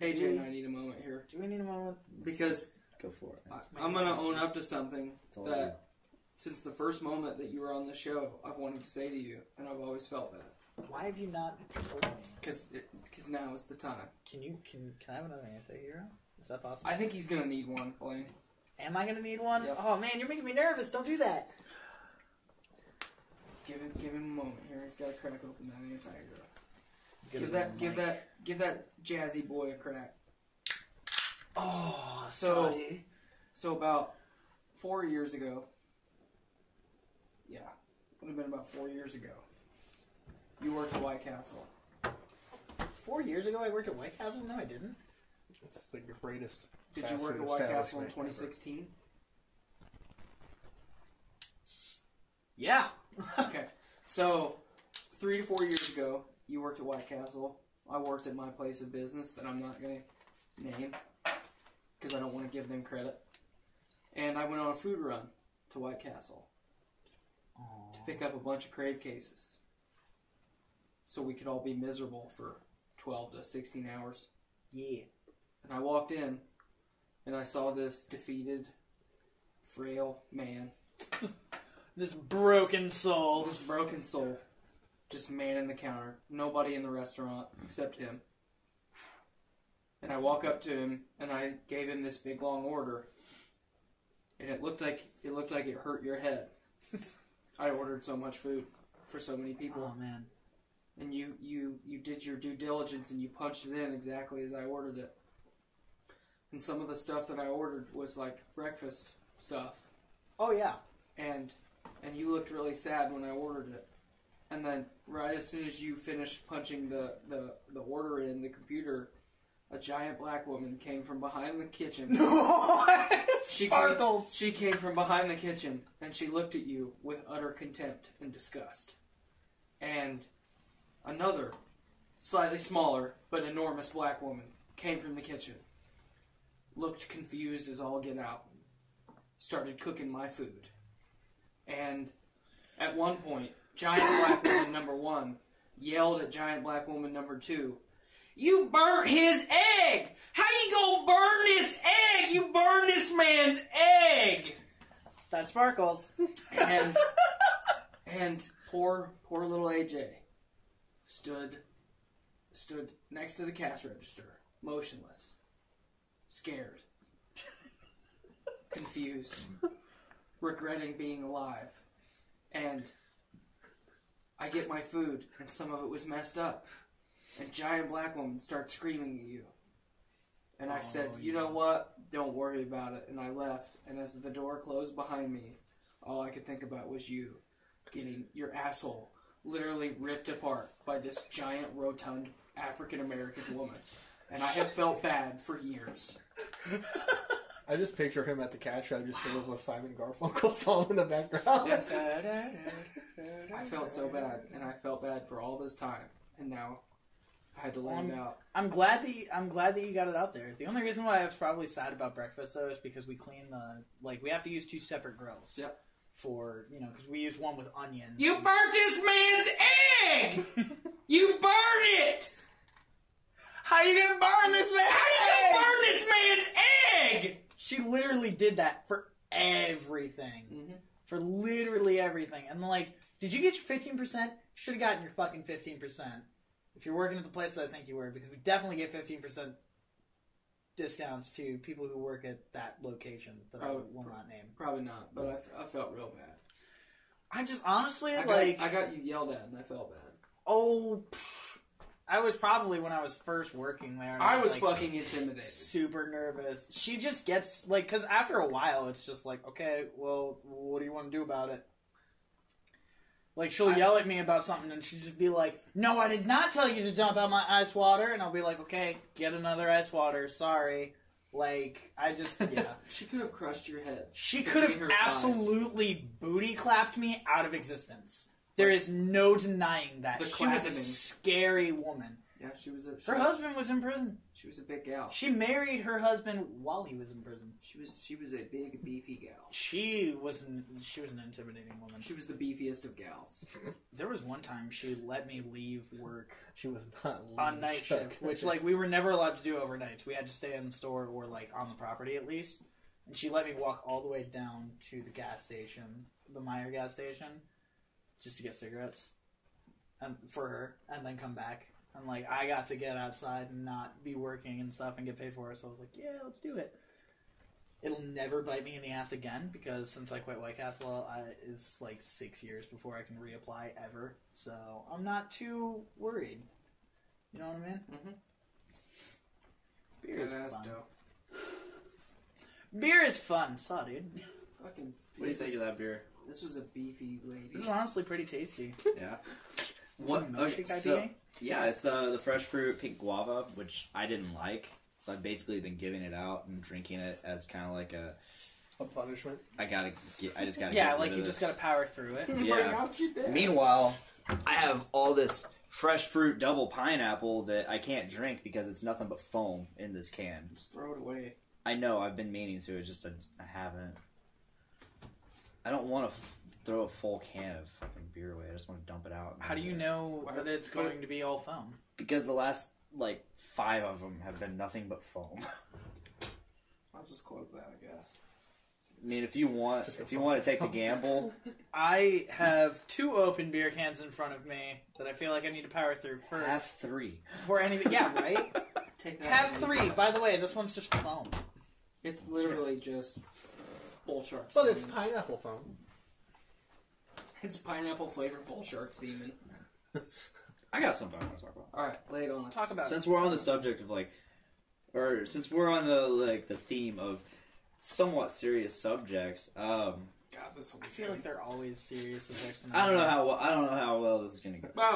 AJ and I need a moment here. Do we need a moment? Because Go for it. I'm going to own up to something It's all that since the first moment that you were on the show, I've wanted to say to you, and I've always felt that. Why have you not told me? Because now is the time. Can I have another anti-hero? Is that possible? I think he's going to need one, Blaine. Am I gonna need one? Yep. Oh man, you're making me nervous. Don't do that. Give him a moment here. He's got to crack open that anti-hero. Give Give that jazzy boy a crack. Oh, So- sorry. So about 4 years ago, yeah, would have been about 4 years ago, you worked at White Castle. 4 years ago, I worked at White Castle. No, I didn't. It's like your greatest. Did you fast work at food White Castle in establishment 2016? Yeah. Okay, so 3 to 4 years ago, you worked at White Castle. I worked at my place of business that I'm not going to name because I don't want to give them credit. And I went on a food run to White Castle to pick up a bunch of Crave cases so we could all be miserable for 12 to 16 hours. Yeah. And I walked in, and I saw this defeated, frail man. This broken soul. This broken soul. Just manning the counter. Nobody in the restaurant except him. And I walk up to him, and I gave him this big long order. And it looked like it hurt your head. I ordered so much food for so many people. Oh, man. And you did your due diligence, and you punched it in exactly as I ordered it. And some of the stuff that I ordered was like breakfast stuff. Oh, yeah. And you looked really sad when I ordered it. And then right as soon as you finished punching the order in the computer, a giant black woman came from behind the kitchen. She came from behind the kitchen, and she looked at you with utter contempt and disgust. And another, slightly smaller but enormous black woman came from the kitchen, looked confused as all get out, started cooking my food. And at one point, giant black woman number 1 yelled at giant black woman number 2, "You burnt his egg! How you gonna burn this egg? You burned this man's egg!" That sparkles. And poor little AJ stood next to the cash register, motionless, scared, confused, regretting being alive. And I get my food, and some of it was messed up. And giant black woman starts screaming at you. And I said, you know what? Don't worry about it. And I left. And as the door closed behind me, all I could think about was you getting your asshole literally ripped apart by this giant, rotund African-American woman. And I have felt bad for years. I just picture him at the cash register with a Simon Garfunkel song in the background. Yes. I felt so bad, and I felt bad for all this time, and now I had to let it out. I'm glad that you got it out there. The only reason why I was probably sad about breakfast though is because we clean we have to use 2 separate grills. Yep. For because we use one with onions. You burnt this man's egg. You burn it. How you gonna burn this man's egg? How you gonna burn this man's egg? She literally did that for everything. Mm-hmm. For literally everything. And did you get your 15%? Should have gotten your fucking 15%. If you're working at the place that I think you were, because we definitely get 15% discounts to people who work at that location that I will not name. Probably not, but I felt real bad. I just honestly I got you yelled at, and I felt bad. Oh, I was probably when I was first working there. I was fucking intimidated. Super nervous. She just gets, because after a while, it's just okay, well, what do you want to do about it? She'll yell at me about something, and she'll just be like, "No, I did not tell you to dump out my ice water." And I'll be like, "Okay, get another ice water. Sorry." I just, yeah. She could have crushed your head. She could have absolutely booty clapped me out of existence. There is no denying that. She was a scary woman. Yeah, she was her husband was in prison. She was a big gal. She married her husband while he was in prison. She was a big, beefy gal. She was an intimidating woman. She was the beefiest of gals. There was one time she let me leave work. She was not on night shift, which we were never allowed to do overnights. We had to stay in the store or on the property at least. And she let me walk all the way down to the gas station, the Meyer gas station, just to get cigarettes, and for her, and then come back. And I got to get outside and not be working and stuff and get paid for it. So I was like, yeah, let's do it. It'll never bite me in the ass again because since I quit White Castle, it's 6 years before I can reapply ever. So I'm not too worried. You know what I mean? Mm-hmm. Beer is fun. Beer is fun. Saw, dude. Fucking. What do you think of that beer? This was a beefy lady. This is honestly pretty tasty. Yeah. What milkshake IPA? Yeah, it's the fresh fruit pink guava, which I didn't like. So I've basically been giving it out and drinking it as kind of like a punishment. I just gotta. Yeah, get rid of you just gotta power through it. Yeah. Meanwhile, I have all this fresh fruit double pineapple that I can't drink because it's nothing but foam in this can. Just throw it away. I know I've been meaning to. It's just I haven't. I don't want to throw a full can of fucking beer away. I just want to dump it out. How do you know that it's going to be all foam? Because the last 5 of them have been nothing but foam. I'll just close that, I guess. I mean, if you want to take the gamble, I have 2 open beer cans in front of me that I feel like I need to power through first. have 3. Before anything, yeah, right. Take that. Have 3. By the way, this one's just foam. It's literally just bull shark. But it's semen. pineapple foam. It's pineapple flavored bull shark semen. I got something I want to talk about. All right, lay it on us. Talk about Since it. we're on the subject of since we're on the theme of somewhat serious subjects, God, this will be I feel like they're always serious subjects. I don't know how well this is gonna go. I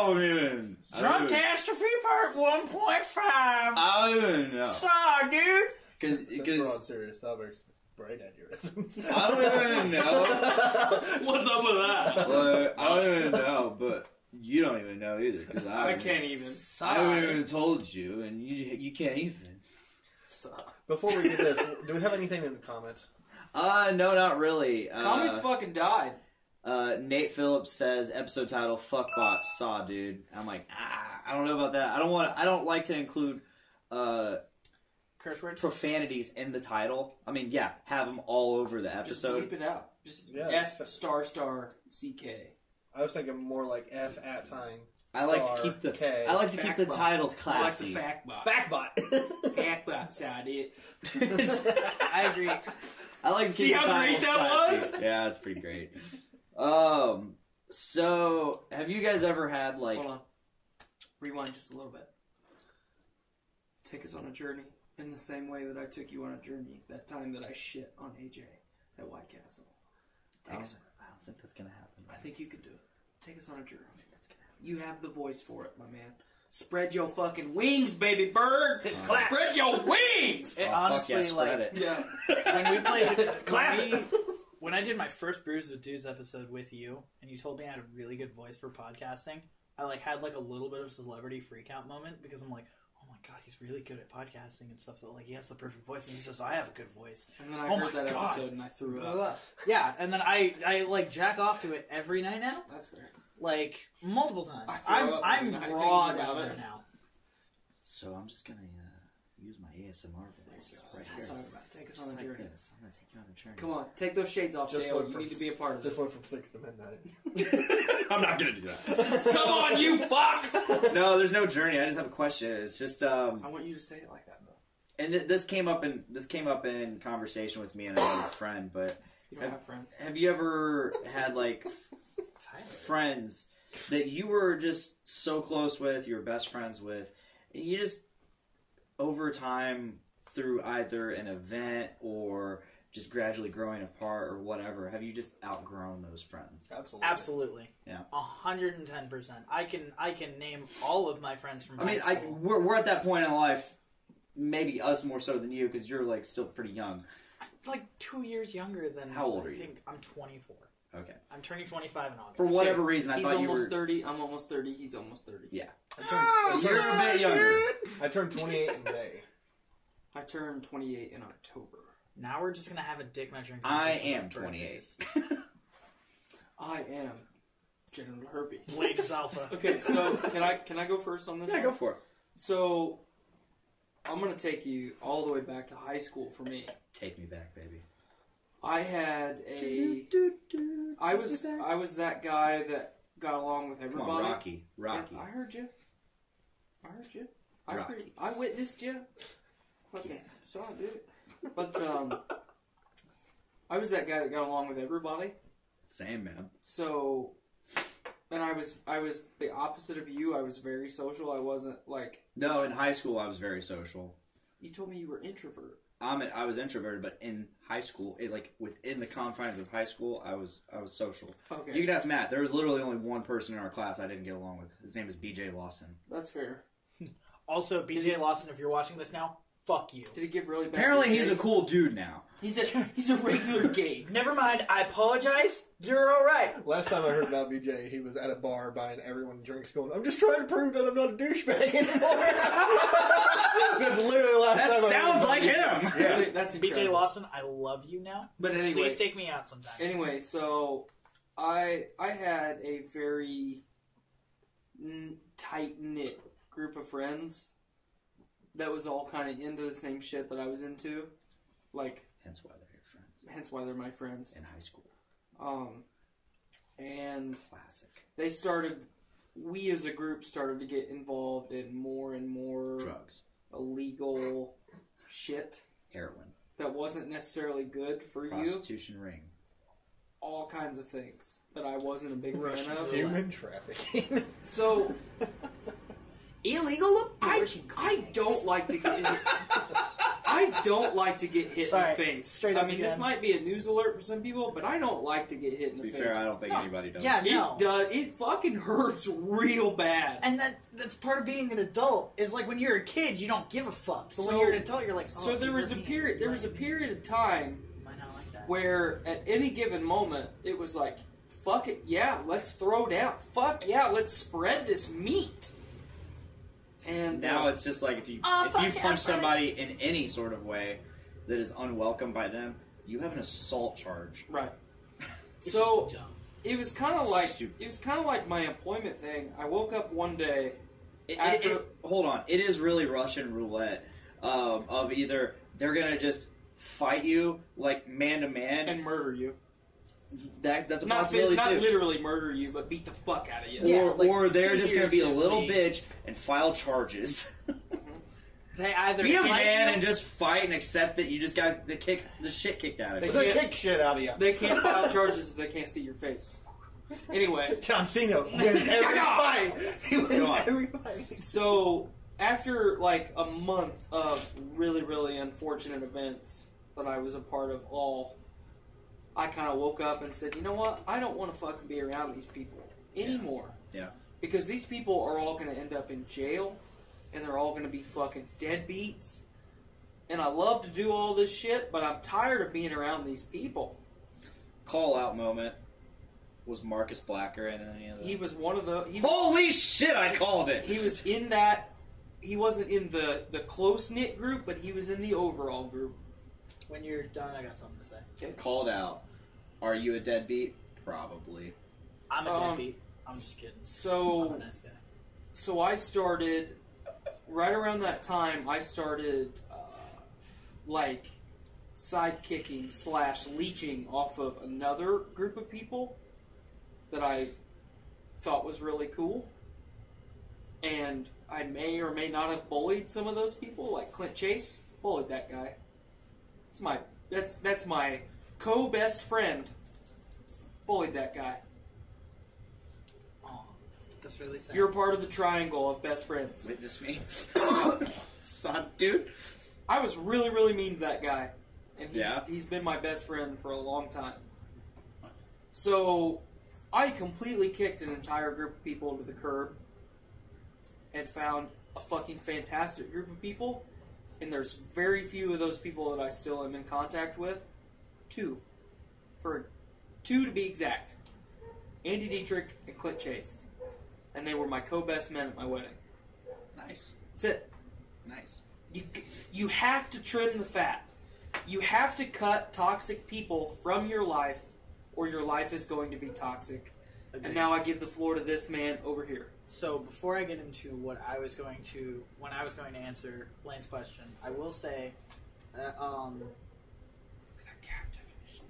don't even. Drunkastrophe Part 1.5. I don't even know. Sorry, dude. Since we're on Because serious topics, brain aneurysms. I don't even know. What's up with that? I don't even know, but you don't even know either. Cause I can't even. I haven't even told you, and you can't even. Before we do this, do we have anything in the comments? No, not really. Comments fucking died. Nate Phillips says episode title "Fuckbot Saw Dude." I'm like, I don't know about that. I don't like to include Curse words. profanities in the title. I mean, yeah, have them all over the Just episode. bleep it out. Just Yeah, F star CK. I was thinking more like F @ sign. I like star, to keep the K. I like to keep the Fact bot. titles I like the classy. fact bot. Factbot. Fact bot side it. I agree. I like to See keep how the great titles that classy. was? Yeah, it's pretty great. So have you guys ever had Hold on. Rewind just a little bit. Take us on a journey in the same way that I took you on a journey that time that I shit on AJ at White Castle. I don't think that's gonna happen. I think you could do it. Take us on a journey. You have the voice for it, my man. Spread your fucking wings, baby bird. Spread your wings. It Oh, honestly, fuck yeah, spread it. Yeah. when we played, Clap when I did my first Brews with Dudes episode with you, and you told me I had a really good voice for podcasting, I had a little bit of celebrity freak out moment because I'm like, oh my god, he's really good at podcasting and stuff. So he has the perfect voice, and he says I have a good voice. And then I Oh heard my that God. episode and I threw up. Yeah, and then I jack off to it every night now, That's fair. multiple times. I throw up I'm when I raw think about down it. there now. So I'm just gonna use my ASMR voice right That's here. what I'm talking about. Take us Just on a like journey. this. I'm gonna take you on a journey. Come on, take those shades off, Just Dale. went You from- need to be a part of this. Just went from 6 to midnight. I'm not gonna do that. Come on, you fuck! No, there's no journey. I just have a question. It's just I want you to say it like that, though. and this came up in conversation with me and another friend. But You don't have friends. have you ever had friends that you were just so close with, you were best friends with, and you just over time through either an event or just gradually growing apart or whatever, have you just outgrown those friends? Absolutely. Absolutely. Yeah. 110%. I can name all of my friends from high school. We're at that point in life, maybe us more so than you because you're still pretty young. 2 years younger than. How old are you? I think I'm 24. Okay. I'm turning 25 in August. For whatever reason, I He's thought you almost were 30. I'm almost 30. He's almost 30. Yeah. I You're a bit younger. I turned 28 in May. I turned 28 in October. Now we're just gonna have a dick measuring I contest. am for 28. I am genital herpes. Ladies alpha. Okay, so can I go first on this? Yeah, one? go for it. So I'm gonna take you all the way back to high school for me. Take me back, baby. I had I was that guy that got along with Come everybody. on, Rocky. Yeah, I heard you. Rocky. I witnessed you. Fucking saw it, dude. But I was that guy that got along with everybody. Same, man. So, and I was the opposite of you. I was very social. I wasn't like. No, in high school I was very social. You told me you were introvert. I was introverted, but in high school, within the confines of high school, I was social. Okay, You can ask Matt. There was literally only one person in our class I didn't get along with. His name is BJ Lawson. that's fair. Also, BJ Lawson, if you're watching this now, fuck you. Did it give really bad? Apparently, he's a reviews? cool dude now. He's a regular gay. Never mind. I apologize. You're all right. Last time I heard about BJ, he was at a bar buying everyone drinks going, I'm just trying to prove that I'm not a douchebag anymore. That's literally the last That time I sounds heard like him. him. Yeah. That's BJ incredible. Lawson, I love you now. But anyway, Please take me out sometime. Anyway, so I had a very tight knit group of friends that was all kind of into the same shit that I was into, like Hence why they're your friends hence why they're my friends. in high school. And Classic. we as a group started to get involved in more and more Drugs, illegal shit heroin, that wasn't necessarily good for you. prostitution ring. All kinds of things that I wasn't a big fan of. Human trafficking. So Illegal I abortion don't like to get hit. I don't like to get hit Sorry, in the face. straight I up mean, this again. might be a news alert for some people, but I don't like to get hit in To the be face. fair, I don't think anybody does. Yeah, no. It does. It fucking hurts real bad. And that's part of being an adult. Is like when you're a kid, you don't give a fuck. But when So- you're an adult, you're like, oh, So if there you was were a me, period. There was a period of time might not like that. where, at any given moment, it was like, "Fuck it, yeah, let's throw down. Fuck yeah, let's spread this meat." And Now it's just like if you Oh, fuck yeah, punch spread it. somebody in any sort of way that is unwelcome by them, you have an assault charge. right. So Dumb. it was kind of like Stupid. my employment thing. I woke up one day. It, hold on, it is really Russian roulette of either they're gonna just fight you like man to man, And murder you. that's a Not possibility too. literally murder you, but beat the fuck out of you. Yeah, like or they're just gonna be a little figuratively. bitch and file charges. They either Be a fight man you- and just fight and accept that you just got the shit kicked out of you. They kick shit out of you. They can't file charges if they can't see your face. Anyway, John Cena wins every fight. He wins Come on. every fight. so after like a month of really, really unfortunate events that I was a part of I kind of woke up and said, you know what? I don't want to fucking be around these people anymore. Yeah. Because these people are all going to end up in jail, and they're all going to be fucking deadbeats. And I love to do all this shit, but I'm tired of being around these people. Call out moment. Was Marcus Blacker in any of that? He was one of the... Holy shit! I called it. He was in that... He wasn't in the close-knit group, but he was in the overall group. When you're done, I got something to say. Called out. Are you a deadbeat? Probably. I'm a deadbeat. I'm just kidding. I'm So... a nice guy. So I started... Right around that time, I started, like, sidekicking / leeching off of another group of people that I thought was really cool. And I may or may not have bullied some of those people, like Clint Chase. Bullied that guy. That's my co-best friend. Bullied that guy. Aw, that's really sad. You're a part of the triangle of best friends. Witness me. Son, dude. I was really, really mean to that guy. And Yeah? he's been my best friend for a long time. So, I completely kicked an entire group of people to the curb and found a fucking fantastic group of people. And there's very few of those people that I still am in contact with. Two to be exact. Andy Dietrich and Clint Chase. And they were my co-best men at my wedding. Nice. That's it. Nice. You have to trim the fat. You have to cut toxic people from your life, or your life is going to be toxic. Agreed. And now I give the floor to this man over here. So before I get into when I was going to answer Lane's question, I will say,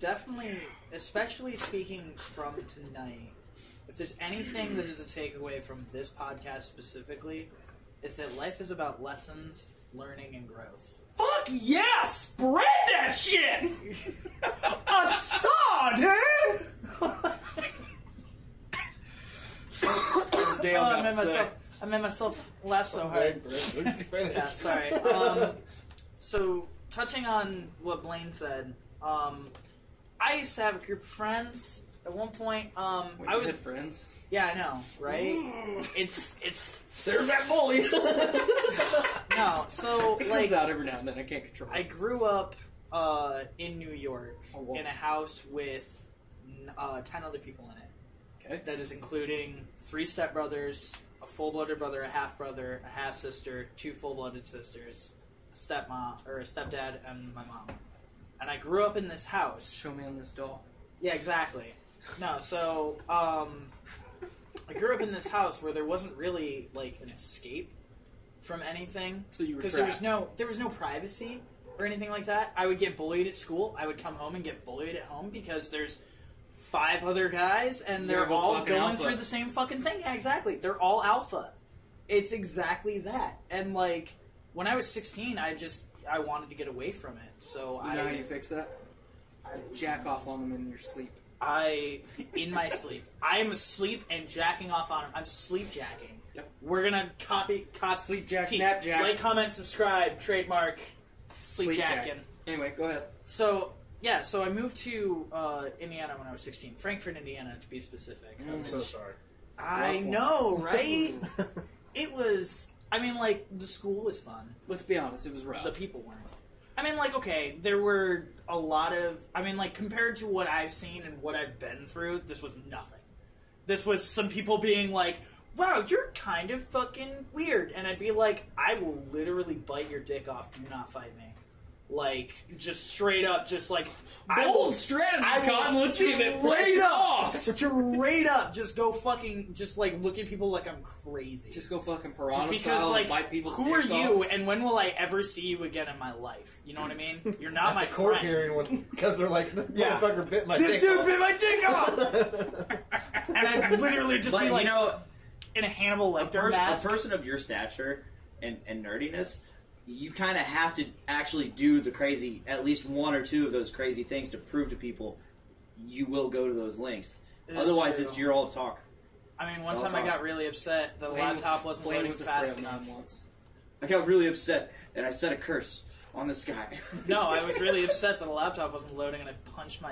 definitely, especially speaking from tonight, if there's anything that is a takeaway from this podcast specifically, is that life is about lessons, learning, and growth. Fuck yes! Spread that shit! I saw, dude. What's Dale got to say? I made myself laugh so hard. Yeah, sorry. So, touching on what Blaine said, I used to have a group of friends. At one point, Wait, I you was. had friends. Yeah, I know, right? It's There's that bully. no. So It like, comes out every now and then. I can't control I it. grew up in New York Oh, wow. in a house with 10 other people in it. Okay. That is including 3 stepbrothers, a a full-blooded brother, a half-brother, a half-sister, 2 full-blooded sisters, a stepmom, or a stepdad, and my mom. And I grew up in this house. Show me on this doll. Yeah, exactly. No, so, I grew up in this house where there wasn't really, like, an escape from anything. So you were Because there was no privacy or anything like that. I would get bullied at school. I would come home and get bullied at home because there's 5 other guys and they're all going alpha. through the same fucking thing. Yeah, exactly. They're all alpha. It's exactly that. And, like, when I was 16, I wanted to get away from it. So You know how you fix that? Jack off on them in your sleep. In my sleep. I am asleep and jacking off on him. I'm sleep jacking. Yep. We're gonna copy Sleep jack, snap jack. Like, comment, subscribe, trademark, sleep jacking. Anyway, go ahead. So, yeah, so I moved to Indiana when I was 16. Frankfort, Indiana, to be specific. I'm so sorry. I know, right? It was, I mean, like, the school was fun. Let's be honest, it was rough. The people weren't. I mean, like, okay, there were a lot of... I mean, like, compared to what I've seen and what I've been through, this was nothing. This was some people being like, wow, you're kind of fucking weird. And I'd be like, I will literally bite your dick off. Do not fight me. Like, just straight up, just like... Bold strategy, Cotton. Let's see if it plays off. Straight up, just go fucking... Just, like, look at people like I'm crazy. Just go fucking piranha Just because, style like, and bite people's who are dicks you, off. and when will I ever see you again in my life? You know what I mean? You're not At my the court friend. hearing because they're like, this Yeah. motherfucker bit my This dick dude off. bit my dick off! And I'd literally just But be like, you know, in a Hannibal a Lecter mask. person of your stature and nerdiness, you kind of have to actually do the crazy, at least 1 or 2 of those crazy things to prove to people you will go to those links. It's Otherwise, true. you're all talk. I mean, one All time I talk. got really upset. The Blaine- laptop wasn't Blaine loading was afraid fast of enough. mine once. I got really upset, and I said a curse on this guy. No, I was really upset that the laptop wasn't loading, and I punched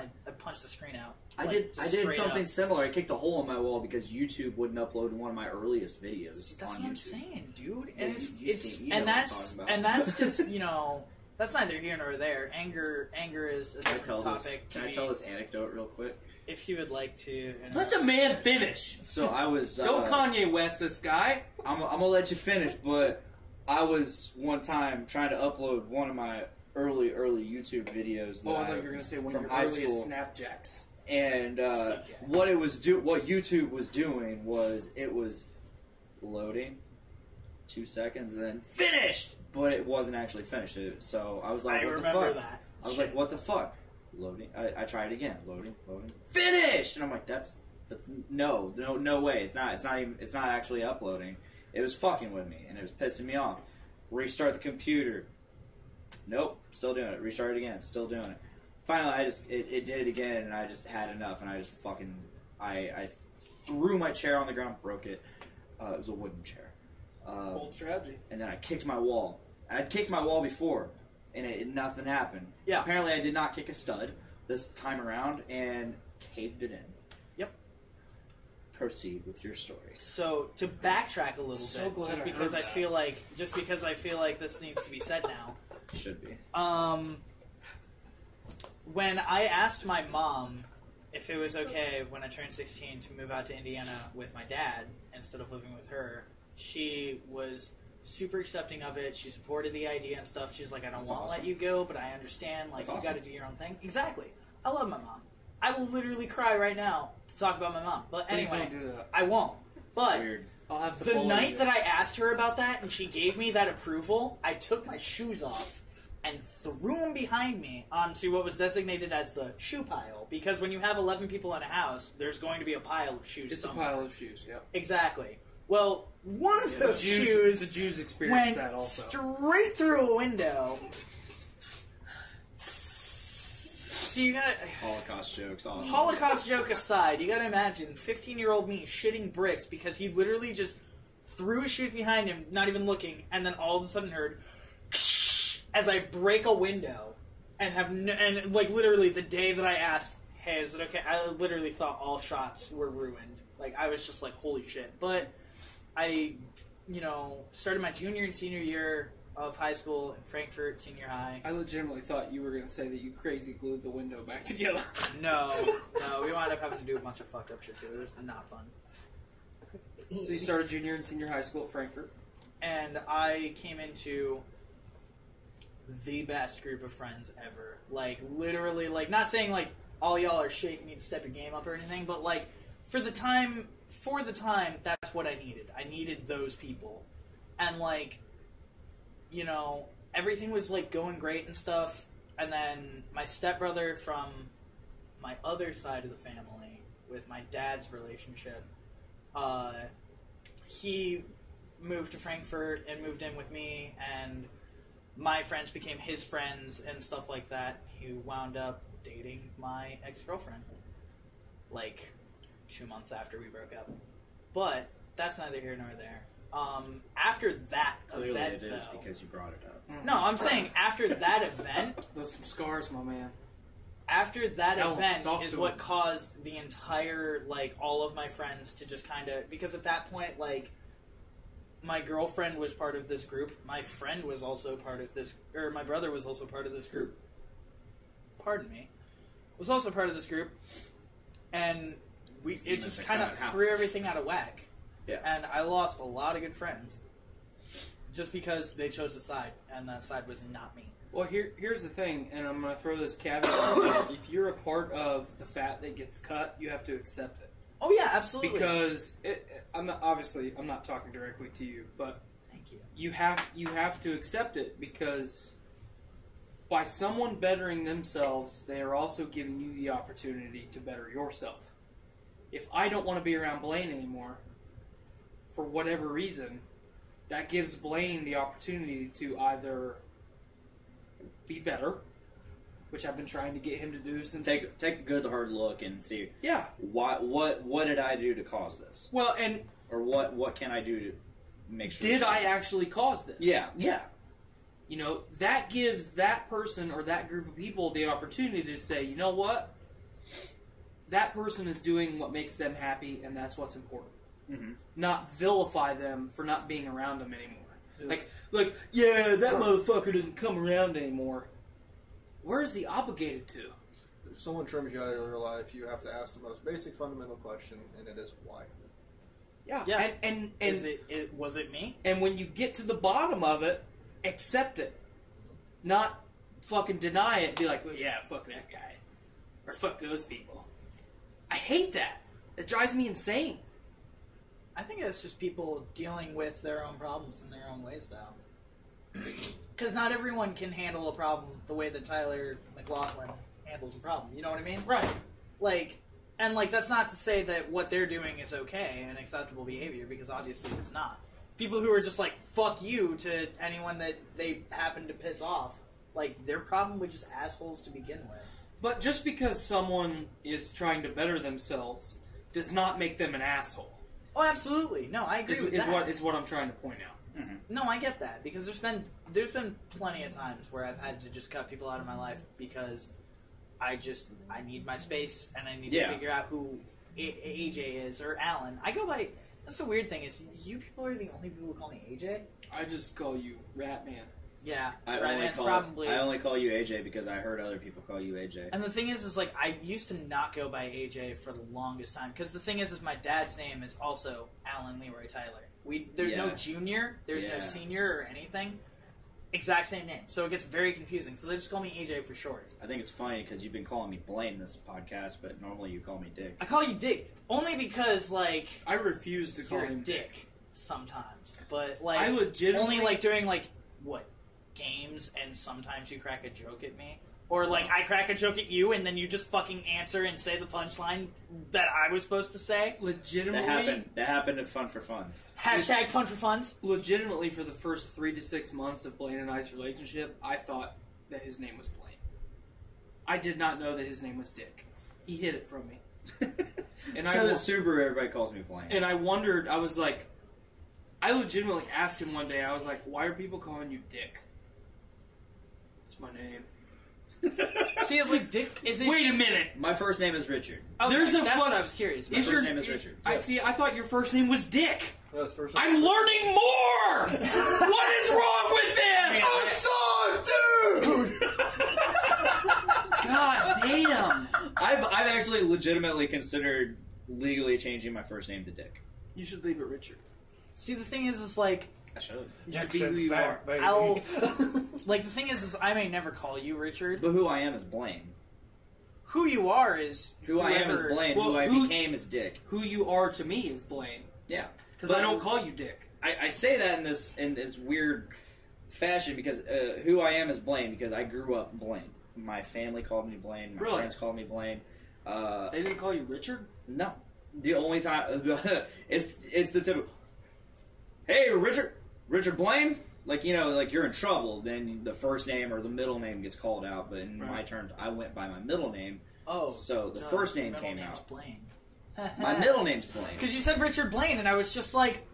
the screen out. I Like, did just something straight up. similar. I kicked a hole in my wall because YouTube wouldn't upload one of my earliest videos. That's on what I'm YouTube. saying, dude. Yeah, And you it's see- you know and what I'm that's talking about. and that's just that's neither here nor there. Anger is a Can I different tell this? topic. Can I tell this anecdote real quick? If you would like to. And Let the man finish. So I was. Don't Kanye West this guy. I'm gonna let you finish, but I was one time trying to upload one of my early YouTube videos. That Oh, I thought you were going to say one of from your high earliest school. Snapjacks. And what YouTube was doing was it was loading 2 seconds and then finished, but it wasn't actually finished. So I was like, I what remember the fuck? that. I was Shit. like, what the fuck? Loading. I tried again. Loading. Finished. And I'm like, that's no way. It's not actually uploading. It was fucking with me, and it was pissing me off. Restart the computer. Nope, still doing it. Restart it again, still doing it. Finally, it did it again, and I just had enough, and I just fucking I threw my chair on the ground, broke it. It was a wooden chair. Bold strategy. And then I kicked my wall. I'd kicked my wall before, and nothing happened. Yeah. Apparently, I did not kick a stud this time around, and caved it in. Yep. Proceed with your story. So to backtrack a little So bit, glad just I because heard I that. feel like this needs to be said now. Should be. When I asked my mom if it was okay when I turned 16 to move out to Indiana with my dad instead of living with her, she was super accepting of it. She supported the idea and stuff. She's like, I don't That's want to awesome. let you go, but I understand. Like, That's you awesome. got to do your own thing. Exactly. I love my mom. I will literally cry right now to talk about my mom. But Please anyway, don't do that. I won't. But Weird. I'll have to the bully night you. that I asked her about that and she gave me that approval, I took my shoes off and threw them behind me onto what was designated as the shoe pile. Because when you have 11 people in a house, there's going to be a pile of shoes It's somewhere. a pile of shoes, yep. Exactly. Well, one of The those Jews shoes experienced went that also. straight through a window. So you gotta... Holocaust jokes. Awesome. Holocaust joke aside, you gotta imagine 15-year-old me shitting bricks because he literally just threw his shoes behind him, not even looking, and then all of a sudden heard as I break a window and and like literally the day that I asked, hey, is it okay? I literally thought all shots were ruined. Like I was just like, holy shit. But I, started my junior and senior year of high school in Frankfort, senior high. I legitimately thought you were going to say that you crazy glued the window back together. No, we wound up having to do a bunch of fucked up shit too. It was not fun. So you started junior and senior high school at Frankfurt. And I came into the best group of friends ever. Like, literally, like, not saying, like, all y'all are shit, you need to step your game up or anything, but, like, for the time, that's what I needed. I needed those people. And, like, you know, everything was, like, going great and stuff. And then my stepbrother from my other side of the family, with my dad's relationship, he moved to Frankfurt and moved in with me, and my friends became his friends and stuff like that. He wound up dating my ex-girlfriend, like, 2 months after we broke up. But that's neither here nor there. After that Clearly event, it is though, because you brought it up. no, I'm saying after that event, Those some scars, my man. after that Talk event is to what him. caused the entire, like, all of my friends to just kind of, because at that point, like, my girlfriend was part of this group, my friend was also part of this, or my brother was also part of this group, pardon me, was also part of this group, and it just kind of threw everything out of whack. Yeah. And I lost a lot of good friends just because they chose a side, and that side was not me. Well, here's the thing, and I'm going to throw this caveat out there. If you're a part of the fat that gets cut, you have to accept it. Oh yeah, absolutely. Because I'm not talking directly to you, but Thank you. you have to accept it, because by someone bettering themselves, they are also giving you the opportunity to better yourself. If I don't want to be around Blaine anymore, for whatever reason, that gives Blaine the opportunity to either be better, which I've been trying to get him to do since... Take a good hard look and see. Yeah. What did I do to cause this? Well, and... Or what can I do to make sure... Did I actually cause this? Yeah. You know, that gives that person or that group of people the opportunity to say, you know what? That person is doing what makes them happy, and that's what's important. Mm-hmm. Not vilify them for not being around them anymore. Like, yeah, that motherfucker doesn't come around anymore. Where is he obligated to? If someone trims you out of your life, you have to ask the most basic fundamental question, and it is why. Yeah. And was it me? And when you get to the bottom of it, accept it. Not fucking deny it and be like, well, yeah, fuck that guy. Or fuck those people. I hate that. It drives me insane. I think that's just people dealing with their own problems in their own ways, though. Because not everyone can handle a problem the way that Tyler McLaughlin handles a problem. You know what I mean? Right. Like, and like that's not to say that what they're doing is okay and acceptable behavior, because obviously it's not. People who are just like, fuck you to anyone that they happen to piss off, like, they're probably just assholes to begin with. But just because someone is trying to better themselves does not make them an asshole. Oh, absolutely. No, I agree with that. Is what I'm trying to point out. Mm-hmm. No, I get that, because there's been plenty of times where I've had to just cut people out of my life because I need my space and I need to figure out who AJ is or Alan. I go by. That's the weird thing is you people are the only people who call me AJ. I just call you Rat Man. Yeah, I only call you AJ because I heard other people call you AJ. And the thing is like I used to not go by AJ for the longest time because the thing is my dad's name is also Alan Leroy Tyler. There's no junior, there's no senior or anything. Exact same name, so it gets very confusing. So they just call me AJ for short. I think it's funny because you've been calling me Blaine this podcast, but normally you call me Dick. I call you Dick only because like I refuse to call you're him a dick sometimes, but like I legitimately only like during like what games, and sometimes you crack a joke at me, or like I crack a joke at you, and then you just fucking answer and say the punchline that I was supposed to say. Legitimately, That happened at Fun for Funds. Hashtag Fun for Funds. Legitimately, for the first 3 to 6 months of Blaine and I's relationship, I thought that his name was Blaine. I did not know that his name was Dick. He hid it from me. And Because at Subaru, everybody calls me Blaine. And I wondered, I was like, I legitimately asked him one day, I was like, why are people calling you Dick? It's my name. See, it's like Dick. Is it? Wait a minute. My first name is Richard. Okay, There's a that's fun- what I was curious about. My first name is Richard. I thought your first name was Dick. That's first. I'm learning more! What is wrong with this? Dude! God damn. I've actually legitimately considered legally changing my first name to Dick. You should leave it Richard. See, the thing is like, I should. You should be who Accent's you back, are. baby. I'll like the thing is I may never call you Richard. But who I am is Blaine. Who you are is Who I am is whoever- Blaine. Well, who I who- became is Dick. Who you are to me is Blaine. Yeah. Because But I don't call you Dick. I say that in this weird fashion because who I am is Blaine because I grew up Blaine. My family called me Blaine. My Really? friends called me Blaine. They didn't call you Richard? No. The only time it's the typical. Hey, Richard Blaine. Like like you're in trouble. Then the first name or the middle name gets called out. But in my turn, I went by my middle name. Oh, So the duh, first name your came middle name's out. Blaine. My middle name's Blaine. Because you said Richard Blaine, and I was just like,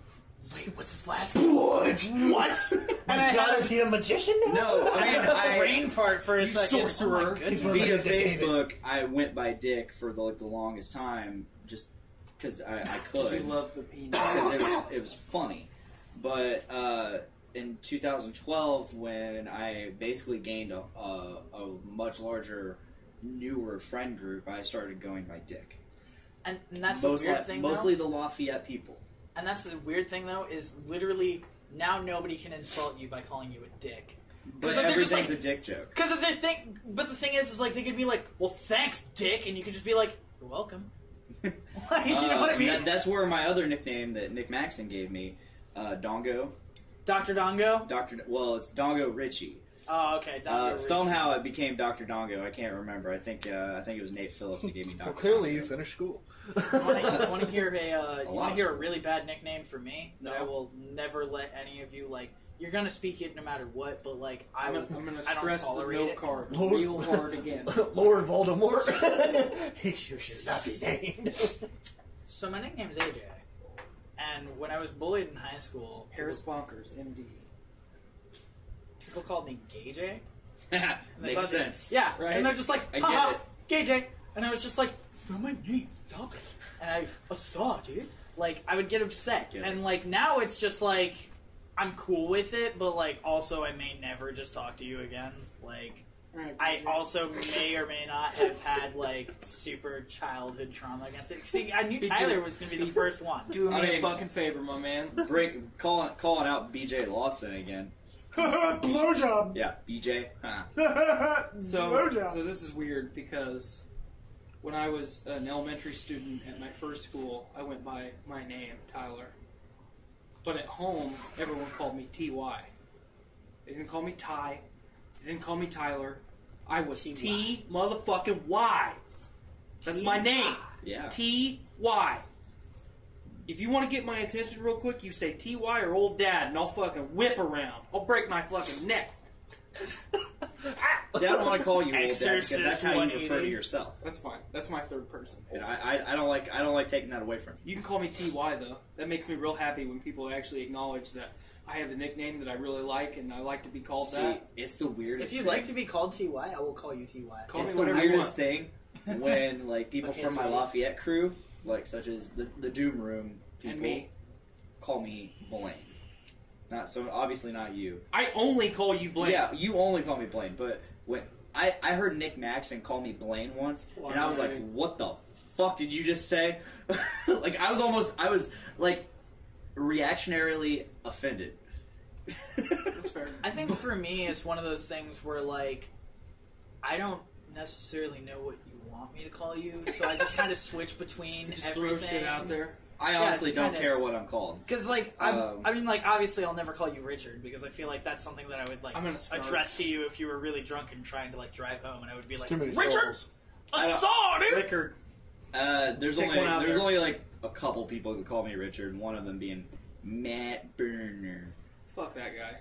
wait, what's his last name? What? And I God, had is he a magician now? No, I mean a brain fart for a second. sorcerer. Oh my goodness. He's one via of the David. Facebook, I went by Dick for the longest time, just because I Because could. you love the peanut. Because it was funny. But in 2012, when I basically gained a much larger, newer friend group, I started going by Dick. And that's the weird thing, mostly though. the Lafayette people. And that's the weird thing, though, is literally now nobody can insult you by calling you a dick. But they're just everything's like- a dick joke. Because if they think, but the thing is like they could be like, well, thanks, Dick, and you could just be like, you're welcome. Like, you know what I mean? That's where my other nickname that Nick Maxon gave me, Dongo. Dr. Dongo? It's Dongo Richie. Oh, okay. Dr. Somehow it became Dr. Dongo. I can't remember. I think it was Nate Phillips that gave me Dr. Well, clearly Dongo. you finished school. Want to hear a really bad nickname for me that I No. will never let any of you like. You're gonna speak it no matter what, but like I'm going to I don't stress the tolerate no it. card Lord. real hard again. Lord Voldemort. He should not be named. So my nickname's AJ, and when I was bullied in high school, Harris Bonkers, MD. people called me Gay J. And they Makes thought that- sense. Yeah, Right. and they're just like, I get haha, it. Gay J. And I was just like, it's not my name, stop it. And I saw, dude. Like, I would get upset. Get it. And, like, now it's just like, I'm cool with it, but, like, also I may never just talk to you again. Like, Right, I also may or may not have had, like, super childhood trauma against it. See, I knew Tyler was going to be the first one. Do me I mean- a fucking favor, my man. Calling out BJ Lawson again. Blowjob. Yeah, BJ. So this is weird because when I was an elementary student at my first school, I went by my name, Tyler. But at home, everyone called me TY. They didn't call me Ty. They didn't call me Tyler. I was TY. T motherfucking Y. That's my name. Yeah. TY. If you want to get my attention real quick, you say TY or old dad, and I'll fucking whip around. I'll break my fucking neck. See, I don't want to call you old dad because Exorcist that's how you 180. refer to yourself. That's fine. That's my third person. And I don't like taking that away from you. You can call me TY though. That makes me real happy when people actually acknowledge that I have a nickname that I really like and I like to be called See, that. it's the weirdest. If you'd thing. like to be called TY, I will call you TY. Call It's me the whatever you weirdest want. thing when like people Okay, from my sweetie. Lafayette crew, like such as the Doom Room people, And me. call me Blaine. Not so obviously not you. I only call you Blaine. Yeah, you only call me Blaine. But when I heard Nick Maxon call me Blaine once, and I was like, Why? "What the fuck did you just say?" Like I was like reactionarily offended. That's fair. I think for me, it's one of those things where, like, I don't necessarily know what you want me to call you, so I just kind of switch between Just everything. throw shit out there. I Yeah, honestly it's don't kinda- care what I'm called. Because, like, I mean, like, obviously I'll never call you Richard, because I feel like that's something that I would, like, I'm gonna start. address to you if you were really drunk and trying to, like, drive home, and I would be like, Too many Richard! syllables. I saw, dude! Rickard. There's Take one out there. only like a couple people that call me Richard. One of them being Matt Burner. Fuck that guy.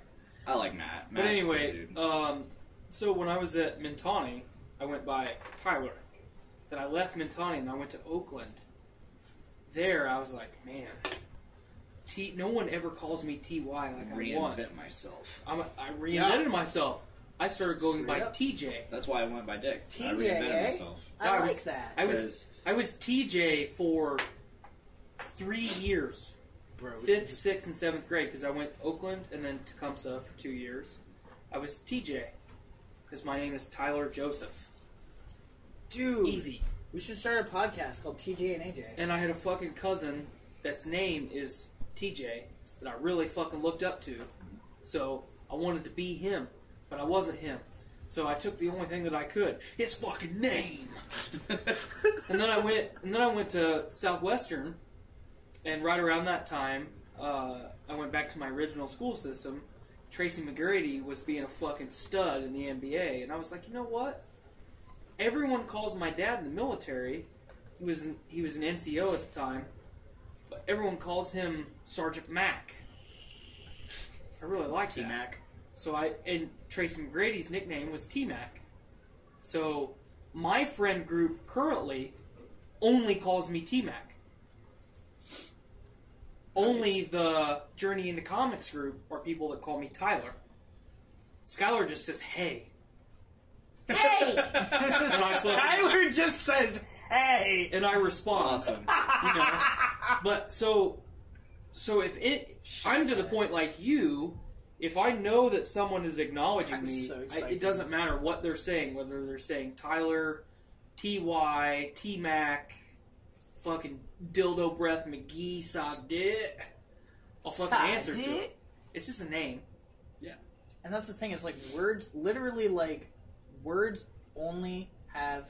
I like Matt. But Matt's a cool anyway, dude. so when I was at Mentani, I went by Tyler. Then I left Mentani and I went to Oakland. There, I was like, man, no one ever calls me TY like I want. Reinvent myself. I reinvented myself. I started going by Straight up. TJ. That's why I went by Dick. I TJ, reinvented eh? myself. I I was- like that. I was TJ for 3 years. Bro, 5th, 6th, and 7th grade because I went Oakland and then Tecumseh for 2 years. I was TJ because my name is Tyler Joseph. dude, Easy. we should start a podcast called TJ and AJ. And I had a fucking cousin that's name is TJ that I really fucking looked up to. So I wanted to be him, but I wasn't him. So I took the only thing that I could, his fucking name. and then I went to Southwestern, and right around that time, I went back to my original school system. Tracy McGrady was being a fucking stud in the NBA, and I was like, you know what? Everyone calls my dad in the military. He was an NCO at the time, but everyone calls him Sergeant Mac. I really like T-Mac. And Tracy McGrady's nickname was T-Mac. So my friend group currently only calls me T-Mac. Only the Journey into Comics group are people that call me Tyler. Skylar just says, hey. Hey! Tyler just says, hey! And I respond. Awesome. You know? But so if I'm to the point like you, if I know that someone is acknowledging me, it doesn't matter what they're saying, whether they're saying Tyler, TY, T-Mac, fucking Dildo Breath McGee, Sadet, I'll fucking answer to it. It's just a name. Yeah. And that's the thing, is like words, literally like, words only have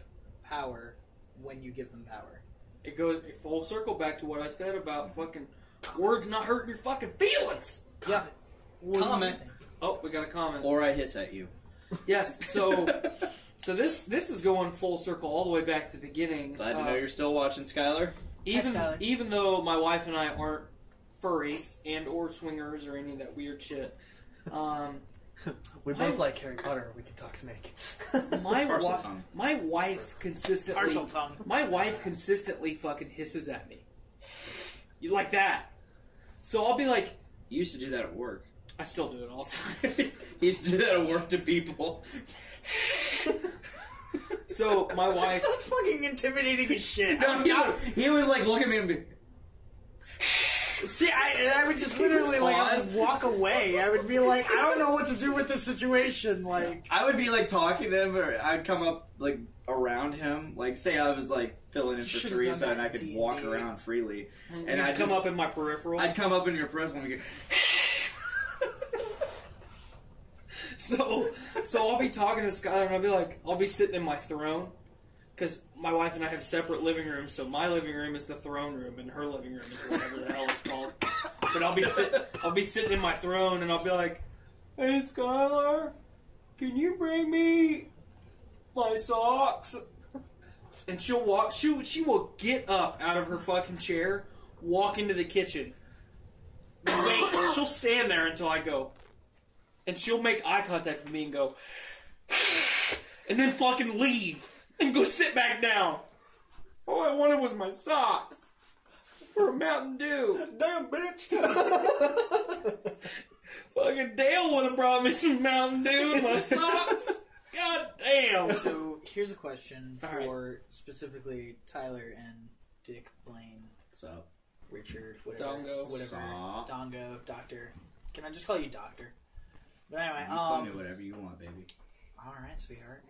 power when you give them power. It goes full circle back to what I said about fucking words not hurting your fucking feelings. Yeah. Comment. Oh, we got a comment. Or I hiss at you. Yes, so this is going full circle all the way back to the beginning. Glad to know you're still watching, Skylar. Even though my wife and I aren't furries and or swingers or any of that weird shit, We both like Harry Potter. We can talk snake. my wife consistently Partial tongue. My wife consistently fucking hisses at me. You like that? So I'll be like, You used to do that at work. I still do it all the time. He used to do that at work to people. So my wife. That sounds fucking intimidating as shit. No, he would like look at me and be. See, I would just literally I would walk away. I would be like, I don't know what to do with this situation. Like, I would be like talking to him, or I'd come up like around him. Like, say I was like filling in for Should've Teresa, done that and I could D&D. walk around freely. And I'd come up in my peripheral. I'd come up in your peripheral and go. So I'll be talking to Skylar, and I'll be sitting in my throne, because my wife and I have separate living rooms. So my living room is the throne room, and her living room is whatever the hell it's called. But I'll be sitting in my throne, and I'll be like, "Hey Skylar, can you bring me my socks?" And she'll walk. She will get up out of her fucking chair, walk into the kitchen. Wait, she'll stand there until I go. And she'll make eye contact with me and go, and then fucking leave and go sit back down. All I wanted was my socks for a Mountain Dew. Damn, bitch! Fucking Dale would have brought me some Mountain Dew and my socks. God damn. so here's a question All for specifically Tyler and Dick, Blaine, What's up? Richard, whatever, Dongo. whatever, Saw. Dongo, Doctor. Can I just call you Doctor? But anyway, You call me whatever you want, baby. all right, sweetheart.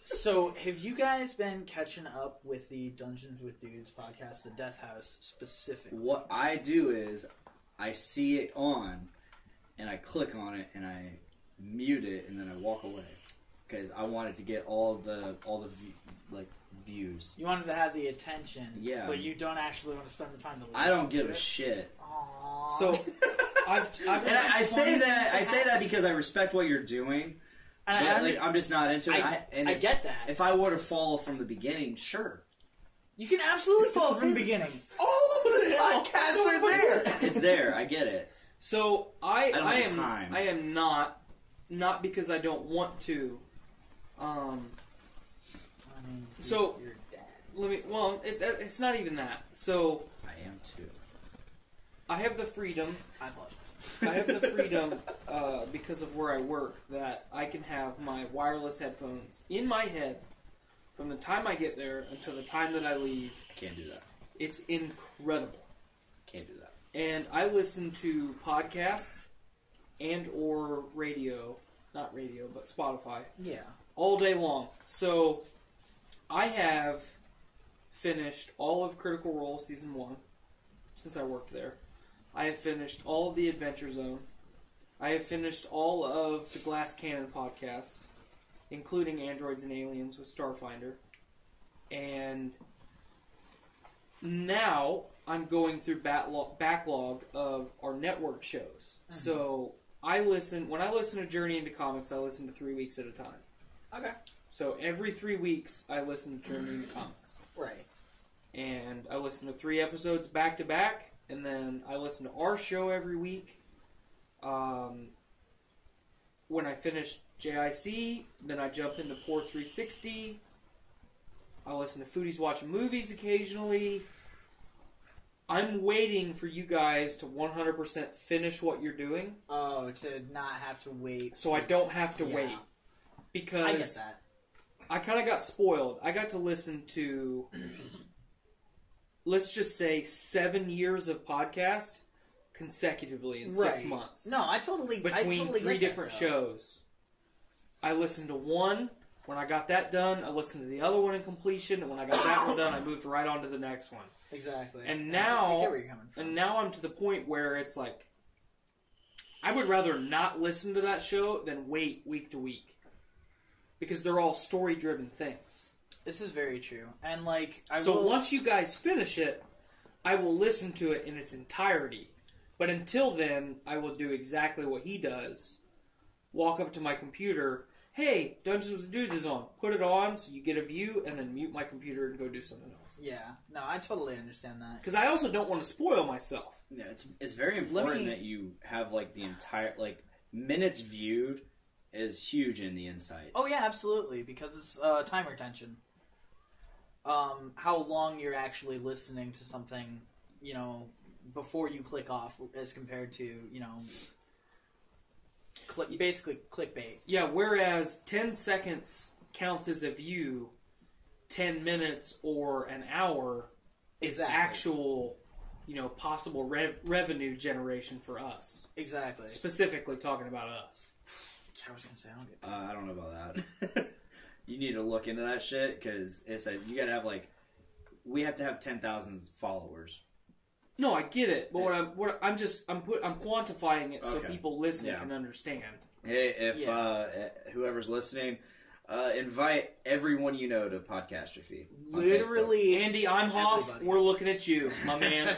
So, have you guys been catching up with the Dungeons with Dudes podcast, the Death House specifically? What I do is I see it on, and I click on it, and I mute it, and then I walk away because I wanted to get all the views. You wanted to have the attention, Yeah. but you don't actually want to spend the time to listen. I don't give to a it. shit. Aww. So I've And I say that because I respect what you're doing. And But, like, I'm just not into it. I get that. If I were to follow from the beginning, sure. You can absolutely follow from the beginning. All of the podcasts are there. It's there. I get it. So I don't have the time. I am not because I don't want to. I mean, So- your dad. It's not even that. So I am too. I have the freedom. I apologize. I have the freedom because of where I work that I can have my wireless headphones in my head from the time I get there until the time that I leave. Can't do that. It's incredible. Can't do that. And I listen to podcasts and or radio, not radio, but Spotify, Yeah. all day long. So I have finished all of Critical Role Season 1, since I worked there. I have finished all of the Adventure Zone. I have finished all of the Glass Cannon podcasts, including Androids and Aliens with Starfinder. And now I'm going through backlog of our network shows. Mm-hmm. So when I listen to Journey into Comics, I listen to 3 weeks at a time. Okay. So every 3 weeks, I listen to Journey into Comics. Right. And I listen to 3 episodes back to back, and then I listen to our show every week. When I finish JIC, then I jump into Pour 360. I listen to Foodies Watching Movies occasionally. I'm waiting for you guys to 100% finish what you're doing. Oh, to not have to wait. So I don't have to wait. Because I get that. I kind of got spoiled. I got to listen to, let's just say, 7 years of podcast consecutively in 6 months. No, I totally between 3 different shows. I listened to one. When I got that done, I listened to the other one in completion, and when I got that one done, I moved right on to the next one. Exactly. And now, I get where you're coming from. And now I'm to the point where it's like, I would rather not listen to that show than wait week to week, because they're all story-driven things. This is very true, and once you guys finish it, I will listen to it in its entirety. But until then, I will do exactly what he does. Walk up to my computer. Hey, Dungeons with the Dudes is on. Put it on so you get a view, and then mute my computer and go do something else. Yeah, no, I totally understand that. Because I also don't want to spoil myself. Yeah, it's very important that you have the entire minutes viewed is huge in the insights. Oh yeah, absolutely, because it's time retention. How long you're actually listening to something, before you click off, as compared to basically clickbait. Yeah, whereas 10 seconds counts as a view, 10 minutes or an hour is actual, possible revenue generation for us. Exactly. Specifically talking about us. I was going to say, I don't get that. I don't know about that. You need to look into that shit, because it said you got to have, we have to have 10,000 followers. No, I get it, but I'm quantifying it so people listening can understand. Hey, if whoever's listening, invite everyone you know to Podcastrophe. Literally, Andy Imhoff, we're looking at you, my man.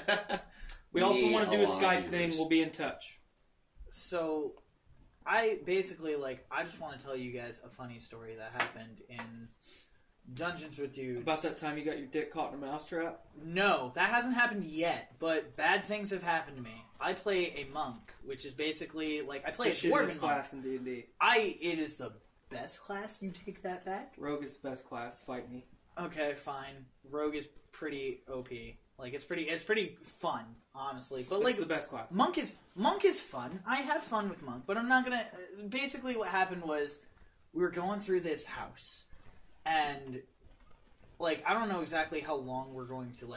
We also want to do a Skype thing. We'll be in touch. So, I basically I just want to tell you guys a funny story that happened in Dungeons with Dudes. About that time you got your dick caught in a mousetrap? No, that hasn't happened yet, but bad things have happened to me. I play a monk, which is basically, I play a dwarven class in D&D. It is the best class? You take that back? Rogue is the best class. Fight me. Okay, fine. Rogue is pretty OP. It's pretty fun, honestly. But it's the best class. Monk is fun. I have fun with Monk, but I'm not gonna... Basically what happened was, we were going through this house, and, I don't know exactly how long we're going to,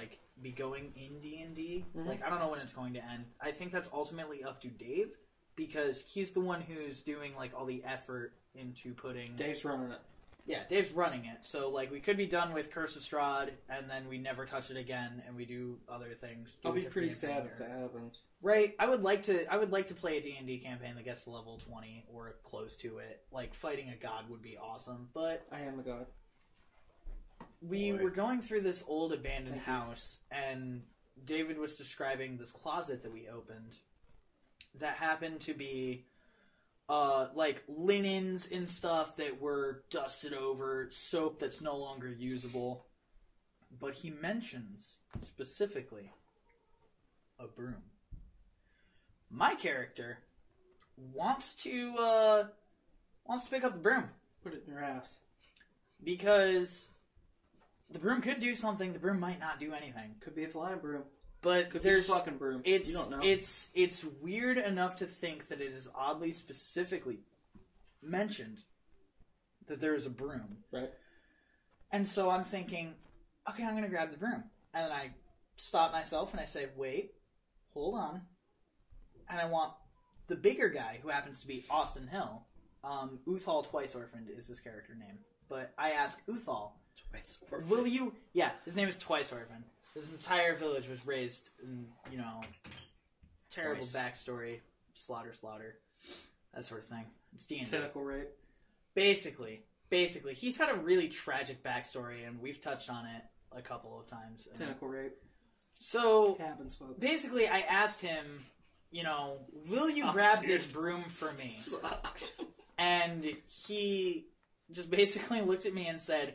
be going in D&D. Mm-hmm. I don't know when it's going to end. I think that's ultimately up to Dave, because he's the one who's doing, all the effort into putting... Dave's running it. Yeah, Dave's running it. So, we could be done with Curse of Strahd, and then we never touch it again, and we do other things. I'll be pretty sad if that happens. Right. I would like to play a D&D campaign that gets to level 20, or close to it. Fighting a god would be awesome, but... I am a god. We were going through this old abandoned house, and David was describing this closet that we opened that happened to be linens and stuff that were dusted over, soap that's no longer usable. But he mentions specifically a broom. My character wants to pick up the broom. Put it in your ass. Because the broom could do something, the broom might not do anything. Could be a flying broom. But could there's be a fucking broom. You don't know. It's weird enough to think that it is oddly specifically mentioned that there is a broom. Right. And so I'm thinking, okay, I'm going to grab the broom. And then I stop myself and I say, wait, hold on. And I want the bigger guy, who happens to be Austin Hill. Uthal Twice Orphaned is his character name. But I ask Uthal, Twice orphan. Will you? Yeah, his name is Twice Orphan. His entire village was raised in, terrible Twice. backstory, slaughter, that sort of thing. It's D&D. Tentacle rape. Basically, he's had a really tragic backstory, and we've touched on it a couple of times. And Tentacle rape. so, Happens, folks. basically, I asked him, will you grab this broom for me? And he just basically looked at me and said,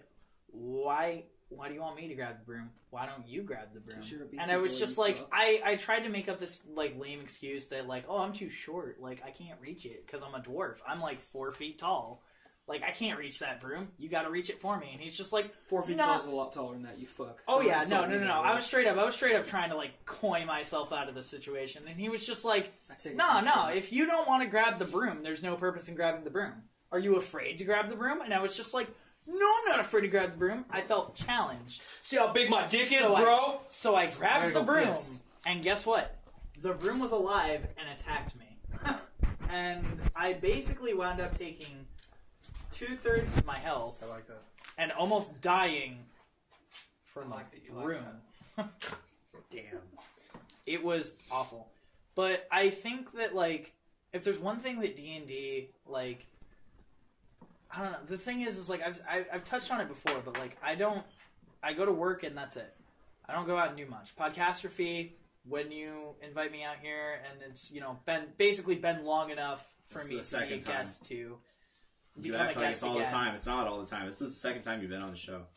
why do you want me to grab the broom? Why don't you grab the broom? And I was just like, I tried to make up this lame excuse that I'm too short. I can't reach it because I'm a dwarf. I'm 4 feet tall. I can't reach that broom. You got to reach it for me. And he's just 4 feet tall is a lot taller than that. You fuck. Oh yeah, no. I was straight up trying to coy myself out of the situation. And he was just like, no. If you don't want to grab the broom, there's no purpose in grabbing the broom. Are you afraid to grab the broom? And I was just like, no, I'm not afraid to grab the broom. I felt challenged. See how big my dick is, So bro? So I grabbed the broom, piss. and guess what? The broom was alive and attacked me. And I basically wound up taking 2/3 of my health I like that. and almost dying from I like that you like broom. Damn. It was awful. But I think that, if there's one thing that D&D, I don't know. The thing is I've touched on it before, but I go to work and that's it. I don't go out and do much. Podcastrophe, when you invite me out here, and it's been long enough for It's me the to be a second time. guest to You become act a like guest it's all again. the time. It's not all the time. This is the second time you've been on the show.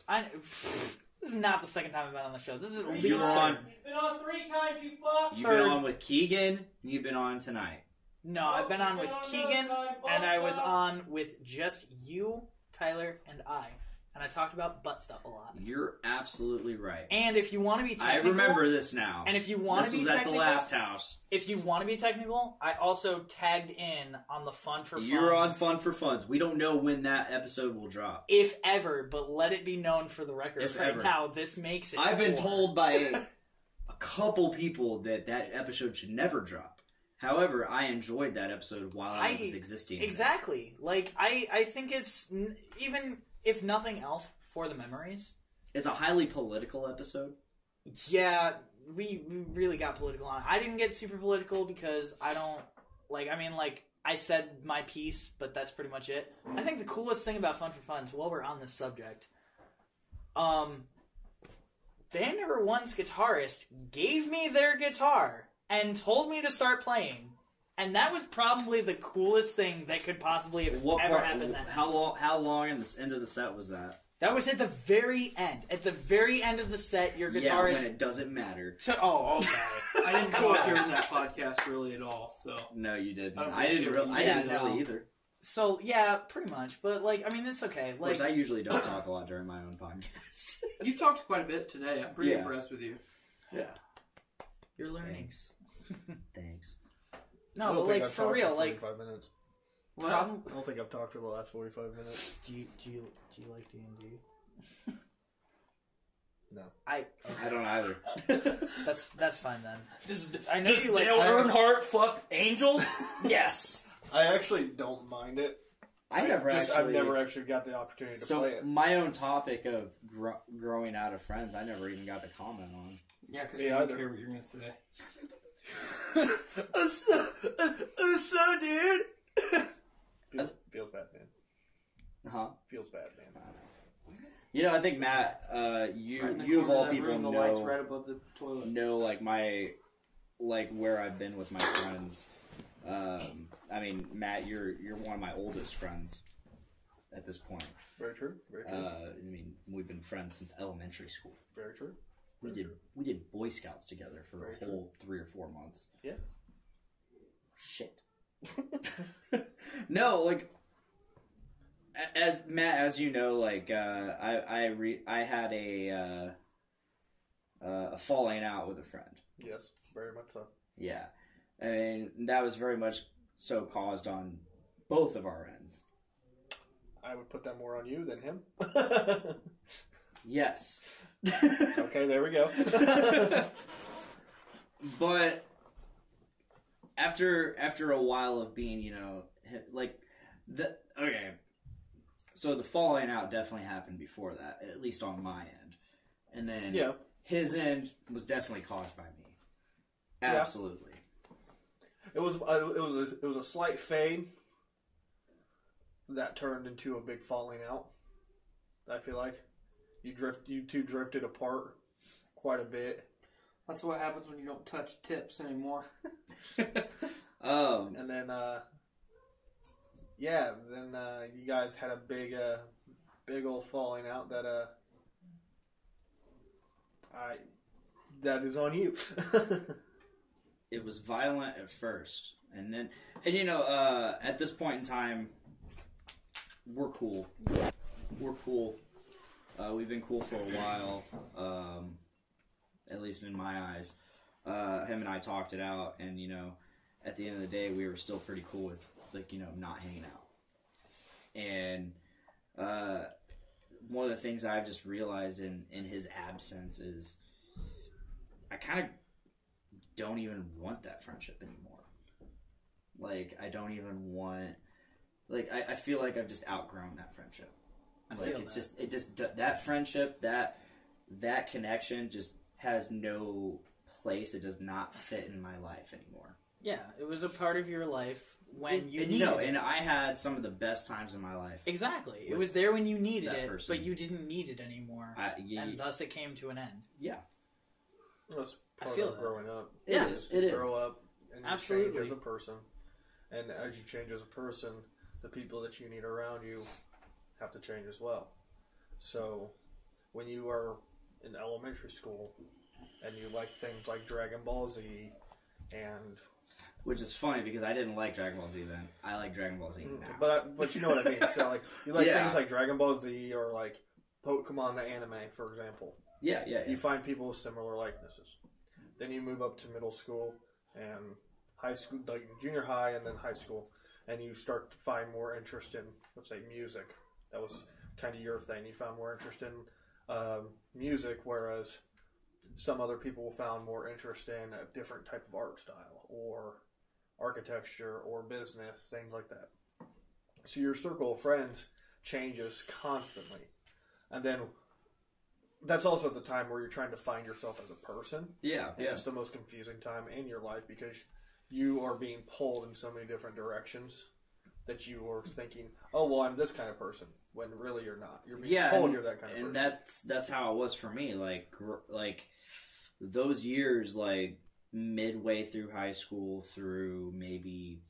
This is not the second time I've been on the show. This is at You least were on. He's been on 3 times, you fuck. You've Third. been on with Keegan. And you've been on tonight. No, I've been on with Keegan, and I was on with just you, Tyler, and I. And I talked about butt stuff a lot. You're absolutely right. And if you want to be I technical, remember this now. And if you want this to be was at technical, the last house. If you want to be technical, I also tagged in on the Fun for Fun. You're on Fun for Funds. We don't know when that episode will drop. If ever, but let it be known for the record If right ever. now, this makes it. I've been 4. told by a couple people that episode should never drop. However, I enjoyed that episode while I was existing. Exactly. I think it's, even if nothing else, for the memories. It's a highly political episode. Yeah, we really got political on it. I didn't get super political because I don't, I said my piece, but that's pretty much it. I think the coolest thing about Fun for Funds, while we're on this subject, Band Number One's guitarist gave me their guitar and told me to start playing. And that was probably the coolest thing that could possibly have ever happened. How long in the end of the set was that? That was at the very end. At the very end of the set, your guitarist... Yeah, when it doesn't matter. Oh, okay. I didn't talk during that podcast really at all, so. No, you didn't. I I didn't no. really either. So, yeah, pretty much. But, it's okay. Of course, I usually don't talk a lot during my own podcast. You've talked quite a bit today. I'm pretty Yeah. impressed with you. Yeah. You're learning. Thanks. Thanks. No, I don't but, think I've for talked real, for 45 minutes. What? I don't think I've talked for the last 45 minutes. Do you like D&D? No. I don't either. That's fine then. Does I know you like... Dale Earnhardt fuck angels? Yes. I actually don't mind it. I've never actually got the opportunity to play it. My own topic of growing out of friends, I never even got to comment on. Yeah, because Me we don't either. care what you're going to say. so, dude. Feels bad, man. Huh? Feels bad, man. You know, I think Matt, you Right in the of corner all that people room, the light's know right above the toilet. where I've been with my friends. I mean, Matt, you're one of my oldest friends at this point. Very true. Very true. I mean, we've been friends since elementary school. Very true. We did Boy Scouts together for Very a whole 3 or 4 months. Yeah. Shit. No, as Matt, as you know, I had a falling out with a friend. Yes, very much so. Yeah, I mean that was very much so caused on both of our ends. I would put that more on you than him. Yes. Okay, there we go. But after a while of being, okay. So the falling out definitely happened before that, at least on my end. And then his end was definitely caused by me. Absolutely. It was a slight fade that turned into a big falling out. I feel like you two drifted apart quite a bit. That's what happens when you don't touch tips anymore. And then you guys had a big old falling out that is on you. It was violent at first, and at this point in time, we're cool. We're cool. We've been cool for a while, at least in my eyes. Him and I talked it out, and at the end of the day, we were still pretty cool with not hanging out. And one of the things I've just realized in his absence is I kind of don't even want that friendship anymore. Like, I don't even want... Like, I feel like I've just outgrown that friendship. That friendship, that connection just has no place. It does not fit in my life anymore. Yeah, it was a part of your life when you needed it. And I had some of the best times in my life. Exactly. It was there when you needed it, person. but you didn't need it anymore. And thus it came to an end. Yeah. That's part I feel of growing up. It is. You grow up and you Absolutely. change as a person. And as you change as a person, the people that you need around you have to change as well. So when you are in elementary school and you like things like Dragon Ball Z and... Which is funny because I didn't like Dragon Ball Z then. I like Dragon Ball Z now. But you know what I mean. So like you like things like Dragon Ball Z or like Pokemon the anime, for example. Yeah. You find people with similar likenesses. Then you move up to middle school and high school, like junior high and then high school, and you start to find more interest in, let's say, music. That was kind of your thing. You found more interest in music, whereas some other people found more interest in a different type of art style or architecture or business, things like that. So your circle of friends changes constantly. And then that's also the time where you're trying to find yourself as a person. Yeah. And it's the most confusing time in your life because you are being pulled in so many different directions that you are thinking, oh, well, I'm this kind of person, when really you're not. You're being told you're that kind of person. And that's how it was for me. Like those years, like midway through high school through maybe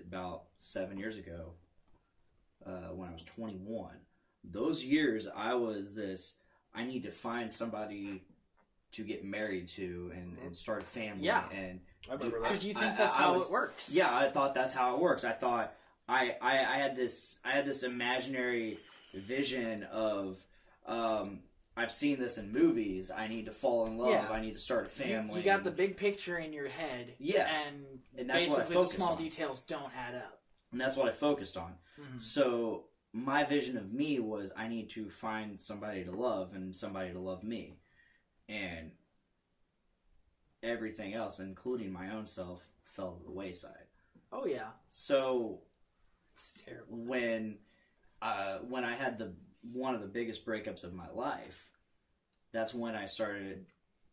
about 7 years ago, when I was 21, those years I was I need to find somebody to get married to and start a family. Yeah. And I remember that. Because you think that's how it works. Yeah, I thought that's how it works. I thought I had this imaginary vision of I've seen this in movies. I need to fall in love. Yeah. I need to start a family. You got the big picture in your head. Yeah. And that's what I basically the focused small on. details don't add up. And that's what I focused on. Mm-hmm. So my vision of me was I need to find somebody to love and somebody to love me. And everything else, including my own self, fell to the wayside. Oh, yeah. So It's terrible. when I had one of the biggest breakups of my life, that's when I started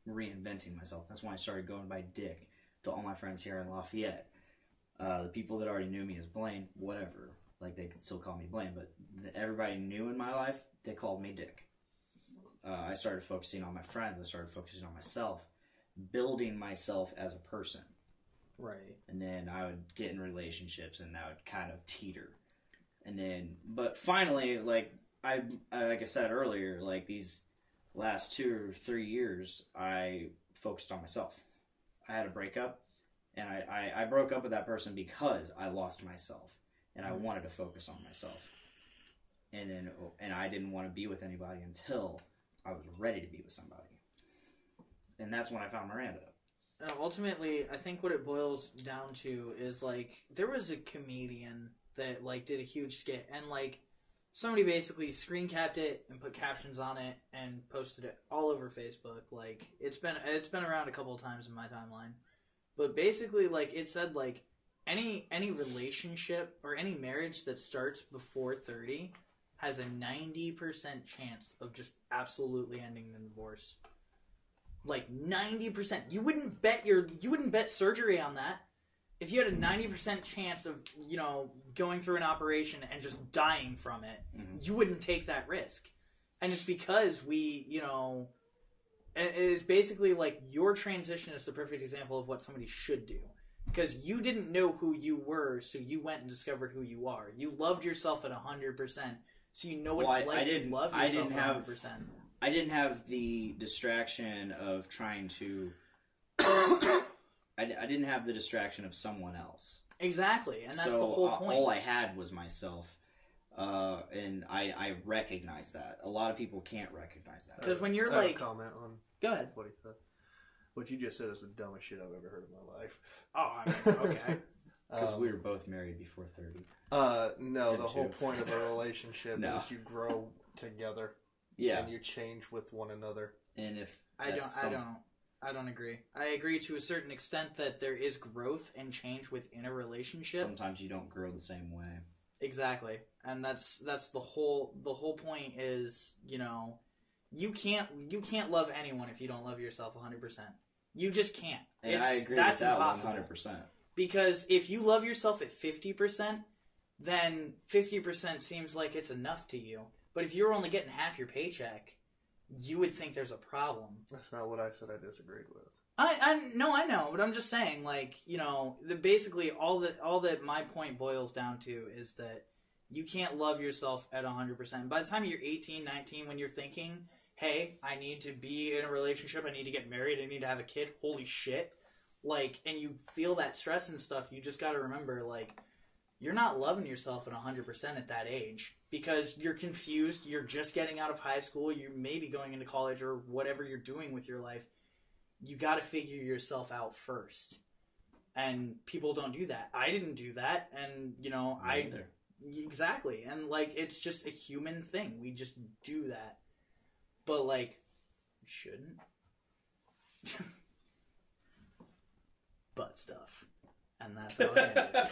reinventing myself. That's when I started going by Dick to all my friends here in Lafayette. The people that already knew me as Blaine, whatever, like they could still call me Blaine, but everybody knew in my life, they called me Dick. I started focusing on my friends. I started focusing on myself, building myself as a person. Right. And then I would get in relationships, and that would kind of teeter. And then, but finally, like I said earlier, like these last 2 or 3 years, I focused on myself. I had a breakup, and I broke up with that person because I lost myself, and I wanted to focus on myself. And I didn't want to be with anybody until I was ready to be with somebody. And that's when I found Miranda. Ultimately, I think what it boils down to is, like, there was a comedian that, like, did a huge skit, and, like, somebody basically screen capped it and put captions on it and posted it all over Facebook. Like, it's been around a couple of times in my timeline. But basically, like, it said, like, any relationship or any marriage that starts before 30 has a 90% chance of just absolutely ending in divorce. Like 90%. You wouldn't bet surgery on that. If you had a 90% chance of, going through an operation and just dying from it, you wouldn't take that risk. And it's because it's basically like your transition is the perfect example of what somebody should do. Because you didn't know who you were, so you went and discovered who you are. You loved yourself at 100%, so you know what it's like to love yourself at 100%. I didn't have the distraction of trying to... I didn't have the distraction of someone else. Exactly, and that's the whole point. All I had was myself, and I recognize that. A lot of people can't recognize that. Because when you're I have a comment on Go ahead. what he said. What you just said is the dumbest shit I've ever heard in my life. Oh, I mean, okay. Because we were both married before 30. No, Him the whole too. point of a relationship No. is you grow together. Yeah. And you change with one another. And if... I don't agree. I agree to a certain extent that there is growth and change within a relationship. Sometimes you don't grow the same way. Exactly. And that's the whole point is, you can't love anyone if you don't love yourself 100%. You just can't. And I agree that's with that impossible. 100%. Because if you love yourself at 50%, then 50% seems like it's enough to you. But if you're only getting half your paycheck, you would think there's a problem. That's not what I said I disagreed with. I know, but I'm just saying, basically all that my point boils down to is that you can't love yourself at 100%. By the time you're 18, 19, when you're thinking, hey, I need to be in a relationship, I need to get married, I need to have a kid, holy shit, and you feel that stress and stuff, you just gotta remember, you're not loving yourself at 100% at that age because you're confused, you're just getting out of high school, you may be going into college or whatever you're doing with your life. You got to figure yourself out first. And people don't do that. I didn't do that. And, exactly. And, it's just a human thing. We just do that. But, we shouldn't. Butt stuff. And that's how it ended.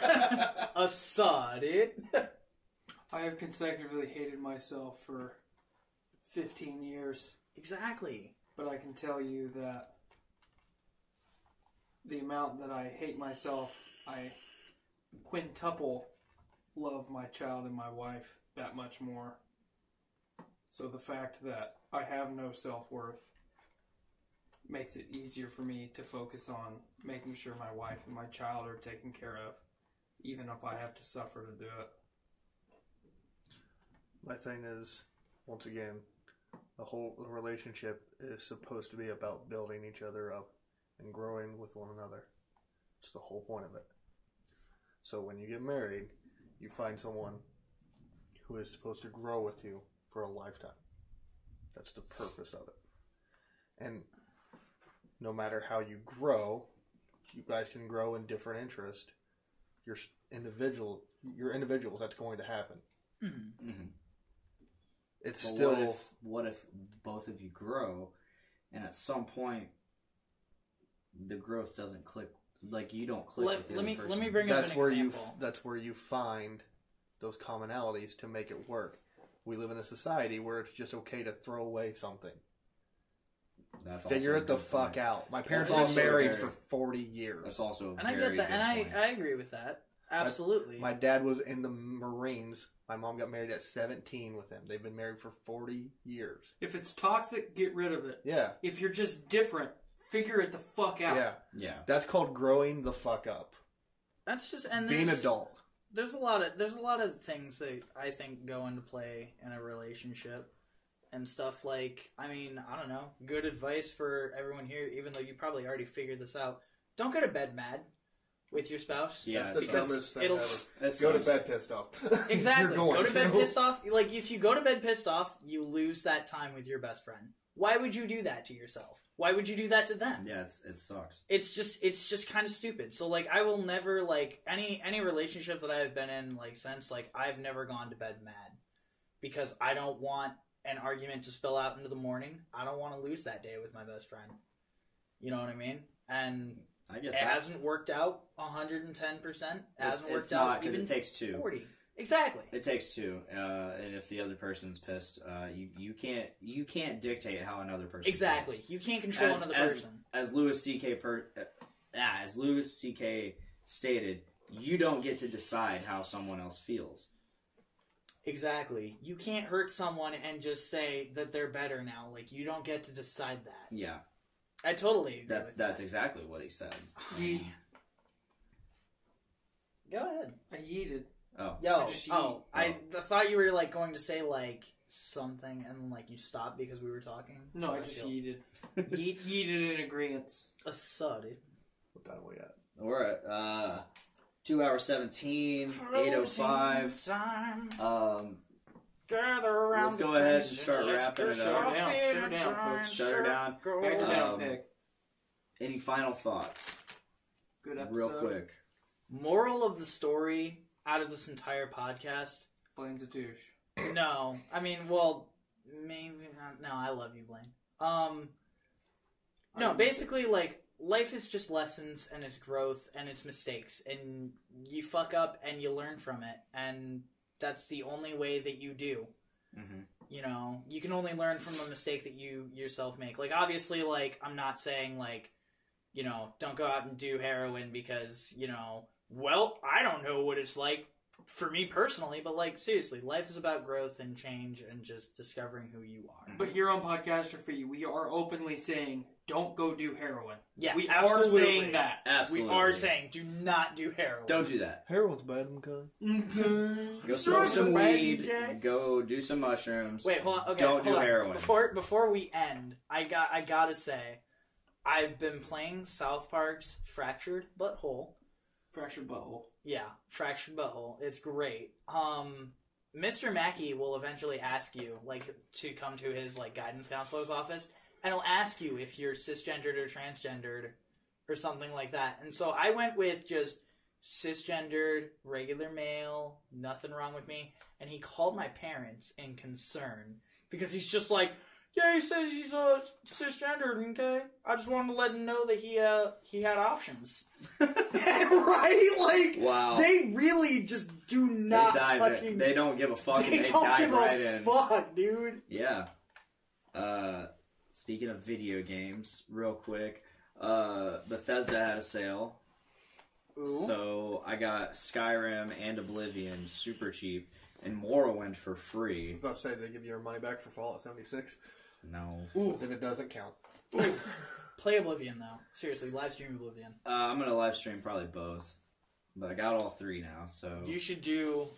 Assaulted. I have consecutively hated myself for 15 years. Exactly. But I can tell you that the amount that I hate myself, I quintuple love my child and my wife that much more. So the fact that I have no self-worth makes it easier for me to focus on making sure my wife and my child are taken care of, even if I have to suffer to do it. My thing is, once again, the whole relationship is supposed to be about building each other up and growing with one another. It's the whole point of it. So when you get married, you find someone who is supposed to grow with you for a lifetime. That's the purpose of it. And no matter how you grow, you guys can grow in different interests. You're individuals. That's going to happen. Mm-hmm. Mm-hmm. It's But still. What if both of you grow, and at some point, the growth doesn't click? You don't click with the other person. Let me bring up That's an where example. that's where you find those commonalities to make it work. We live in a society where it's just okay to throw away something. That's Figure also it the a good fuck point. out. My parents That's have also been married very- for 40 years. That's also a And I very get that, good and point. I agree with that. Absolutely. My dad was in the Marines. My mom got married at 17 with him. They've been married for 40 years. If it's toxic, get rid of it. Yeah. If you're just different, figure it the fuck out. Yeah. Yeah. That's called growing the fuck up. That's just and Being there's- adult. There's a lot of things that I think go into play in a relationship and stuff I don't know, good advice for everyone here, even though you probably already figured this out. Don't go to bed mad with your spouse. Yeah, That's the because dumbest thing it'll- ever. Go to bed pissed off. Exactly. You're going Go to bed to. pissed off. If you go to bed pissed off, you lose that time with your best friend. Why would you do that to yourself? Why would you do that to them? Yeah, it sucks. It's just kind of stupid. So I will never any relationship that I have been in since I've never gone to bed mad because I don't want an argument to spill out into the morning. I don't want to lose that day with my best friend. You know what I mean? And I get It that. hasn't worked out 110%. It hasn't worked It's out not, 'cause even it takes two. 40. Exactly. It takes two, and if the other person's pissed, you can't dictate how another person Exactly. feels. You can't control another person. As Louis C.K. stated, you don't get to decide how someone else feels. Exactly. You can't hurt someone and just say that they're better now. Like, you don't get to decide that. Yeah, I totally agree with that's that. exactly what he said. Yeet. Go ahead. I yeeted. Oh, Yo, I just I thought you were, like, going to say, like, something, and, like, you stopped because we were talking. No, So I just feel- yeeted. Yeet. Yeeted in agreement. A sud, dude. What time are we at? we're at 2 hours 17, 8:05. Time. Gather around. Let's go ahead and start wrapping it Shut up. her down, folks. Shut her down. Back to down Um, pick. Any final thoughts, Good episode. real quick? Moral of the story out of this entire podcast. Blaine's a douche. No, I mean, well, maybe not. No, I love you, Blaine. No, basically, like, life is just lessons, and it's growth, and it's mistakes, and you fuck up, and you learn from it, and that's the only way that you do. Mm-hmm. You know, you can only learn from a mistake that you yourself make. Like, obviously, like, I'm not saying, like, you know, don't go out and do heroin because, you know, well, I don't know what it's like for me personally, but, like, seriously, life is about growth and change and just discovering who you are. But here on Podcastrophy, we are openly saying, don't go do heroin. Yeah, We absolutely. are saying that. Absolutely. We are saying, do not do heroin. Don't do that. Heroin's bad, okay? Go smoke some Right, weed. okay. Go do some mushrooms. Wait, hold on. Okay, Don't do hold on. heroin. Before we end, I gotta say, I've been playing South Park's Fractured Butthole. Fractured butthole. Yeah, Fractured Butthole. It's great. Mr. Mackey will eventually ask you, like, to come to his, like, guidance counselor's office, and he'll ask you if you're cisgendered or transgendered or something like that. And so I went with just cisgendered, regular male, nothing wrong with me. And he called my parents in concern because he's just like, yeah, he says he's cisgendered, okay? I just wanted to let him know that he had options. Right? Like, Wow. they really just do not fucking... They don't give a fuck. They and don't dive give right a in. fuck, dude. Yeah. Speaking of video games, real quick, Bethesda had a sale. Ooh. So I got Skyrim and Oblivion super cheap, and Morrowind for I free. was about to say they give you your money back for Fallout 76. No. Ooh. Then it doesn't count. Play Oblivion, though. Seriously, live stream Oblivion. I'm gonna live stream probably both, but I got all three now. So You should do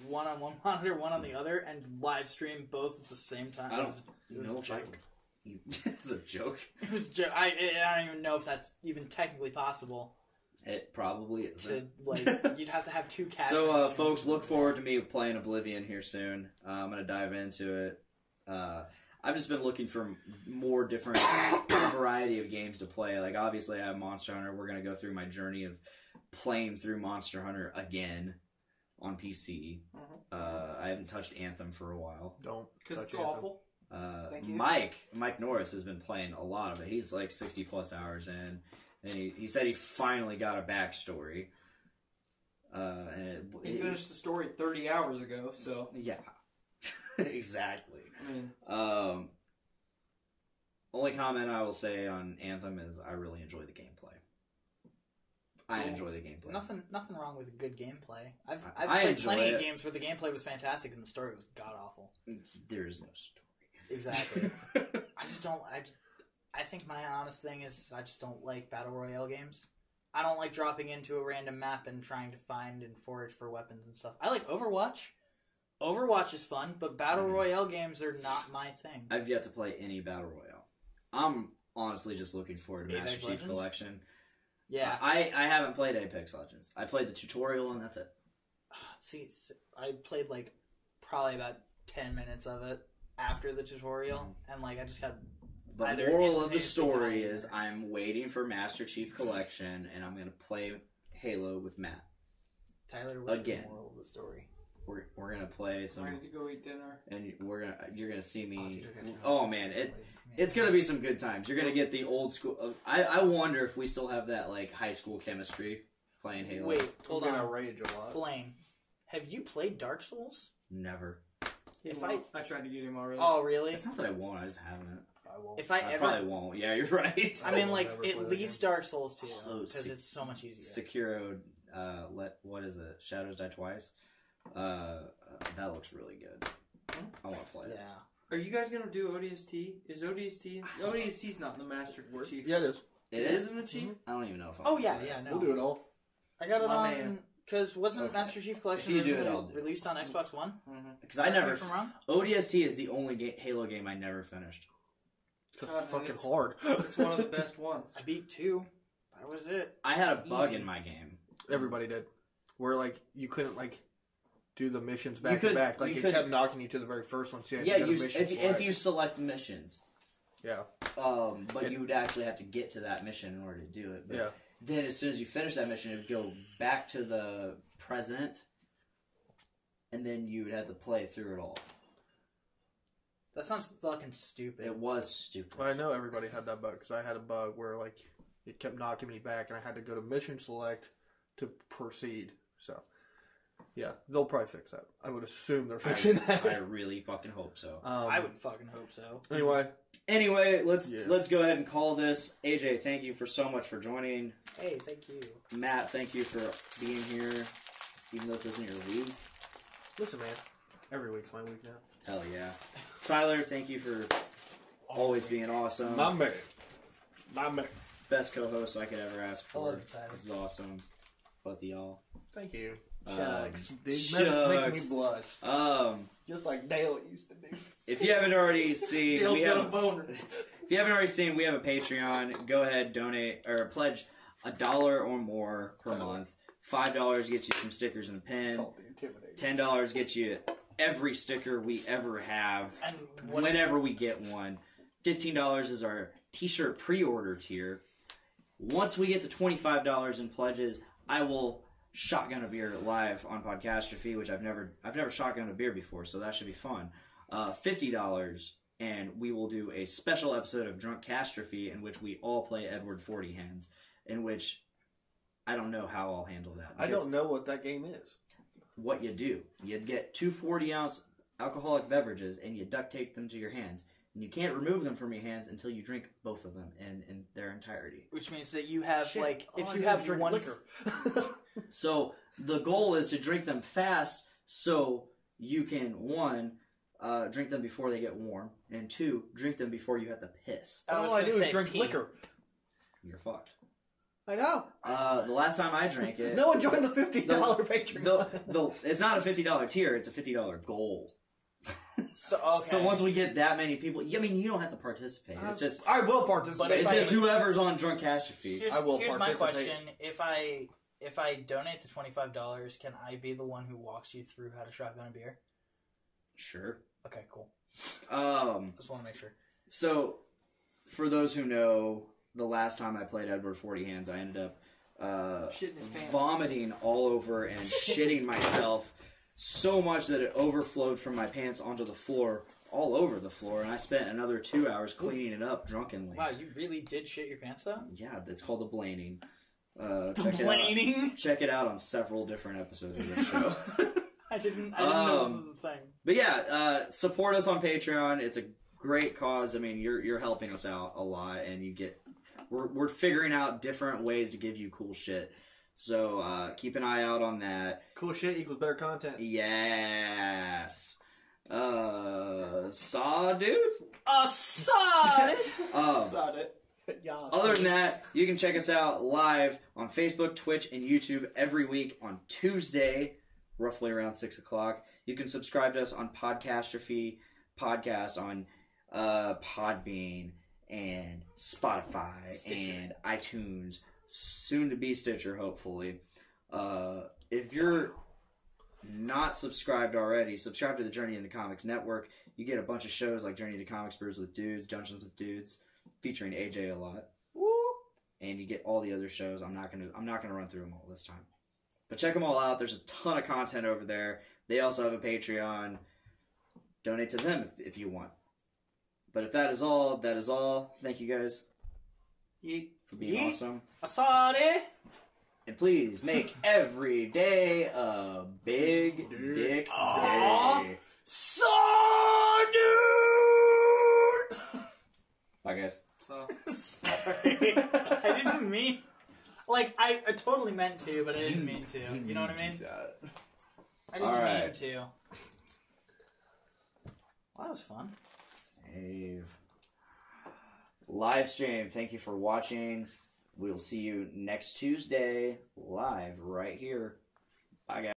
one on one monitor, one on the other, and live stream both at the same time. I don't It was know a if I joke. it's a joke. It was I don't even know if that's even technically possible. It probably is. To like, you'd have to have two cats. So, folks, look forward to me playing Oblivion here soon. I'm going to dive into it. I've just been looking for more different variety of games to play. Like, obviously, I have Monster Hunter. We're going to go through my journey of playing through Monster Hunter again on PC. I haven't touched Anthem for a while. Don't. Because touch it's Anthem. awful. Thank you. Mike Norris has been playing a lot of it. He's like 60 plus hours in. And he said he finally got a backstory. And He finished the story 30 hours ago, so... Yeah. Exactly. I mean... Only comment I will say on Anthem is I really enjoy the gameplay. I Cool. enjoy the gameplay. nothing wrong with good gameplay. I've I played enjoy plenty it. of games where the gameplay was fantastic and the story was god awful. There is no story. Exactly. I just don't. I think my honest thing is I just don't like battle royale games. I don't like dropping into a random map and trying to find and forage for weapons and stuff. I like Overwatch. Overwatch is fun, but battle royale games are not my thing. I've yet to play any battle royale. I'm honestly just looking forward to Apex Master Chief Legends? Collection. Yeah. I haven't played Apex Legends. I played the tutorial and that's it. See, I played like probably about 10 minutes of it after the tutorial, and like I just had. But Either the moral of the instantaneously story dying is or- I'm waiting for Master Chief Collection and I'm going to play Halo with Matt. Tyler, what's Again. the moral of the story? we're gonna play some, Ready to go eat dinner. and you're gonna see me. dude, Oh man, it's gonna be some good times. You're gonna get the old school. I wonder if we still have that like high school chemistry playing Halo. Wait, I'm hold gonna on. rage a lot. Blaine, have you played Dark Souls? Never. If I tried to get him already. Oh, really? It's not that I won't. I just haven't. I won't. If I I ever, probably won't. Yeah, you're right. I mean, will like never play at that least Dark Souls 2, Oh, because it's so much easier. Sekiro, what is it? Shadows Die Twice. That looks really good. I want to play it. Yeah. Are you guys gonna do ODST? Is ODST? ODST's not in the Master Chief. Yeah, it is. It It is? is in the Chief. I don't even know if I'm Oh yeah, yeah. No, We'll do it all. I got it My on man. because wasn't Okay. Master Chief Collection If you do it, originally I'll do it. released on Xbox One? Because I never. If I'm wrong? ODST is the only Halo game I never finished. It's God, fucking it's- hard. It's one of the best ones. I beat 2. That was it. I had a bug Easy. in my game. Everybody did. Where like you couldn't like do the missions You back could- to back. Like you it could- kept knocking you to the very first one. So you had Yeah, to go to you, mission if select. you select missions. Yeah. But It- you would actually have to get to that mission in order to do it. But Yeah. then as soon as you finish that mission, it would go back to the present, and then you would have to play through it all. That sounds fucking stupid. It was stupid. But I know everybody had that bug because I had a bug where like it kept knocking me back, and I had to go to mission select to proceed. So yeah, they'll probably fix that. I would assume they're fixing that. I really fucking hope so. I would fucking hope so. Anyway, Let's Yeah. go ahead and call this. AJ, thank you for so much for joining. Hey, thank you. Matt, thank you for being here, even though this isn't your week. listen, man. Every week's my week now. Hell yeah. Tyler, thank you for always being awesome. Not me. Not me. Best co-host I could ever ask I for. love you, Tyler. This is awesome. Both of y'all. Thank you. Shucks. Dude, Shucks. making me blush. Just like Dale used to do. If you haven't already seen, Dale's we got a have, boner. if you haven't already seen, we have a Patreon. Go ahead, donate or pledge $1 or more per month. $5 gets you some stickers and a pin. Called the Intimidator. $10 gets you every sticker we ever have, And what is- whenever we get one. $15 is our t-shirt pre-order tier. Once we get to $25 in pledges, I will shotgun a beer live on Podcastrophe, which I've never shotgunned a beer before, so that should be fun. $50, and we will do a special episode of Drunk Castrophe in which we all play Edward 40 Hands, in which I don't know how I'll handle that. I because don't know what that game is. what you do. You get two 40-ounce alcoholic beverages, and you duct tape them to your hands. And you can't remove them from your hands until you drink both of them in their entirety. Which means that you have Shit. like if Oh, you I have drink one liquor. So the goal is to drink them fast so you can, one, drink them before they get warm, and two, drink them before you have to piss. I was All I gonna do say is drink pee. liquor. You're fucked. I know. The last time I drank it... No one joined the $50 Patreon. It's not a $50 tier, it's a $50 goal. So okay. So once we get that many people... I mean, you don't have to participate. It's just... I will participate. But It's if just whoever's on Drunk Catastrophe. Here's, I will here's my participate. question: if I donate the $25, can I be the one who walks you through how to shotgun a beer? Sure. Okay, cool. Just want to make sure. So, for those who know, the last time I played Edward 40 Hands, I ended up Shit in his pants. vomiting all over and shitting myself so much that it overflowed from my pants onto the floor, all over the floor, and I spent another 2 hours cleaning it up drunkenly. Wow, you really did shit your pants though? Yeah, that's called the blaning. Complaining? Check it out on several different episodes of this show. I didn't know this was the thing. But yeah, support us on Patreon. It's a great cause. I mean, you're helping us out a lot, and you get we're figuring out different ways to give you cool shit. So keep an eye out on that. Cool shit equals better content. Yes. Saw, dude. Assad! Saw it. Other than that, you can check us out live on Facebook, Twitch, and YouTube every week on Tuesday, roughly around 6 o'clock. You can subscribe to us on Podcastrophe podcast on Podbean and Spotify and iTunes, soon to be Stitcher, hopefully. If you're not subscribed already, subscribe to the Journey into Comics Network. You get a bunch of shows like Journey into Comics, Brews with Dudes, Dungeons with Dudes, featuring AJ a lot. Woo! And you get all the other shows. I'm not gonna run through them all this time. But check them all out. There's a ton of content over there. They also have a Patreon. Donate to them if you want. But if that is all, that is all. Thank you guys for being Yeet. awesome. Asade. And please make every day a big dick Aw. day. Dude. Bye, guys. So, Sorry. I didn't mean. Like, I totally meant to, but I didn't mean to. You know what I mean? I didn't mean Alright. to. Well, that was fun. Save. Live stream. Thank you for watching. We'll see you next Tuesday live right here. Bye, guys.